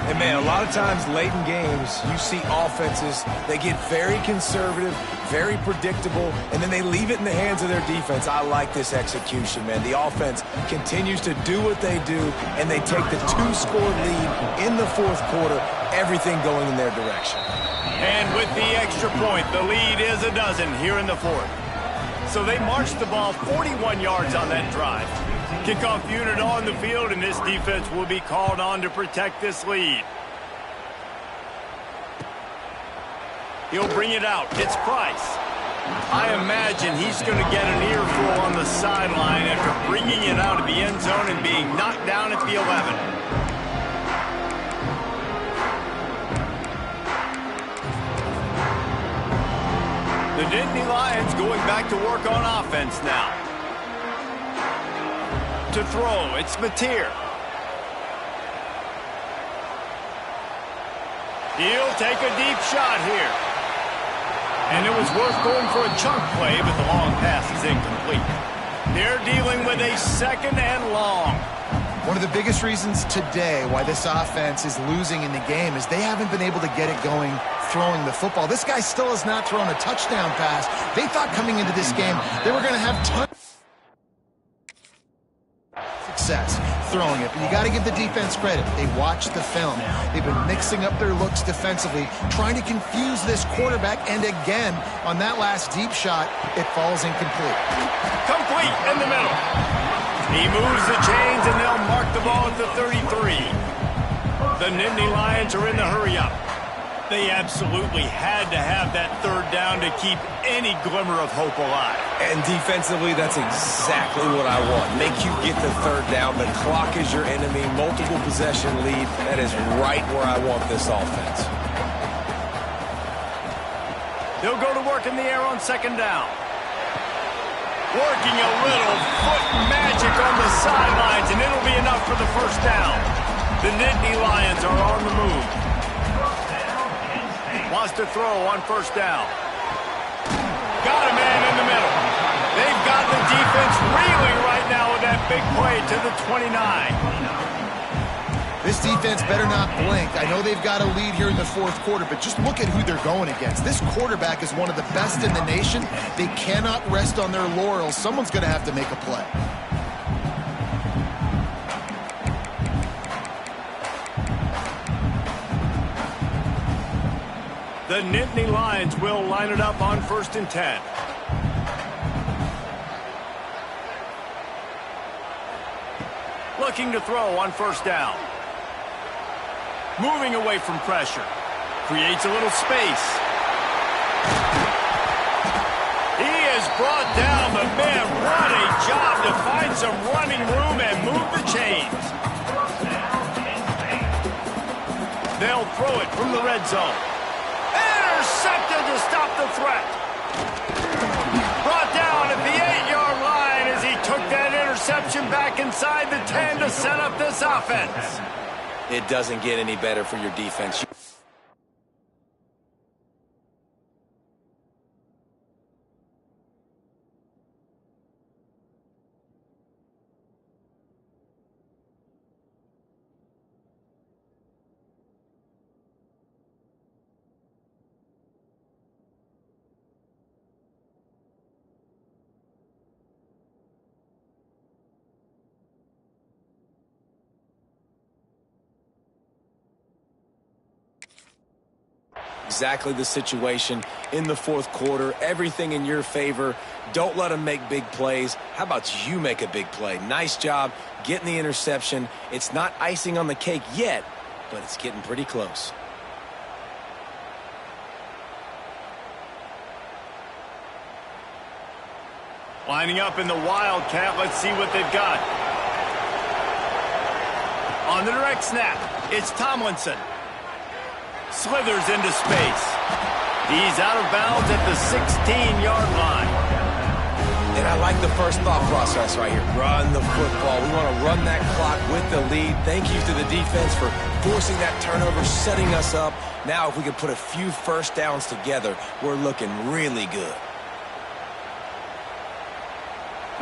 And man, a lot of times late in games, you see offenses, they get very conservative, very predictable, and then they leave it in the hands of their defense. I like this execution, man. The offense continues to do what they do, and they take the 2-score lead in the fourth quarter, everything going in their direction. And with the extra point, the lead is a dozen here in the fourth. So they marched the ball 41 yards on that drive. Kickoff unit on the field, and this defense will be called on to protect this lead. He'll bring it out. It's Price. I imagine he's going to get an earful on the sideline after bringing it out of the end zone and being knocked down at the 11. The Nittany Lions going back to work on offense now. To throw, it's Mateer. He'll take a deep shot here. And it was worth going for a chunk play, but the long pass is incomplete. They're dealing with a second and long. One of the biggest reasons today why this offense is losing in the game is they haven't been able to get it going throwing the football. This guy still has not thrown a touchdown pass. They thought coming into this game they were going to have tons success throwing it, but you got to give the defense credit. They watched the film. They've been mixing up their looks defensively, trying to confuse this quarterback, and again, on that last deep shot, it falls incomplete. Complete in the middle. He moves the chains, and they'll mark the ball at the 33. The Nittany Lions are in the hurry-up. They absolutely had to have that third down to keep any glimmer of hope alive. And defensively, that's exactly what I want. Make you get the third down. The clock is your enemy. Multiple possession lead. That is right where I want this offense. They'll go to work in the air on second down. Working a little foot magic on the sidelines, and it'll be enough for the first down. The Nittany Lions are on the move. Wants to throw on first down. Got a man in the middle. They've got the defense reeling right now with that big play to the 29. This defense better not blink. I know they've got a lead here in the fourth quarter, but just look at who they're going against. This quarterback is one of the best in the nation. They cannot rest on their laurels. Someone's going to have to make a play. The Nittany Lions will line it up on 1st and 10. Looking to throw on first down. Moving away from pressure. Creates a little space. He is brought down, but man, what a job to find some running room and move the chains. They'll throw it from the red zone. Intercepted to stop the threat. Brought down at the 8-yard line as he took that interception back inside the 10 to set up this offense. It doesn't get any better for your defense. exactly the situation in the fourth quarter. Everything in your favor. Don't let them make big plays. How about you make a big play? Nice job getting the interception. It's not icing on the cake yet, but it's getting pretty close. Lining up in the Wildcat. Let's see what they've got. On the direct snap, it's Tomlinson. Slithers into space. He's out of bounds at the 16-yard line. And I like the first thought process right here. Run the football. We want to run that clock with the lead. Thank you to the defense for forcing that turnover, setting us up. Now if we could put a few first downs together, we're looking really good.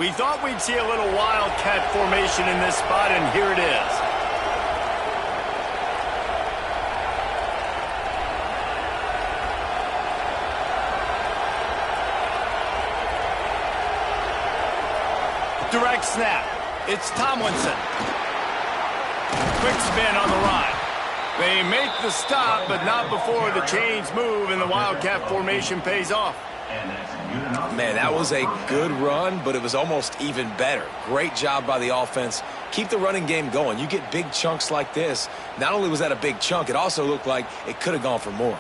We thought we'd see a little Wildcat formation in this spot, and here it is. Direct snap. It's Tomlinson. Quick spin on the run. They make the stop, but not before the chains move and the Wildcat formation pays off. Man, that was a good run, but it was almost even better. Great job by the offense. Keep the running game going. You get big chunks like this. Not only was that a big chunk, it also looked like it could have gone for more.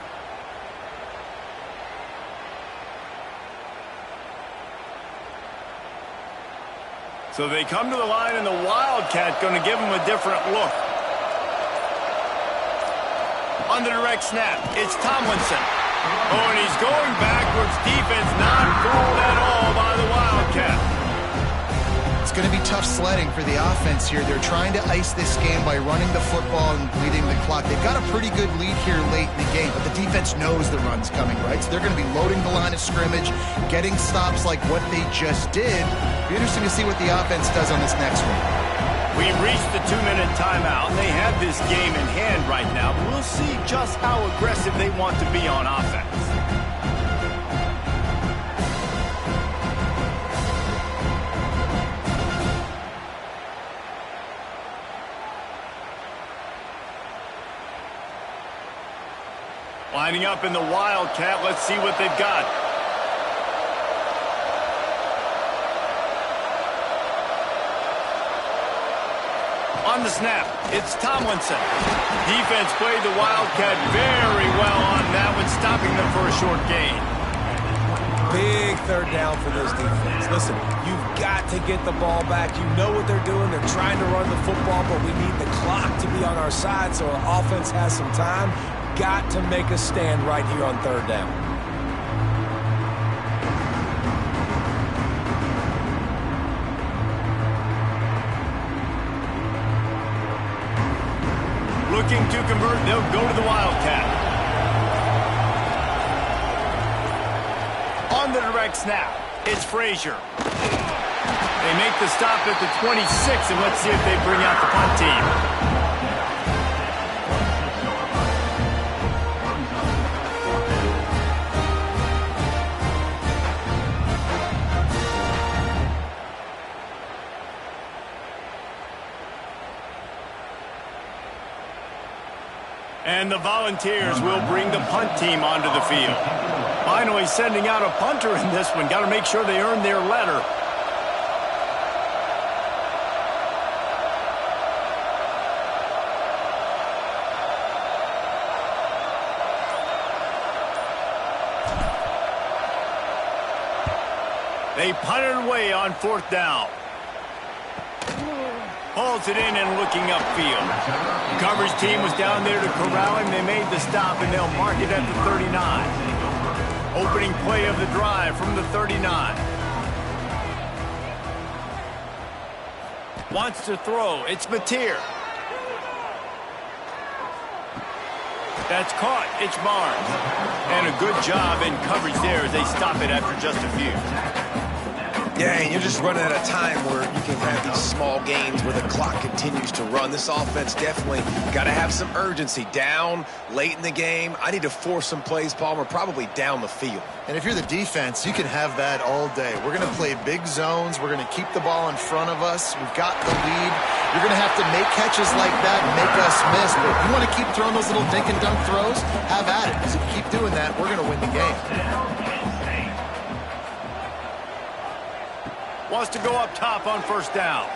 So they come to the line, and the Wildcat going to give them a different look. On the direct snap, it's Tomlinson. Oh, and he's going backwards. Defense not fooled at all by the Wildcat. It's going to be tough sledding for the offense here. They're trying to ice this game by running the football and bleeding the clock. They've got a pretty good lead here late in the game, but the defense knows the run's coming, right? So they're going to be loading the line of scrimmage, getting stops like what they just did. Be interesting to see what the offense does on this next one. We've reached the 2-minute timeout, and they have this game in hand right now, but we'll see just how aggressive they want to be on offense. Lining up in the Wildcat, let's see what they've got. On the snap, it's Tomlinson. Defense played the Wildcat very well on that one, stopping them for a short gain. Big third down for this defense. Listen, you've got to get the ball back. You know what they're doing. They're trying to run the football, but we need the clock to be on our side so our offense has some time. Got to make a stand right here on third down. Looking to convert, they'll go to the Wildcat. On the direct snap, it's Frazier. They make the stop at the 26, and let's see if they bring out the punt team. And the Volunteers will bring the punt team onto the field. Finally sending out a punter in this one. Got to make sure they earn their letter. They punted away on fourth down. Hauls it in and looking upfield. Coverage team was down there to corral him. They made the stop, and they'll mark it at the 39. Opening play of the drive from the 39. Wants to throw. It's Mateer. That's caught. It's Barnes. And a good job in coverage there as they stop it after just a few. Yeah, and you're just running at a time where you can have these small small gains where the clock continues to run. This offense definitely got to have some urgency. Down late in the game, I need to force some plays, Palmer, probably down the field. And if you're the defense, you can have that all day. We're going to play big zones. We're going to keep the ball in front of us. We've got the lead. You're going to have to make catches like that and make us miss. But if you want to keep throwing those little dink and dunk throws, have at it. Because if you keep doing that, we're going to win the game. Wants to go up top on first down.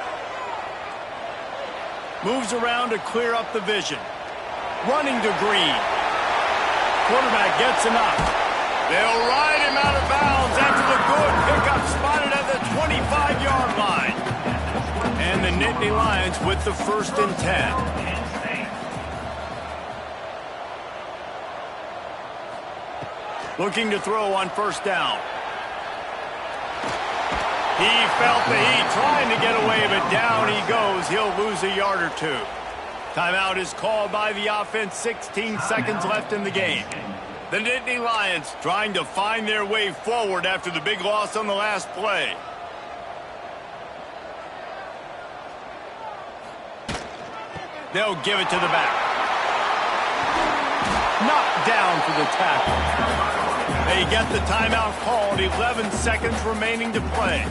Moves around to clear up the vision. Running to Green. Quarterback gets enough. They'll ride him out of bounds after the good pickup spotted at the 25-yard line. And the Nittany Lions with the 1st and 10. Looking to throw on first down. He felt the heat trying to get away, but down he goes. He'll lose a yard or two. Timeout is called by the offense. 16 seconds left in the game. The Nittany Lions trying to find their way forward after the big loss on the last play. They'll give it to the back. Knocked down for the tackle. They get the timeout called. 11 seconds remaining to play.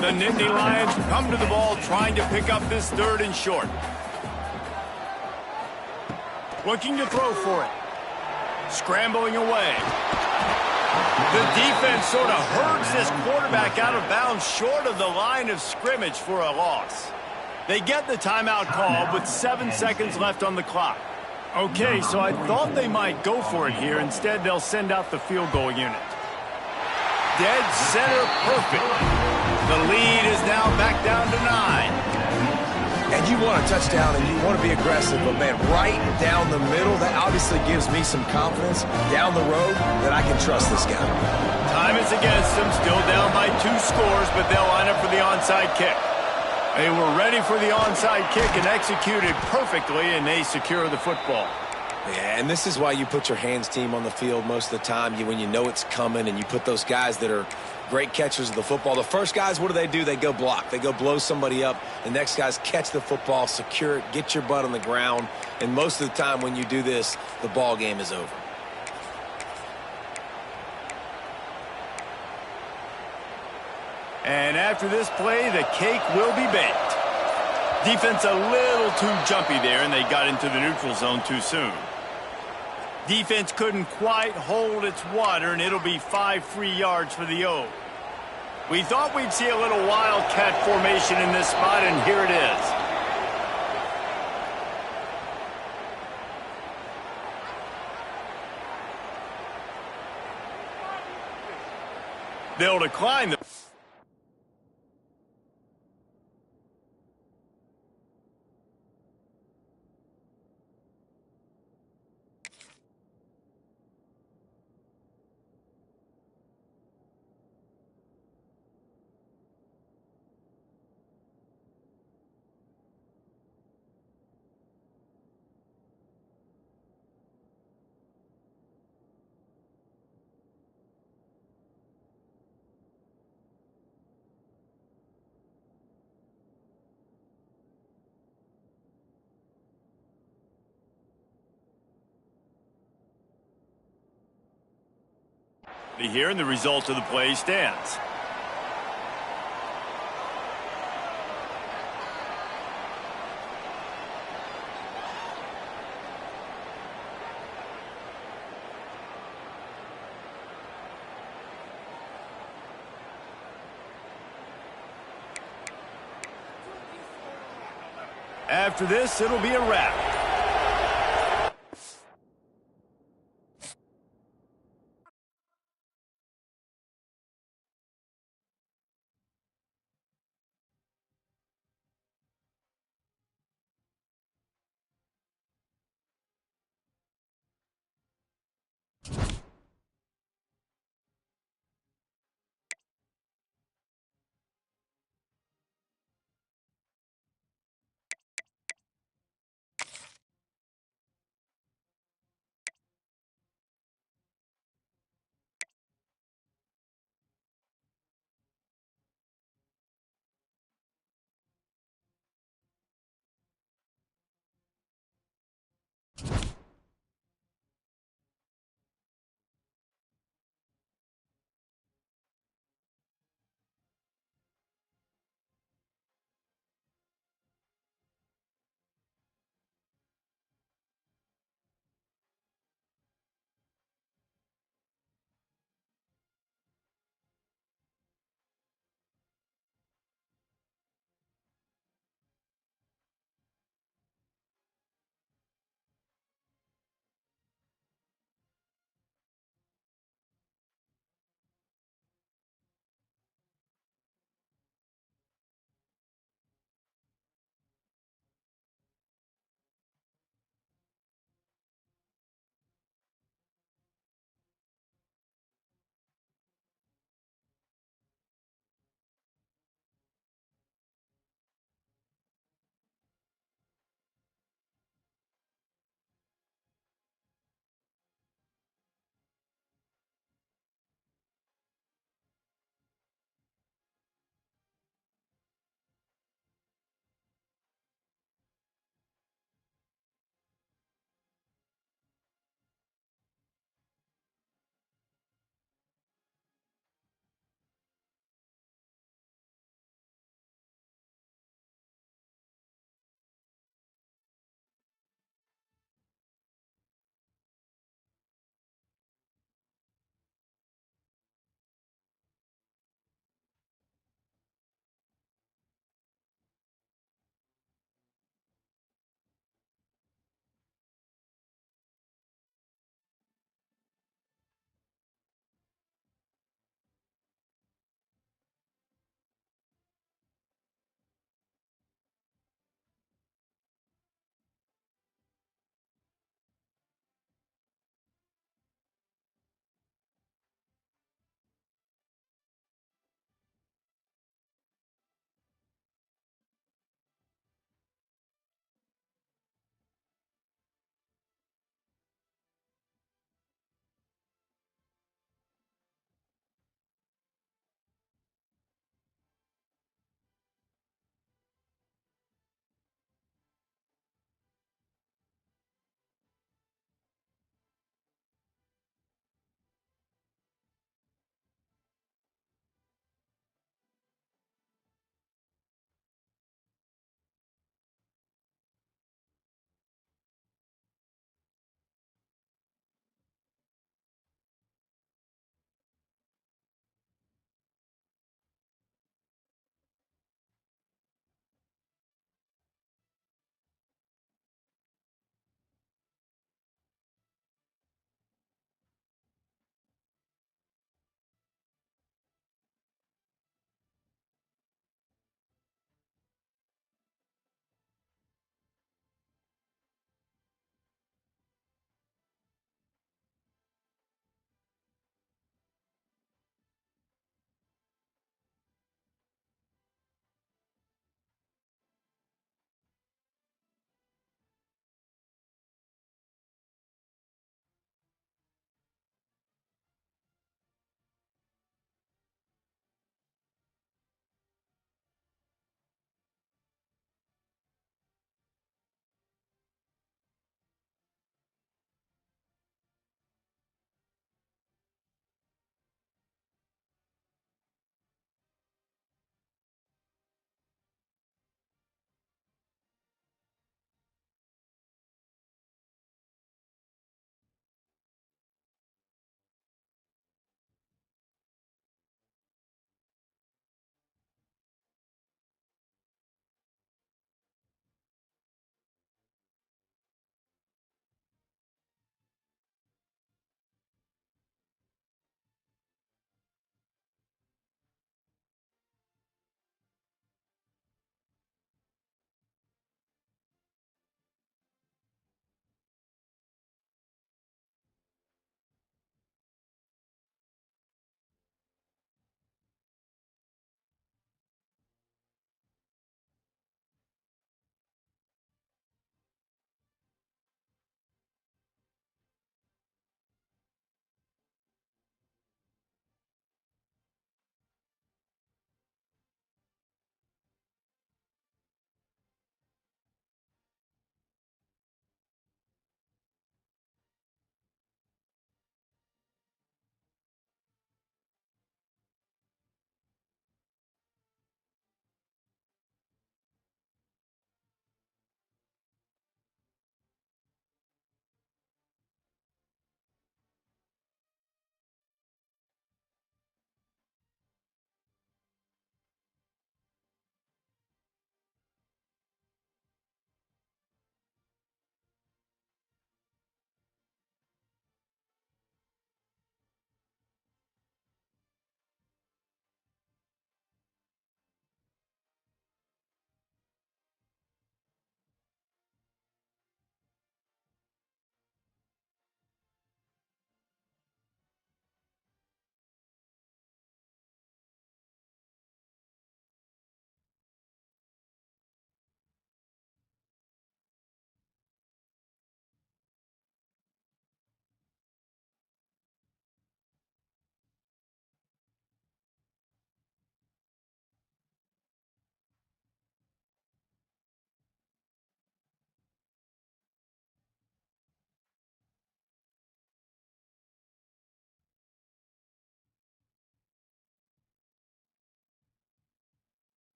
The Nittany Lions come to the ball trying to pick up this 3rd and short. Looking to throw for it. Scrambling away. The defense sort of herds this quarterback out of bounds short of the line of scrimmage for a loss. They get the timeout called with 7 seconds left on the clock. Okay, so I thought they might go for it here. Instead, they'll send out the field goal unit. Dead center perfect. The lead is now back down to 9. And you want a touchdown and you want to be aggressive, but man, right down the middle, that obviously gives me some confidence down the road that I can trust this guy. Time is against them, still down by 2 scores, but they'll line up for the onside kick. They were ready for the onside kick and executed perfectly, and they secure the football. Yeah, and this is why you put your hands team on the field most of the time when you know it's coming, and you put those guys that are great catchers of the football. The first guys, what do? They go block. They go blow somebody up. The next guys catch the football, secure it, get your butt on the ground, and most of the time when you do this, the ball game is over. And after this play, the cake will be baked. Defense a little too jumpy there, and they got into the neutral zone too soon. Defense couldn't quite hold its water, and it'll be 5 free yards for the O. We thought we'd see a little wildcat formation in this spot, and here it is. They'll decline the... Here, and the result of the play stands. After this, it'll be a wrap.